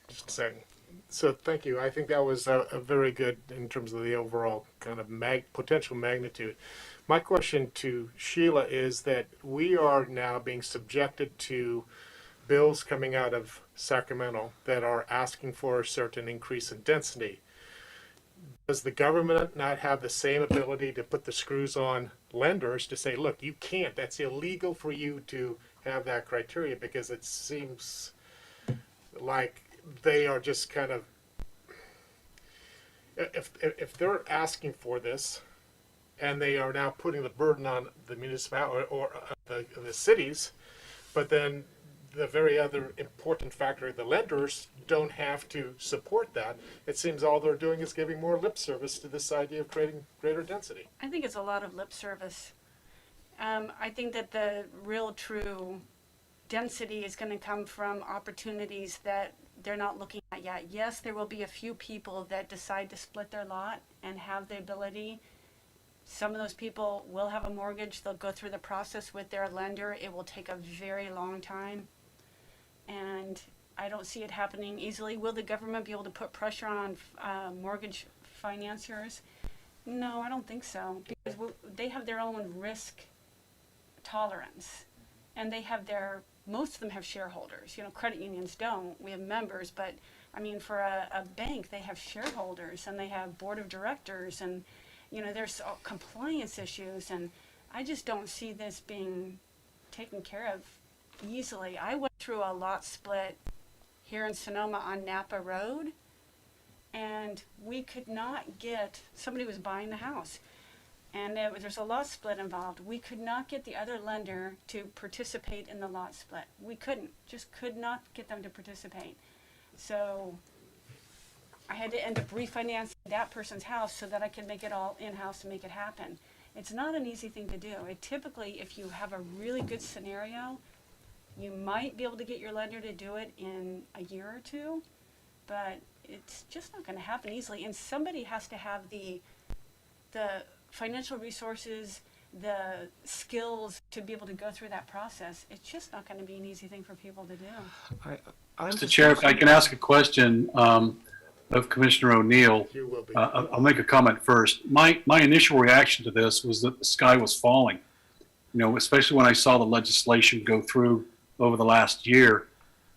just a second. So thank you. I think that was a very good in terms of the overall kind of potential magnitude. My question to Sheila is that we are now being subjected to bills coming out of Sacramento that are asking for a certain increase in density. Does the government not have the same ability to put the screws on lenders to say, look, you can't, that's illegal for you to have that criteria, because it seems like they are just kind of, if they're asking for this and they are now putting the burden on the municipality or the cities, but then the very other important factor, the lenders don't have to support that. It seems all they're doing is giving more lip service to this idea of creating greater density. I think it's a lot of lip service. I think that the real true density is going to come from opportunities that they're not looking at yet. Yes, there will be a few people that decide to split their lot and have the ability. Some of those people will have a mortgage. They'll go through the process with their lender. It will take a very long time. And I don't see it happening easily. Will the government be able to put pressure on mortgage financiers? No, I don't think so. Because they have their own risk tolerance. And they have most of them have shareholders. You know, credit unions don't. We have members, but I mean, for a bank, they have shareholders and they have board of directors, and you know, there's compliance issues, and I just don't see this being taken care of easily. I went through a lot split here in Sonoma on Napa Road, and we could not get, somebody was buying the house, and there's a lot split involved. We could not get the other lender to participate in the lot split. We just could not get them to participate. So I had to end up refinancing that person's house so that I could make it all in-house and make it happen. It's not an easy thing to do. Typically, if you have a really good scenario, you might be able to get your lender to do it in a year or two, but it's just not going to happen easily. And somebody has to have the financial resources, the skills to be able to go through that process. It's just not going to be an easy thing for people to do. Mr. Chair, if I can ask a question, of Commissioner O'Neill, You will be. I'll make a comment first. My initial reaction to this was that the sky was falling. You know, especially when I saw the legislation go through over the last year,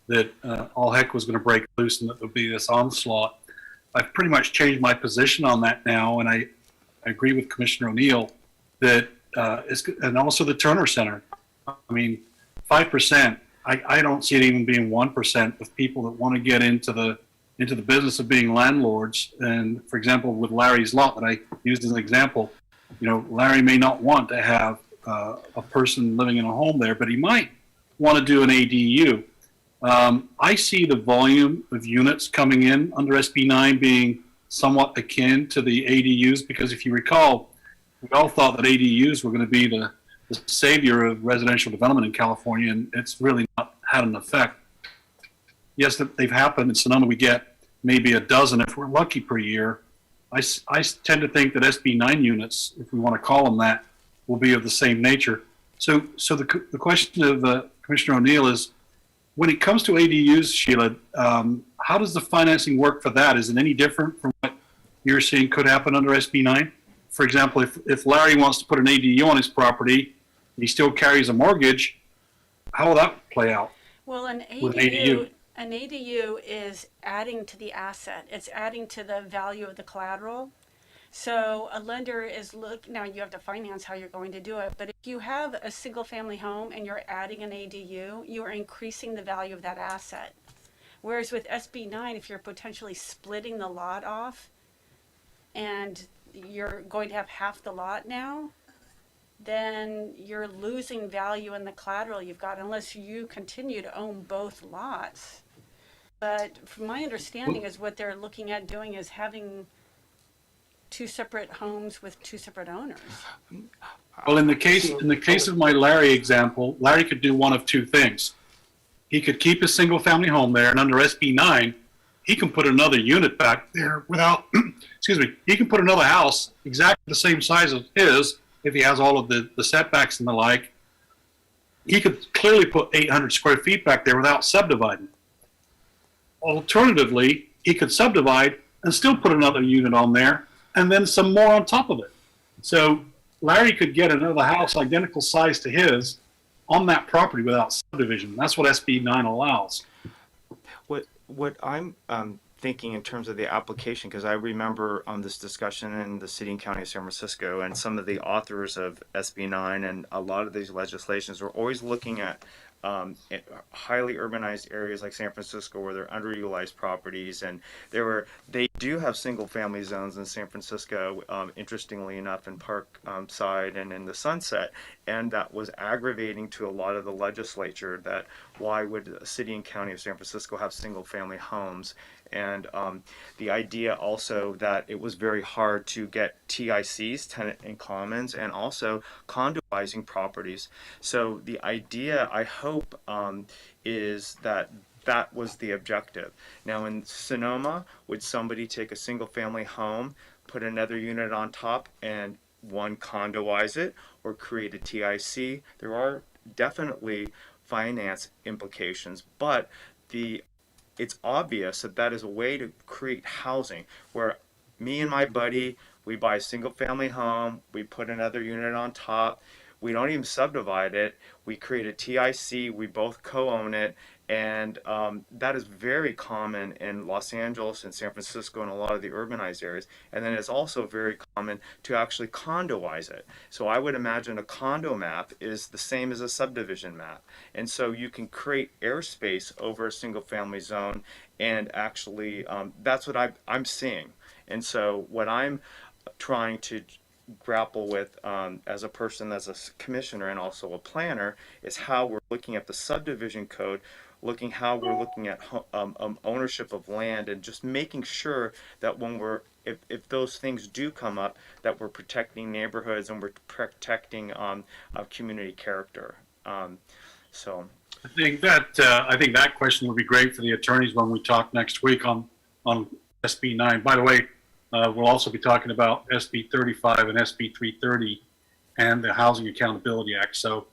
that all heck was going to break loose and that there would be this onslaught. I've pretty much changed my position on that now, and I agree with Commissioner O'Neill that and also the Turner Center. I mean, 5%. I don't see it even being 1% of people that want to get into the business of being landlords. And for example, with Larry's lot that I used as an example, you know, Larry may not want to have a person living in a home there, but he might want to do an ADU. I see the volume of units coming in under SB 9 being somewhat akin to the ADUs, because if you recall, we all thought that ADUs were going to be the savior of residential development in California, and it's really not had an effect. Yes, they've happened. In Sonoma, we get maybe a dozen if we're lucky per year. I tend to think that SB 9 units, if we want to call them that, will be of the same nature. So the question of Commissioner O'Neill is, when it comes to ADUs, Sheila, how does the financing work for that? Is it any different from what you're seeing could happen under SB 9? For example, if Larry wants to put an ADU on his property, and he still carries a mortgage, how will that play out? Well, with ADU? An ADU is adding to the asset. It's adding to the value of the collateral. So a lender is now you have to finance how you're going to do it, but if you have a single family home and you're adding an ADU, you are increasing the value of that asset. Whereas with SB 9, if you're potentially splitting the lot off and you're going to have half the lot now, then you're losing value in the collateral you've got unless you continue to own both lots. But from my understanding is what they're looking at doing is having two separate homes with two separate owners. Well, in the case of my Larry example, Larry could do one of two things. He could keep his single family home there, and under SB 9, he can put another unit back there without, excuse me, he can put another house exactly the same size as his if he has all of the setbacks and the like. He could clearly put 800 square feet back there without subdividing. Alternatively, he could subdivide and still put another unit on there and then some more on top of it. So Larry could get another house identical size to his on that property without subdivision. That's what SB 9 allows. What I'm thinking in terms of the application, because I remember this discussion in the city and county of San Francisco, and some of the authors of SB 9 and a lot of these legislations were always looking at highly urbanized areas like San Francisco where they're underutilized properties, and they do have single family zones in San Francisco, interestingly enough, in Park Side and in the Sunset, and that was aggravating to a lot of the legislature that why would the city and county of San Francisco have single family homes. And the idea also that it was very hard to get TICs, tenant in commons, and also condoizing properties. So the idea, I hope, is that that was the objective. Now in Sonoma, would somebody take a single family home, put another unit on top, and one condoize it, or create a TIC? There are definitely finance implications, but it's obvious that that is a way to create housing where me and my buddy, we buy a single family home, we put another unit on top, we don't even subdivide it, we create a TIC, we both co-own it, and that is very common in Los Angeles and San Francisco and a lot of the urbanized areas. And then it's also very common to actually condoize it. So I would imagine a condo map is the same as a subdivision map. And so you can create airspace over a single family zone, and actually that's what I'm seeing. And so what I'm trying to grapple with as a person, as a commissioner and also a planner, is how we're looking at the subdivision code, how we're looking at ownership of land, and just making sure that when if those things do come up, that we're protecting neighborhoods and we're protecting community character. So I think that question would be great for the attorneys when we talk next week on SB 9. By the way, we'll also be talking about SB 35 and SB 330 and the Housing Accountability Act. So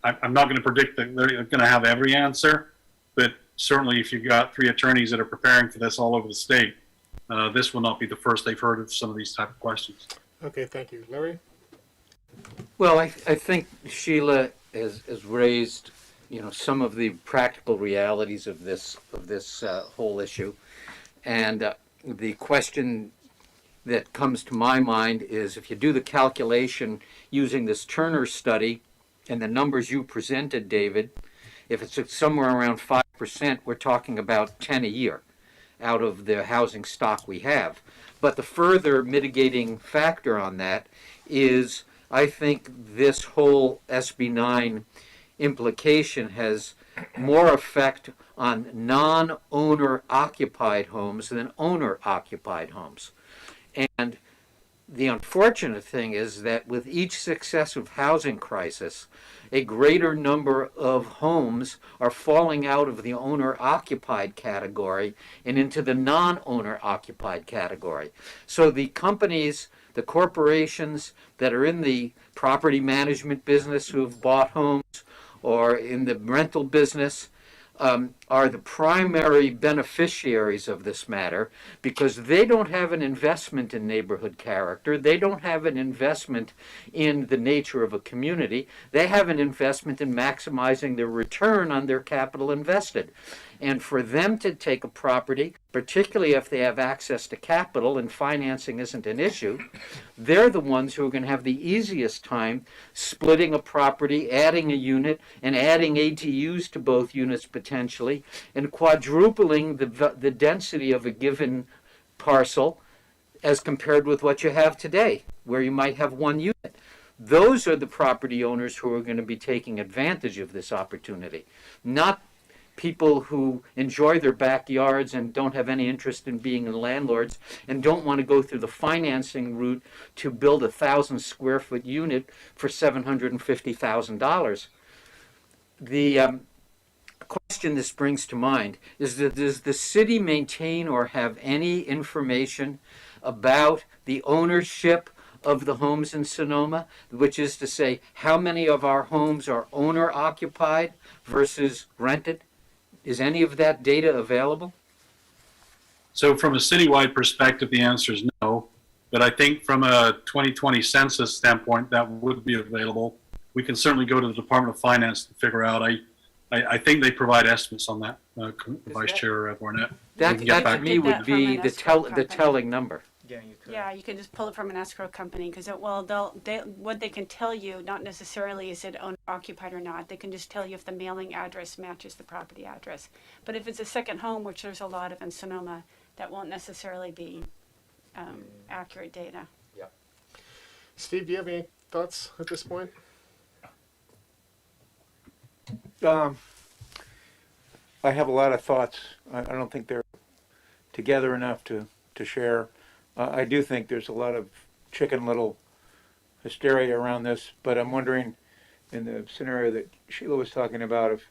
I'm not going to predict that they're going to have every answer, but certainly if you've got 3 attorneys that are preparing for this all over the state, this will not be the first they've heard of some of these type of questions. Okay, thank you. Larry? Well, I think Sheila has raised, some of the practical realities of this whole issue, and the question that comes to my mind is if you do the calculation using this Turner study and the numbers you presented, David, if it's somewhere around 5%, we're talking about 10 a year out of the housing stock we have. But the further mitigating factor on that is I think this whole SB 9 implication has more effect on non-owner occupied homes than owner occupied homes. And the unfortunate thing is that with each successive housing crisis, a greater number of homes are falling out of the owner-occupied category and into the non-owner-occupied category. So the companies, the corporations that are in the property management business who have bought homes or in the rental business are the primary beneficiaries of this matter because they don't have an investment in neighborhood character. They don't have an investment in the nature of a community. They have an investment in maximizing their return on their capital invested. And for them to take a property, particularly if they have access to capital and financing isn't an issue, they're the ones who are going to have the easiest time splitting a property, adding a unit, and adding ADUs to both units potentially, and quadrupling the density of a given parcel as compared with what you have today, where you might have one unit. Those are the property owners who are going to be taking advantage of this opportunity, not people who enjoy their backyards and don't have any interest in being landlords and don't want to go through the financing route to build 1,000 square foot unit for $750,000. The question this brings to mind is that does the city maintain or have any information about the ownership of the homes in Sonoma, which is to say how many of our homes are owner occupied versus rented? Is any of that data available? So from a citywide perspective, the answer is no. But I think from a 2020 census standpoint, that would be available. We can certainly go to the Department of Finance to figure out. I think they provide estimates on that, Vice Chair Barnett. That We can get to back me to would that be from an the escrow company. telling number. Yeah, you could. Yeah, you can just pull it from an escrow company because what they can tell you, not necessarily is it owner occupied or not. They can just tell you if the mailing address matches the property address. But if it's a second home, which there's a lot of in Sonoma, that won't necessarily be accurate data. Steve, do you have any thoughts at this point? I have a lot of thoughts. I don't think they're together enough to share. I do think there's a lot of Chicken Little hysteria around this, but I'm wondering in the scenario that Sheila was talking about, if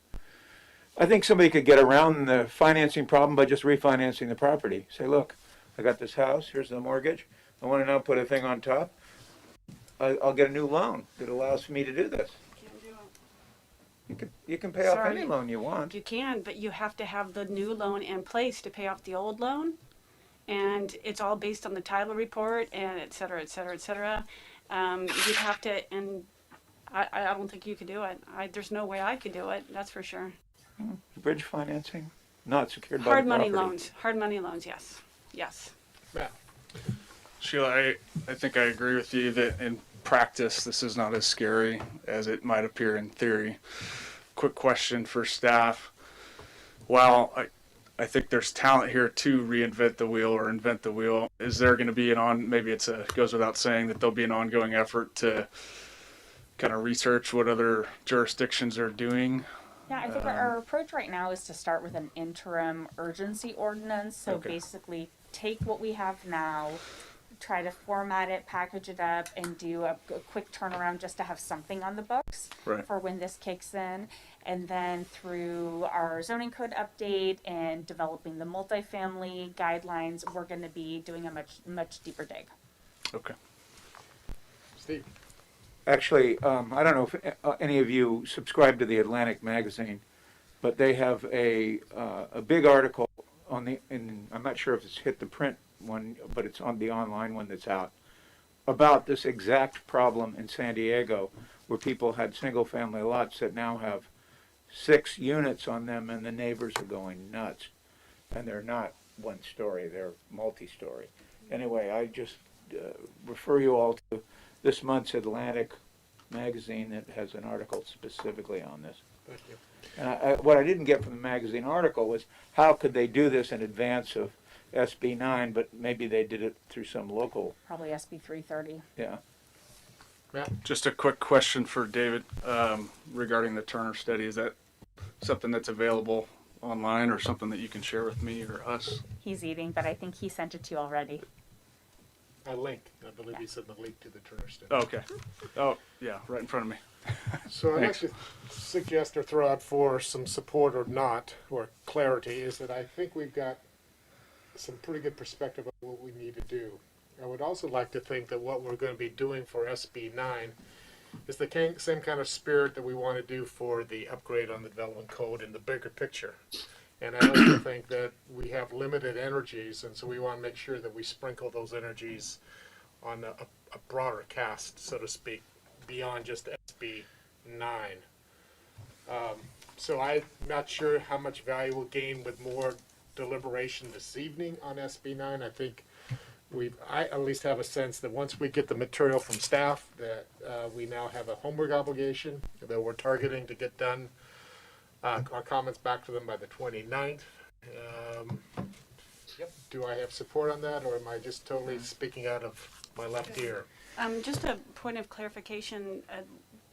I think somebody could get around the financing problem by just refinancing the property. Say, look, I got this house, here's the mortgage, I want to now put a thing on top. I'll get a new loan that allows me to do this. You can pay off Sorry. any loan you want. You can, but you have to have the new loan in place to pay off the old loan. And it's all based on the title report and et cetera, et cetera, et cetera. You'd have to, and I don't think you could do it. There's no way I could do it, that's for sure. Bridge financing, not secured by Hard the money property. loans, yes, yes. Sheila, I think I agree with you that in practice, this is not as scary as it might appear in theory. Quick question for staff. While I think there's talent here to reinvent the wheel or invent the wheel, is there going to be maybe goes without saying that there'll be an ongoing effort to kind of research what other jurisdictions are doing? Yeah, I think our approach right now is to start with an interim urgency ordinance. So Okay. basically take what we have now, try to format it, package it up, and do a quick turnaround just to have something on the books Right. for when this kicks in. And then through our zoning code update and developing the multifamily guidelines, we're going to be doing a much deeper dig. Okay. Steve? Actually, I don't know if any of you subscribe to the Atlantic magazine. but they have a big article on I'm not sure if it's hit the print one, but it's on the online one that's out, about this exact problem in San Diego, where people had single-family lots that now have 6 units on them, and the neighbors are going nuts. And they're not one story, they're multi-story. Anyway, I just refer you all to this month's Atlantic magazine that has an article specifically on this. Thank you. And what I didn't get from the magazine article was how could they do this in advance of SB 9, but maybe they did it through some local, Probably SB 330. yeah. Just a quick question for David regarding the Turner study. Is that something that's available online or something that you can share with me or us? He's eating, but I think he sent it to you already. A link, I believe he said the link to the Turner study. Okay. Oh, yeah, right in front of me. So I'd like Thanks. to suggest or throw out for some support or not, or clarity, is that I think we've got some pretty good perspective of what we need to do. I would also like to think that what we're going to be doing for SB 9 is the same kind of spirit that we want to do for the upgrade on the development code in the bigger picture. And I also think that we have limited energies, and so we want to make sure that we sprinkle those energies on a broader cast, so to speak, beyond just SB 9. So I'm not sure how much value we'll gain with more deliberation this evening on SB 9. I think I at least have a sense that once we get the material from staff, that we now have a homework obligation that we're targeting to get done. Our comments back to them by the 29th. Do I have support on that, or am I just totally speaking out of my left ear? Just a point of clarification,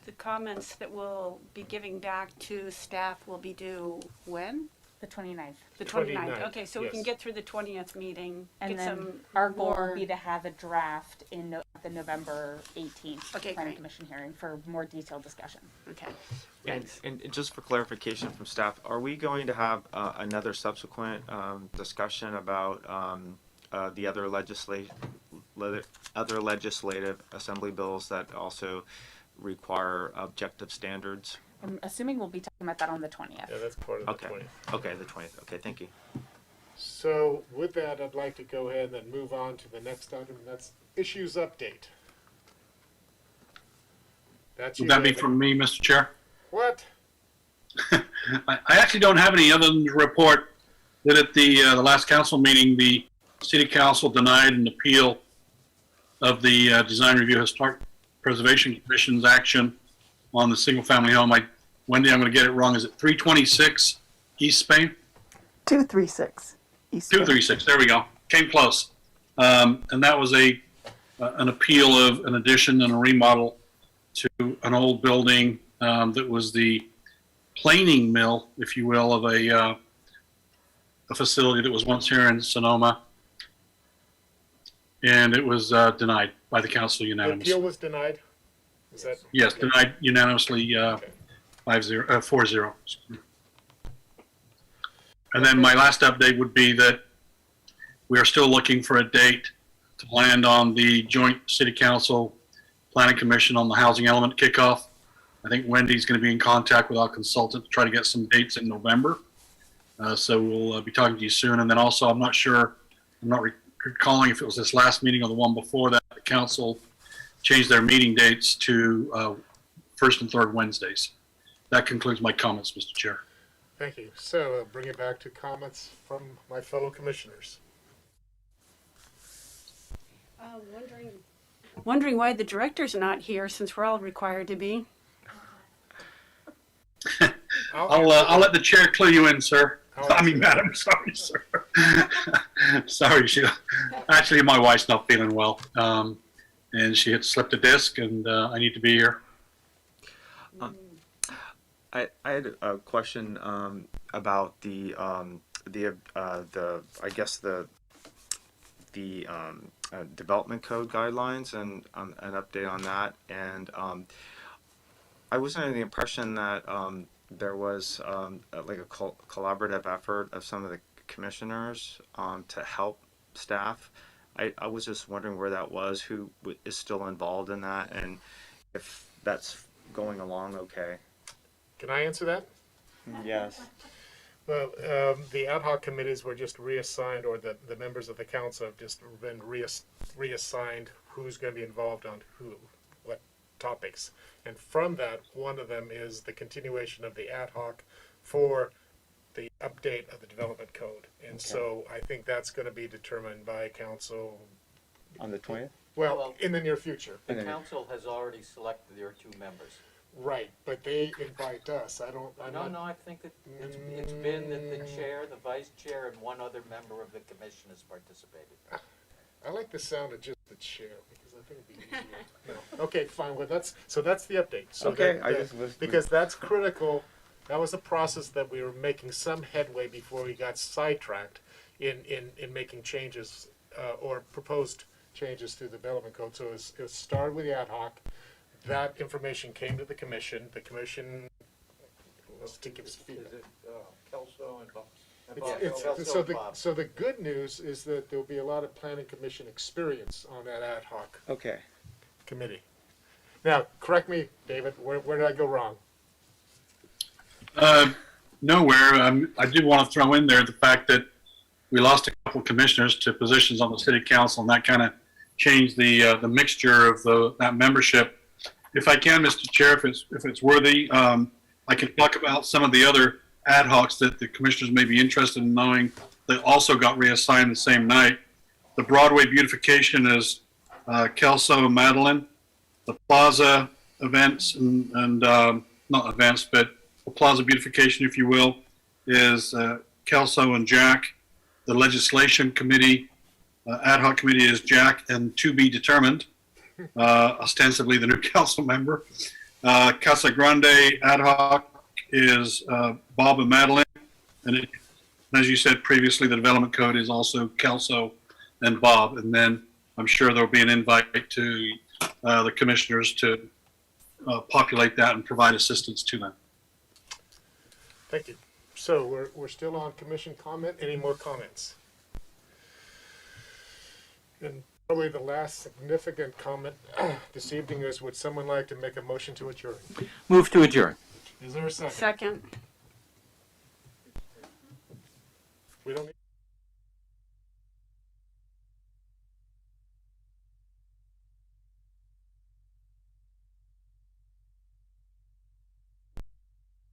the comments that we'll be giving back to staff will be due when? The 29th. The 29th. 29th, Okay, so we can yes. get through the 20th meeting. And get then some our goal more- will be to have a draft in the November 18th Okay, Planning great. Commission hearing for more detailed discussion. Okay. And just for clarification from staff, are we going to have another subsequent discussion about the other legislative assembly bills that also require objective standards? I'm assuming we'll be talking about that on the 20th. Yeah, that's part of the Okay. 20th. Okay, the 20th. Okay, thank you. So with that, I'd like to go ahead and move on to the next item, and that's issues update. That's you, Would that be David. from me, Mr. Chair? What? I actually don't have any other than to report that at the last council meeting, the city council denied an appeal of the Design Review Historic Preservation Commission's action on the single-family home. Wendy, I'm going to get it wrong. Is it 326 East Spain? 236 East. 236. There we go. Came close. And that was an appeal of an addition and a remodel to an old building that was the planing mill, if you will, of a facility that was once here in Sonoma. And it was denied by the council The unanimously. appeal was denied? Is that? Yes, denied unanimously, Okay. 4-0. And then my last update would be that we are still looking for a date to land on the joint city council planning commission on the housing element kickoff. I think Wendy's going to be in contact with our consultant to try to get some dates in November. So we'll be talking to you soon. And then also, I'm not recalling if it was this last meeting or the one before that, the council changed their meeting dates to first and third Wednesdays. That concludes my comments, Mr. Chair. Thank you. So I'll bring it back to comments from my fellow commissioners. Wondering why the director's not here since we're all required to be. I'll let the chair clue you in, sir. I'll I mean, madam, sorry, sir. Sorry, actually, my wife's not feeling well. And she had slipped a disc, and I need to be here. I had a question about the development code guidelines and an update on that. And I was under the impression that there was like a collaborative effort of some of the commissioners to help staff. I was just wondering where that was, who is still involved in that, and if that's going along okay. Can I answer that? Yes. Well, the ad hoc committees were just reassigned, or the members of the council have just been reassigned who's going to be involved on what topics. And from that, one of them is the continuation of the ad hoc for the update of the development code. And so I think that's going to be determined by council, On the 20th? well, in the near future. The council has already selected their 2 members. Right, but they invite us. I'm No, not, I think that it's been that the chair, the vice chair, and 1 other member of the commission has participated. I like the sound of just the chair, because I think it'd be easier. No. Okay, fine, well, that's the update. So Okay, that- because that's critical. That was a process that we were making some headway before we got sidetracked in making changes, or proposed changes to the development code. So it was started with the ad hoc. That information came to the commission. The commission was to give us feedback. Kelso and Bob? So the good news is that there'll be a lot of planning commission experience on that ad hoc Okay. committee. Now, correct me, David, where did I go wrong? Nowhere. I did want to throw in there the fact that we lost a couple of commissioners to positions on the city council, and that kind of changed the mixture of that membership. If I can, Mr. Chair, if it's worthy, I can talk about some of the other ad hocs that the commissioners may be interested in knowing that also got reassigned the same night. The Broadway beautification is Kelso and Madeline. The plaza events and not events, but the plaza beautification, if you will, is Kelso and Jack. The legislation committee, ad hoc committee is Jack and to be determined, ostensibly the new council member. Casa Grande ad hoc is Bob and Madeline. And as you said previously, the development code is also Kelso and Bob. And then I'm sure there'll be an invite to the commissioners to populate that and provide assistance to them. Thank you. So we're still on commission comment. Any more comments? And probably the last significant comment this evening is, would someone like to make a motion to adjourn? Move to adjourn. Is there a second? Second. We don't need